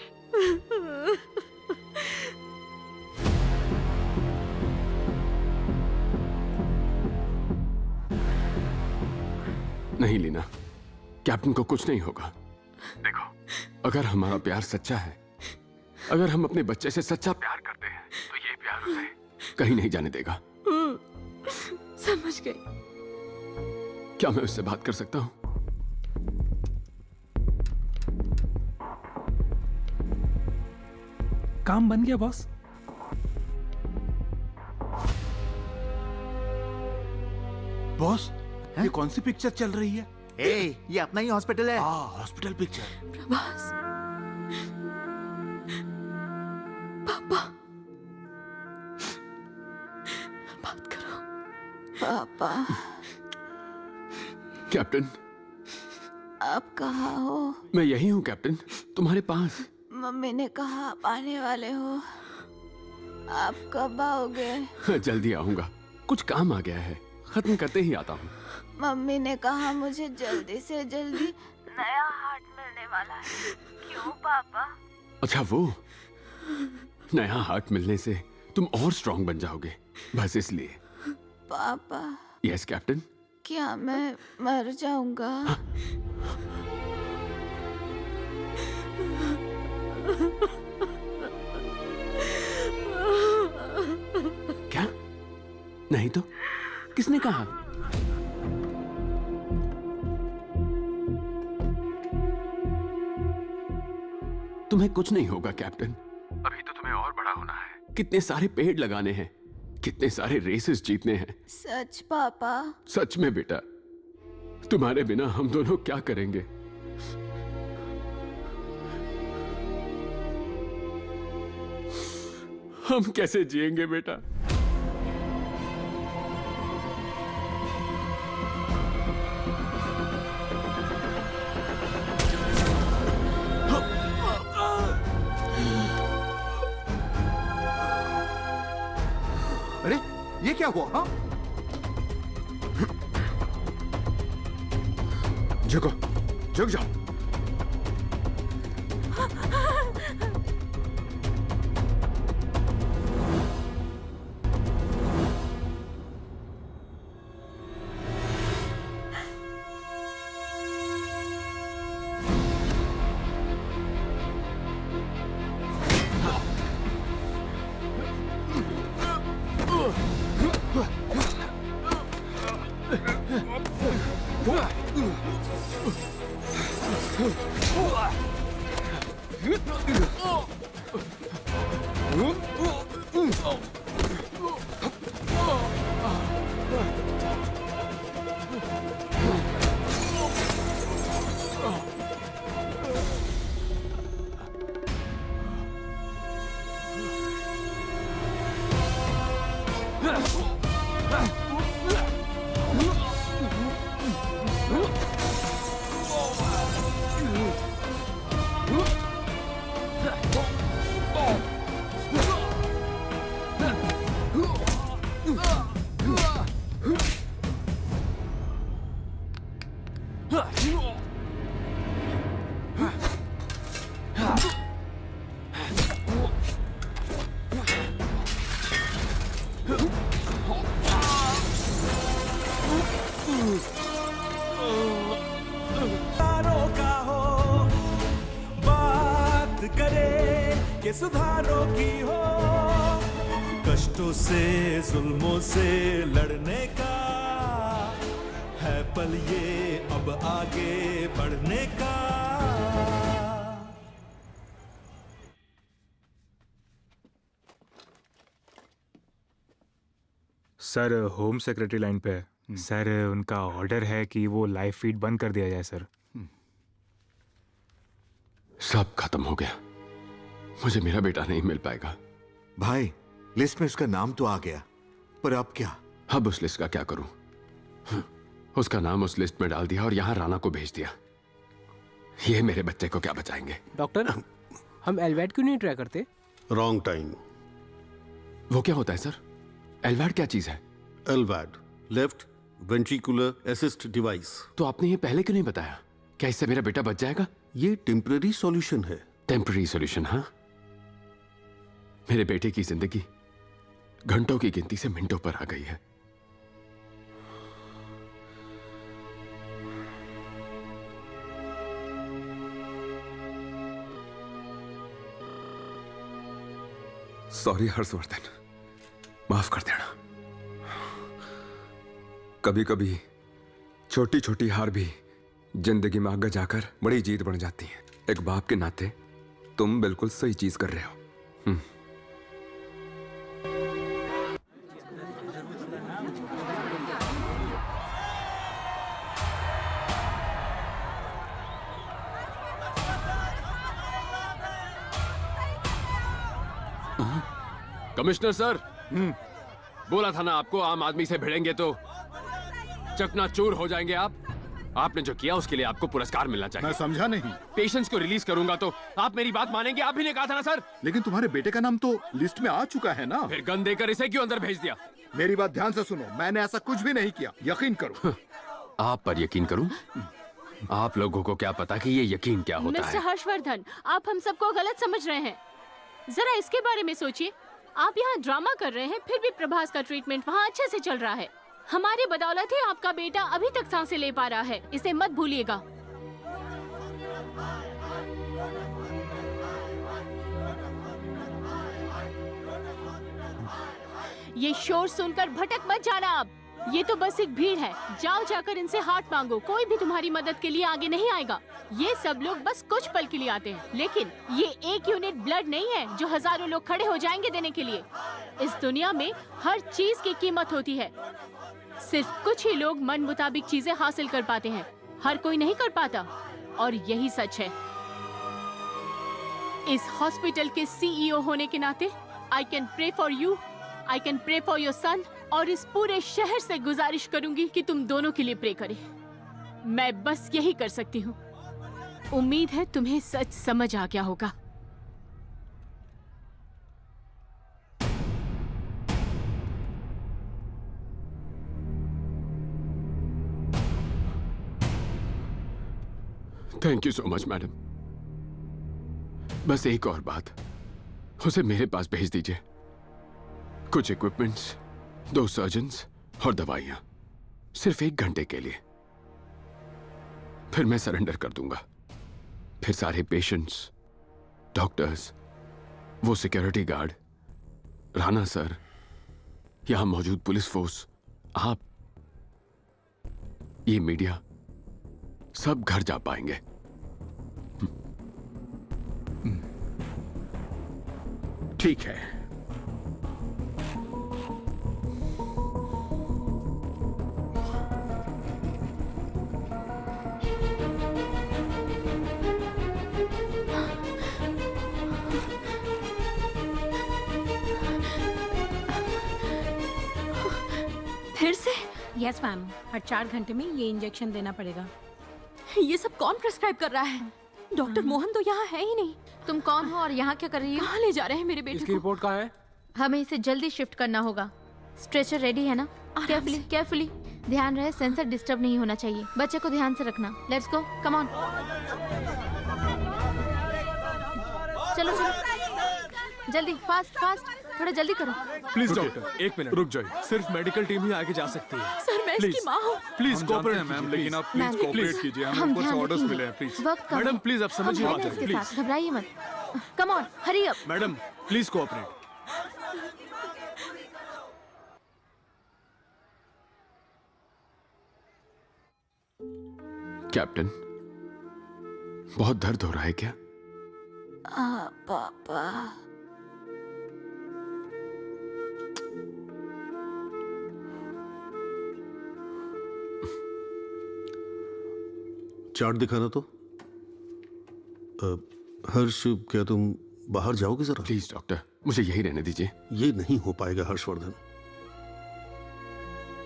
नहीं लीना, कैप्टन को कुछ नहीं होगा। देखो, अगर हमारा प्यार सच्चा है, अगर हम अपने बच्चे से सच्चा प्यार करते हैं, तो ये प्यार उसे कहीं नहीं जाने देगा। समझ गई। क्या मैं उससे बात कर सकता हूँ? काम बन गया बॉस। बॉस, ये कौन सी पिक्चर चल रही है? ये अपना ही हॉस्पिटल है। Hospital picture. प्रभास, पापा, बात करो। पापा, कैप्टन, आप कहाँ हो? मैं यही हूँ कैप्टन, तुम्हारे पास। मम्मी ने कहा आप आने वाले हो। आप कब आओगे? जल्दी आऊंगा, कुछ काम आ गया है, खत्म करते ही आता हूँ। मम्मी ने कहा मुझे जल्दी से जल्दी नया हार्ट मिलने वाला है। क्यों पापा? अच्छा, वो नया हार्ट मिलने से तुम और स्ट्रांग बन जाओगे, बस इसलिए। पापा। Yes captain. क्या मैं मर जाऊंगा? क्या? नहीं तो किसने कहा? तुम्हें कुछ नहीं होगा कैप्टन, अभी तो तुम्हें और बड़ा होना है। कितने सारे पेड़ लगाने हैं, कितने सारे रेसेस जीतने हैं। सच पापा? सच में बेटा, तुम्हारे बिना हम दोनों क्या करेंगे? हम कैसे जिएंगे बेटा? अरे ये क्या हुआ? हाँ? झुको, झुक जाओ। सुधारों की हो, कष्टों से जुल्मों से लड़ने का है पल ये अब आगे बढ़ने का। सर होम सेक्रेटरी लाइन पे है। सर उनका ऑर्डर है कि वो लाइव फीड बंद कर दिया जाए सर। सब खत्म हो गया, मुझे मेरा बेटा नहीं मिल पाएगा। भाई लिस्ट में उसका नाम तो आ गया, पर अब क्या? अब उस लिस्ट का क्या करूं? उसका नाम उस लिस्ट में डाल दिया और यहां राना को भेज दिया। ये मेरे बच्चे को क्या बचाएंगे? डॉक्टर, हम एलवैड क्यों नहीं ट्राई करते? Wrong time. वो क्या होता है सर? एलवैड क्या चीज है? एलवैड लेफ्ट वेंट्रिकुलर असिस्ट डिवाइस। तो आपने ये पहले क्यों नहीं बताया? क्या इससे मेरा बेटा बच जाएगा? ये टेम्पररी सॉल्यूशन है। Temporary solution? हाँ, मेरे बेटे की जिंदगी घंटों की गिनती से मिनटों पर आ गई है। सॉरी हर्षवर्धन, माफ कर देना। कभी कभी छोटी छोटी हार भी जिंदगी में आगे जाकर बड़ी जीत बन जाती है। एक बाप के नाते तुम बिल्कुल सही चीज कर रहे हो। कमिश्नर सर, बोला था ना आपको, आम आदमी से भिड़ेंगे तो चकनाचूर हो जाएंगे आप। आपने जो किया उसके लिए आपको पुरस्कार मिलना चाहिए। मैं समझा नहीं। पेशेंट्स को रिलीज करूंगा तो आप मेरी बात मानेंगे? आप भी ने कहा था ना सर। लेकिन तुम्हारे बेटे का नाम तो लिस्ट में आ चुका है ना। फिर गन देकर इसे क्यों अंदर भेज दिया? मेरी बात ध्यान से सुनो, मैंने ऐसा कुछ भी नहीं किया, यकीन करो। आप पर यकीन करूं? आप लोगों को क्या पता कि ये यकीन क्या होता मिस्टर है? हर्षवर्धन, आप हम सबको गलत समझ रहे हैं। जरा इसके बारे में सोचिए। आप यहाँ ड्रामा कर रहे हैं, फिर भी प्रभास का ट्रीटमेंट वहाँ अच्छे से चल रहा है। हमारी बदौलत ही आपका बेटा अभी तक सांसें ले पा रहा है, इसे मत भूलिएगा। ये शोर सुनकर भटक मत जाना आप। ये तो बस एक भीड़ है। जाओ जाकर इनसे हाथ मांगो, कोई भी तुम्हारी मदद के लिए आगे नहीं आएगा। ये सब लोग बस कुछ पल के लिए आते हैं, लेकिन ये एक यूनिट ब्लड नहीं है जो हजारों लोग खड़े हो जाएंगे देने के लिए। इस दुनिया में हर चीज की कीमत होती है। सिर्फ कुछ ही लोग मन मुताबिक चीजें हासिल कर पाते हैं, हर कोई नहीं कर पाता, और यही सच है। इस हॉस्पिटल के सीईओ होने के नाते I can pray for you, I can pray for your son, और इस पूरे शहर से गुजारिश करूंगी कि तुम दोनों के लिए प्रे करें। मैं बस यही कर सकती हूँ। उम्मीद है तुम्हें सच समझ आ गया होगा। Thank you so much madam. बस एक और बात, उसे मेरे पास भेज दीजिए। कुछ इक्विपमेंट्स, 2 सर्जन्स और दवाइयां, सिर्फ 1 घंटे के लिए। फिर मैं सरेंडर कर दूंगा। फिर सारे पेशेंट्स, डॉक्टर्स, वो सिक्योरिटी गार्ड, राणा सर, यहां मौजूद पुलिस फोर्स, आप, ये मीडिया, सब घर जा पाएंगे। ठीक है। फिर से? यस मैम, हर 4 घंटे में ये इंजेक्शन देना पड़ेगा। ये सब कौन प्रिस्क्राइब कर रहा है? डॉक्टर मोहन तो यहाँ है ही नहीं। तुम कौन हो और यहाँ क्या कर रही हो? कहाँ ले जा रहे हैं मेरे बेटे को? रिपोर्ट कहाँ है? हमें इसे जल्दी शिफ्ट करना होगा। स्ट्रेचर रेडी है ना? केयरफुली केयरफुली, ध्यान रहे सेंसर डिस्टर्ब नहीं होना चाहिए। बच्चे को ध्यान से रखना। Let's go, come on. चलो चलो, जल्दी, फास्ट फास्ट, थोड़ा जल्दी करो। प्लीज डॉक्टर, 1 मिनट रुक जाइए। सिर्फ मेडिकल टीम ही आगे जा सकती है। सर, मैं इसकी माँ हूँ। प्लीज हम कोऑपरेट जानते हैं मैम, लेकिन आप मैम, प्लीज कोऑपरेट कीजिए। हम हमें ऊपर से ध्यान ऑर्डर्स रखेंगे। मिले हैं, प्लीज। वक्त कम है। मैडम प्लीज आप समझिए हम बात हैं है, इसके प्लीज। साथ, घबराइए मत। Come on, hurry up. Madam please cooperate. Captain, बहुत दर्द हो रहा है क्या? पापा। चार्ट दिखाना तो। हर्ष, क्या तुम बाहर जाओगे जरा? प्लीज डॉक्टर, मुझे यही रहने दीजिए। ये नहीं हो पाएगा Harshvardhan,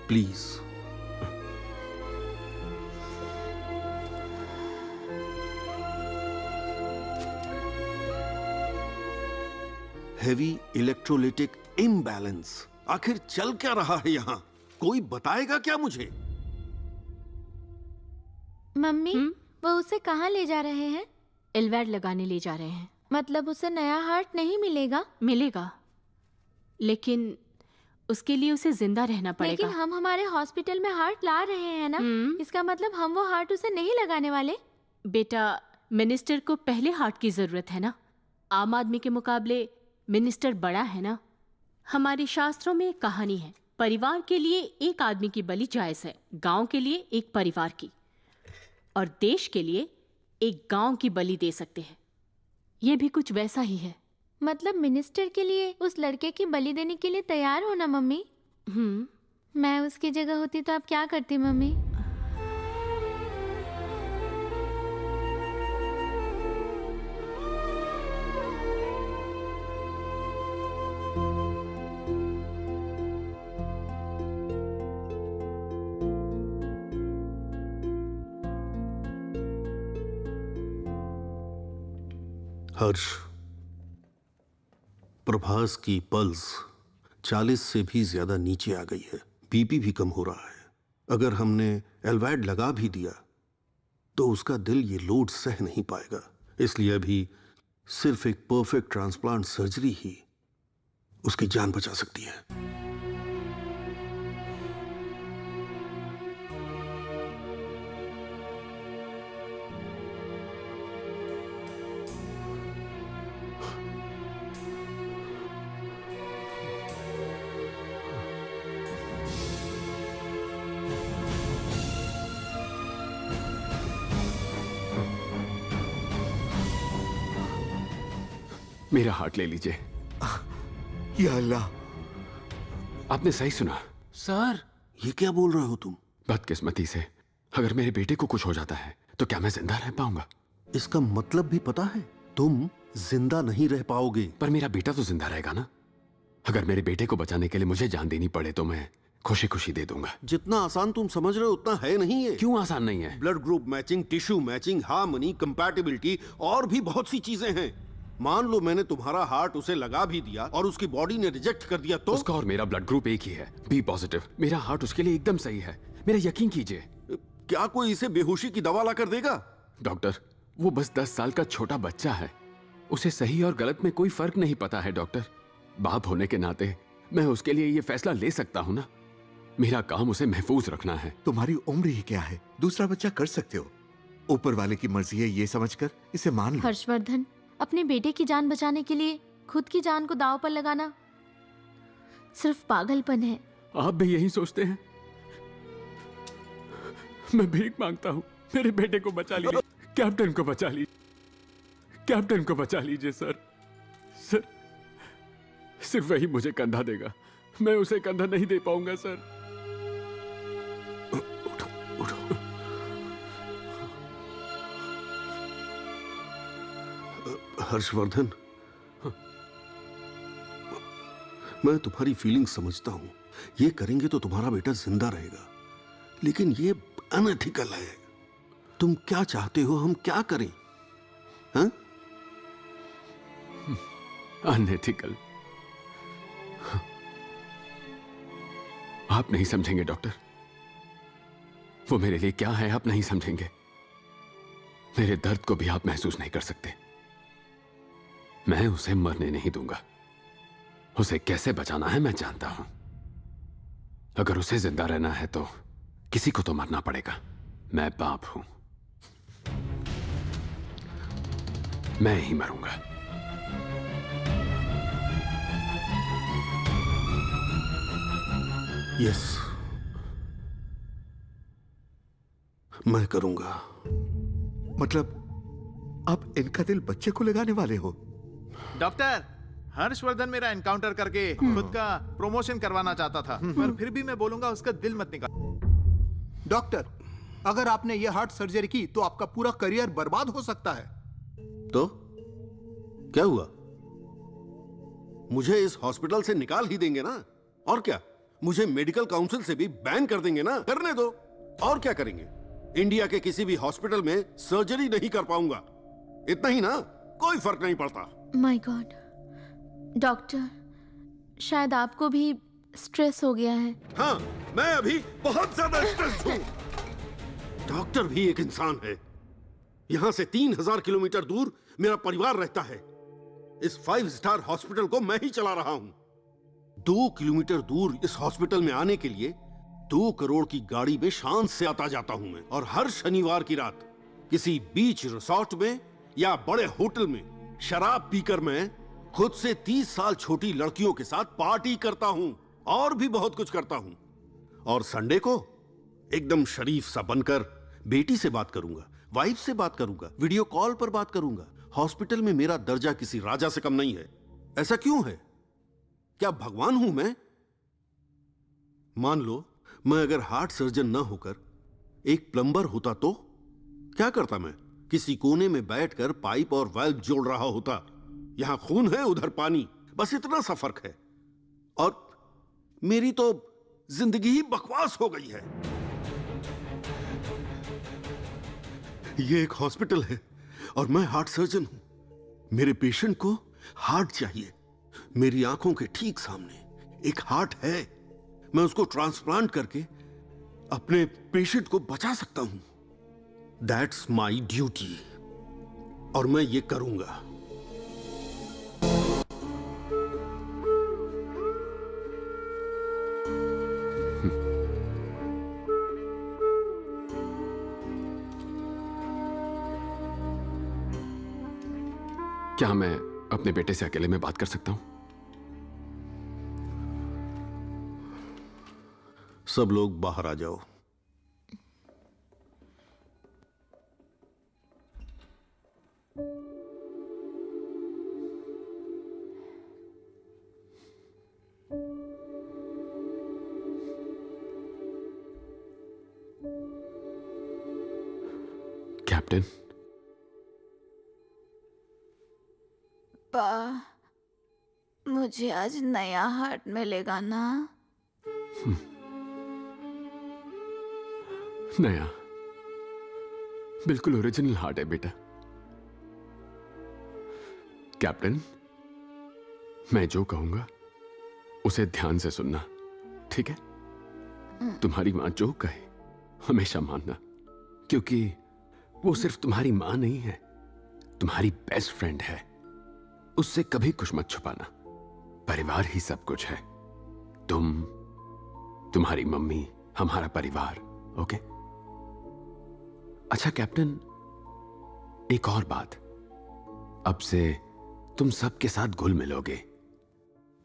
please. Heavy electrolytic imbalance. आखिर चल क्या रहा है यहाँ? कोई बताएगा क्या मुझे? मम्मी, वो उसे कहाँ ले जा रहे हैं? एलवैड लगाने ले जा रहे हैं। मतलब उसे नया हार्ट नहीं मिलेगा? मिलेगा, लेकिन उसके लिए उसे जिंदा रहना पड़ेगा। लेकिन हम हमारे हॉस्पिटल में हार्ट ला रहे हैं ना, इसका मतलब हम वो हार्ट उसे नहीं लगाने वाले। बेटा, मिनिस्टर को पहले हार्ट की जरूरत है ना। आम आदमी के मुकाबले मिनिस्टर बड़ा है ना। हमारे शास्त्रों में एक कहानी है, परिवार के लिए एक आदमी की बलि जायज है, गांव के लिए एक परिवार की, और देश के लिए एक गांव की बलि दे सकते हैं। यह भी कुछ वैसा ही है। मतलब मिनिस्टर के लिए उस लड़के की बलि देने के लिए तैयार हो ना मम्मी? मैं उसकी जगह होती तो आप क्या करती मम्मी? हर्ष, प्रभास की पल्स 40 से भी ज्यादा नीचे आ गई है। बीपी भी कम हो रहा है। अगर हमने एल्वाइड लगा भी दिया तो उसका दिल ये लोड सह नहीं पाएगा। इसलिए अभी सिर्फ एक परफेक्ट ट्रांसप्लांट सर्जरी ही उसकी जान बचा सकती है। मेरा हार्ट ले लीजिए। या अल्लाह, आपने सही सुना। सर, ये क्या बोल रहे हो तुम? बदकिस्मती से अगर मेरे बेटे को कुछ हो जाता है तो क्या मैं जिंदा रह पाऊंगा? इसका मतलब भी पता है? तुम जिंदा नहीं रह पाओगे। पर मेरा बेटा तो जिंदा रहेगा ना। अगर मेरे बेटे को बचाने के लिए मुझे जान देनी पड़े तो मैं खुशी खुशी दे दूंगा। जितना आसान तुम समझ रहे हो उतना है नहीं है। क्यों आसान नहीं है? Blood group matching, tissue matching, harmony, compatibility और भी बहुत सी चीजें हैं। मान लो मैंने तुम्हारा हार्ट उसे लगा भी दिया और उसकी बॉडी ने रिजेक्ट कर दिया तो? उसका और मेरा ब्लड ग्रुप एक ही है, बी पॉजिटिव। मेरा हार्ट उसके लिए एकदम सही है, मेरा यकीन कीजिए। क्या कोई इसे बेहोशी की दवा ला कर देगा? डॉक्टर, वो बस 10 साल का छोटा बच्चा है, उसे सही और गलत में कोई फर्क नहीं पता है। डॉक्टर, बाप होने के नाते मैं उसके लिए ये फैसला ले सकता हूँ ना। मेरा काम उसे महफूज रखना है। तुम्हारी उम्र ही क्या है, दूसरा बच्चा कर सकते हो। ऊपर वाले की मर्जी है ये समझकर इसे मान लो। हर्षवर्धन, अपने बेटे की जान बचाने के लिए खुद की जान को दांव पर लगाना सिर्फ पागलपन है। आप भी यही सोचते हैं? मैं भीख मांगता हूँ, मेरे बेटे को बचा लीजिए। कैप्टन को बचा लीजिए, कैप्टन को बचा लीजिए सर। सर, सिर्फ वही मुझे कंधा देगा, मैं उसे कंधा नहीं दे पाऊंगा सर। हर्षवर्धन, मैं तुम्हारी फीलिंग समझता हूं। ये करेंगे तो तुम्हारा बेटा जिंदा रहेगा, लेकिन ये अनएथिकल है। तुम क्या चाहते हो हम क्या करें? हाँ? अनएथिकल? आप नहीं समझेंगे डॉक्टर, वो मेरे लिए क्या है आप नहीं समझेंगे। मेरे दर्द को भी आप महसूस नहीं कर सकते। मैं उसे मरने नहीं दूंगा। उसे कैसे बचाना है मैं जानता हूं। अगर उसे जिंदा रहना है तो किसी को तो मरना पड़ेगा। मैं बाप हूं, मैं ही मरूंगा। यस, मैं करूंगा। मतलब आप इनका दिल बच्चे को लगाने वाले हो? डॉक्टर, हर्षवर्धन मेरा एनकाउंटर करके खुद का प्रमोशन करवाना चाहता था, पर फिर भी मैं बोलूंगा उसका दिल मत निकाल। डॉक्टर, अगर आपने ये हार्ट सर्जरी की तो आपका पूरा करियर बर्बाद हो सकता है। तो क्या हुआ? मुझे इस हॉस्पिटल से निकाल ही देंगे ना? और क्या, मुझे मेडिकल काउंसिल से भी बैन कर देंगे ना? करने दो, और क्या करेंगे? इंडिया के किसी भी हॉस्पिटल में सर्जरी नहीं कर पाऊंगा, इतना ही ना, कोई फर्क नहीं पड़ता। माय गॉड, डॉक्टर, शायद आपको भी स्ट्रेस हो गया है। हाँ, मैं अभी बहुत ज्यादा स्ट्रेस हूँ। डॉक्टर भी एक इंसान है। यहां से 3000 किलोमीटर दूर मेरा परिवार रहता है। इस 5 स्टार हॉस्पिटल को मैं ही चला रहा हूं। 2 किलोमीटर दूर इस हॉस्पिटल में आने के लिए 2 करोड़ की गाड़ी में शान से आता जाता हूं मैं। और हर शनिवार की रात किसी बीच रिसोर्ट में या बड़े होटल में शराब पीकर मैं खुद से 30 साल छोटी लड़कियों के साथ पार्टी करता हूं, और भी बहुत कुछ करता हूं। और संडे को एकदम शरीफ सा बनकर बेटी से बात करूंगा, वाइफ से बात करूंगा, वीडियो कॉल पर बात करूंगा। हॉस्पिटल में मेरा दर्जा किसी राजा से कम नहीं है। ऐसा क्यों है? क्या भगवान हूं मैं? मान लो मैं अगर हार्ट सर्जन ना होकर एक प्लम्बर होता तो क्या करता? मैं किसी कोने में बैठकर पाइप और वाल्व जोड़ रहा होता। यहां खून है, उधर पानी, बस इतना सा फर्क है। और मेरी तो जिंदगी ही बकवास हो गई है। ये एक हॉस्पिटल है और मैं हार्ट सर्जन हूं। मेरे पेशेंट को हार्ट चाहिए। मेरी आंखों के ठीक सामने एक हार्ट है। मैं उसको ट्रांसप्लांट करके अपने पेशेंट को बचा सकता हूं, दैट्स माई ड्यूटी, और मैं ये करूंगा। क्या मैं अपने बेटे से अकेले में बात कर सकता हूं? सब लोग बाहर आ जाओ। कैप्टन, मुझे आज नया हार्ट मिलेगा ना? नया, बिल्कुल ओरिजिनल हार्ट है बेटा। कैप्टन, मैं जो कहूंगा उसे ध्यान से सुनना, ठीक है? तुम्हारी मां जो कहे हमेशा मानना, क्योंकि वो सिर्फ तुम्हारी मां नहीं है, तुम्हारी बेस्ट फ्रेंड है। उससे कभी कुछ मत छुपाना। परिवार ही सब कुछ है। तुम, तुम्हारी मम्मी, हमारा परिवार, ओके? अच्छा कैप्टन, एक और बात, अब से तुम सबके साथ घुल मिलोगे,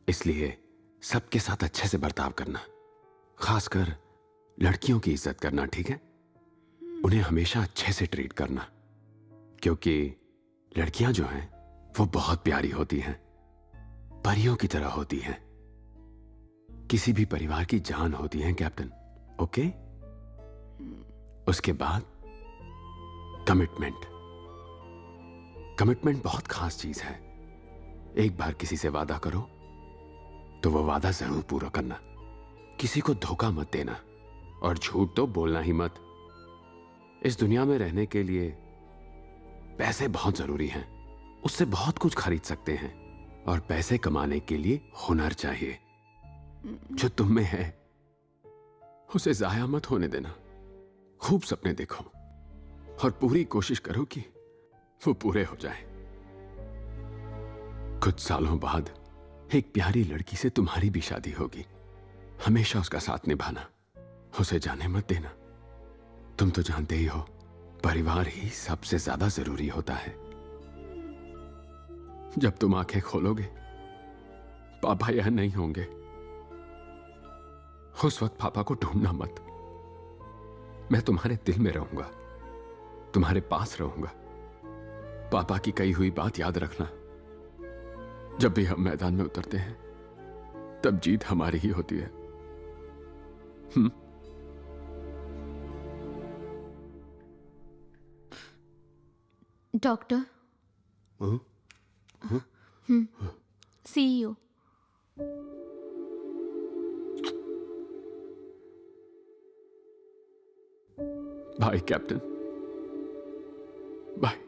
इसलिए सबके साथ अच्छे से बर्ताव करना, खासकर लड़कियों की इज्जत करना, ठीक है? उन्हें हमेशा अच्छे से ट्रीट करना, क्योंकि लड़कियां जो हैं वो बहुत प्यारी होती हैं, परियों की तरह होती हैं, किसी भी परिवार की जान होती हैं कैप्टन, ओके? उसके बाद कमिटमेंट। कमिटमेंट बहुत खास चीज है। एक बार किसी से वादा करो तो वो वादा जरूर पूरा करना। किसी को धोखा मत देना, और झूठ तो बोलना ही मत। इस दुनिया में रहने के लिए पैसे बहुत जरूरी हैं, उससे बहुत कुछ खरीद सकते हैं, और पैसे कमाने के लिए हुनर चाहिए। जो तुम में है उसे जाया मत होने देना। खूब सपने देखो और पूरी कोशिश करो कि वो पूरे हो जाए। कुछ सालों बाद एक प्यारी लड़की से तुम्हारी भी शादी होगी। हमेशा उसका साथ निभाना, उसे जाने मत देना। तुम तो जानते ही हो, परिवार ही सबसे ज्यादा जरूरी होता है। जब तुम आंखें खोलोगे पापा यहां नहीं होंगे, उस वक्त पापा को ढूंढना मत। मैं तुम्हारे दिल में रहूंगा, तुम्हारे पास रहूंगा। पापा की कही हुई बात याद रखना। जब भी हम मैदान में उतरते हैं तब जीत हमारी ही होती है। Doctor, CEO, bye captain, bye.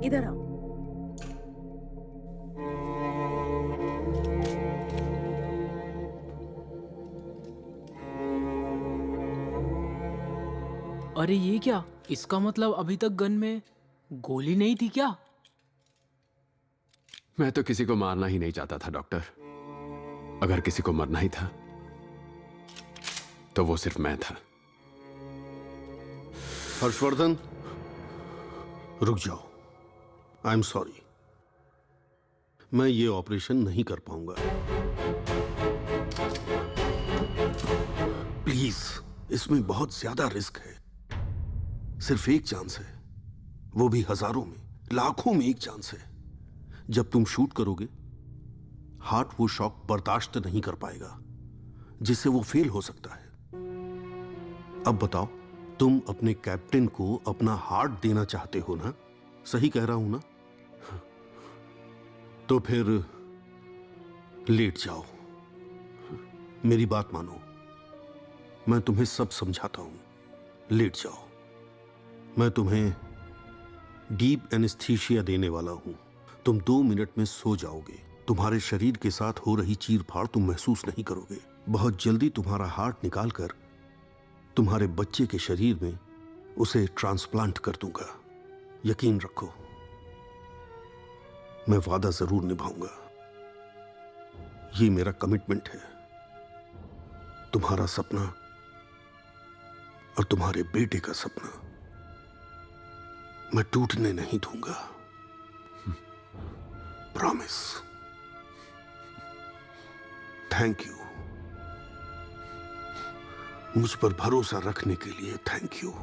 इधर आओ। अरे ये क्या? इसका मतलब अभी तक गन में गोली नहीं थी क्या? मैं तो किसी को मारना ही नहीं चाहता था डॉक्टर। अगर किसी को मरना ही था तो वो सिर्फ मैं था। हर्षवर्धन, रुक जाओ। आई एम सॉरी, मैं ये ऑपरेशन नहीं कर पाऊंगा। प्लीज, इसमें बहुत ज्यादा रिस्क है। सिर्फ एक चांस है, वो भी हजारों में, लाखों में एक चांस है। जब तुम शूट करोगे, हार्ट वो शॉक बर्दाश्त नहीं कर पाएगा, जिससे वो फेल हो सकता है। अब बताओ, तुम अपने कैप्टन को अपना हार्ट देना चाहते हो ना? सही कह रहा हूं ना? तो फिर लेट जाओ, मेरी बात मानो। मैं तुम्हें सब समझाता हूं। लेट जाओ। मैं तुम्हें डीप एनेस्थीसिया देने वाला हूं। तुम 2 मिनट में सो जाओगे। तुम्हारे शरीर के साथ हो रही चीर फाड़ तुम महसूस नहीं करोगे। बहुत जल्दी तुम्हारा हार्ट निकालकर तुम्हारे बच्चे के शरीर में उसे ट्रांसप्लांट कर दूंगा। यकीन रखो, मैं वादा जरूर निभाऊंगा। ये मेरा कमिटमेंट है। तुम्हारा सपना और तुम्हारे बेटे का सपना मैं टूटने नहीं दूंगा। प्रॉमिस। Thank you. मुझ पर भरोसा रखने के लिए थैंक यू।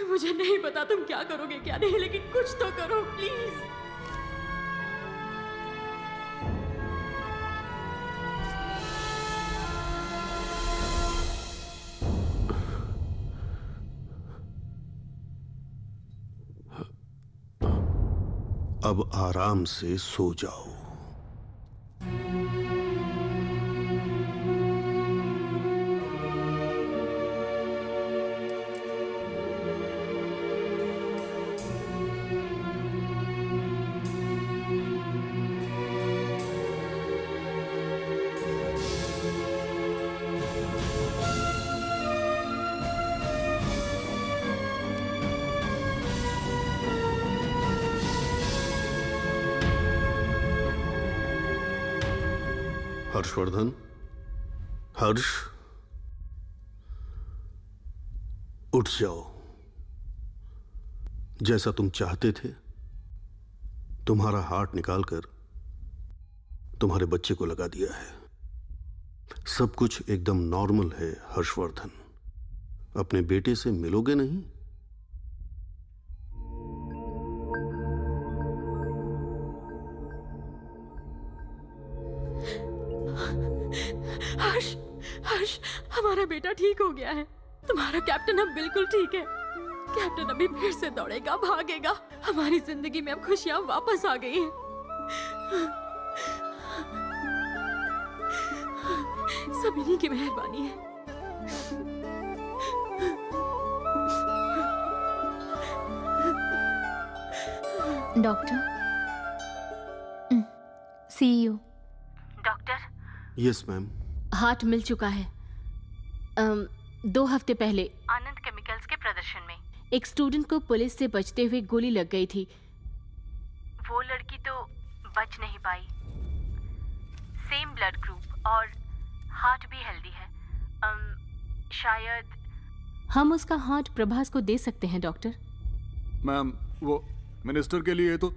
मुझे नहीं पता तुम क्या करोगे क्या नहीं, लेकिन कुछ तो करो प्लीज। अब आराम से सो जाओ। हर्षवर्धन, हर्ष, उठ जाओ। जैसा तुम चाहते थे, तुम्हारा हार्ट निकालकर तुम्हारे बच्चे को लगा दिया है। सब कुछ एकदम नॉर्मल है हर्षवर्धन। अपने बेटे से मिलोगे नहीं? हर्ष, हर्ष, हमारा बेटा ठीक हो गया है। तुम्हारा कैप्टन अब बिल्कुल ठीक है। कैप्टन अभी फिर से दौड़ेगा, भागेगा। हमारी जिंदगी में अब खुशियां वापस आ गई हैं। सब इन्हीं की मेहरबानी है। Doctor, see you. Doctor, yes ma'am. Heart मिल चुका है। 2 हफ्ते पहले आनंद केमिकल्स के प्रदर्शन में एक स्टूडेंट को पुलिस से बचते हुए गोली लग गई थी। वो लड़की तो बच नहीं पाई। सेम ब्लड ग्रुप और हार्ट भी हेल्दी है। शायद हम उसका हार्ट प्रभास को दे सकते हैं डॉक्टर। मैम, वो मिनिस्टर के लिए तो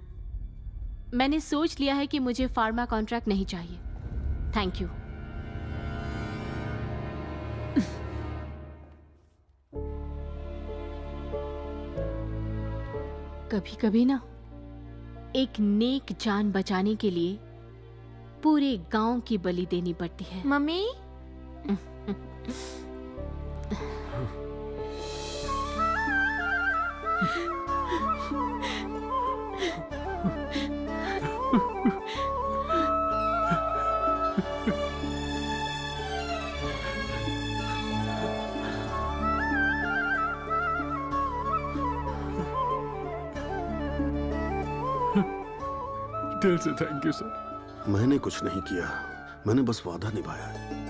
मैंने सोच लिया है कि मुझे फार्मा कॉन्ट्रैक्ट नहीं चाहिए। Thank you. कभी कभी ना एक नेक जान बचाने के लिए पूरे गांव की बलि देनी पड़ती है। मम्मी, दिल से थैंक यू सर। मैंने कुछ नहीं किया, मैंने बस वादा निभाया है।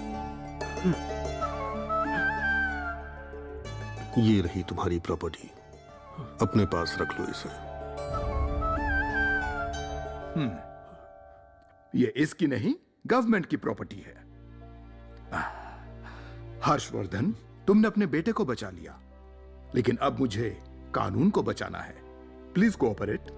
ये रही तुम्हारी प्रॉपर्टी, अपने पास रख लो इसे। ये इसकी नहीं, गवर्नमेंट की प्रॉपर्टी है। हर्षवर्धन, तुमने अपने बेटे को बचा लिया, लेकिन अब मुझे कानून को बचाना है। Please cooperate.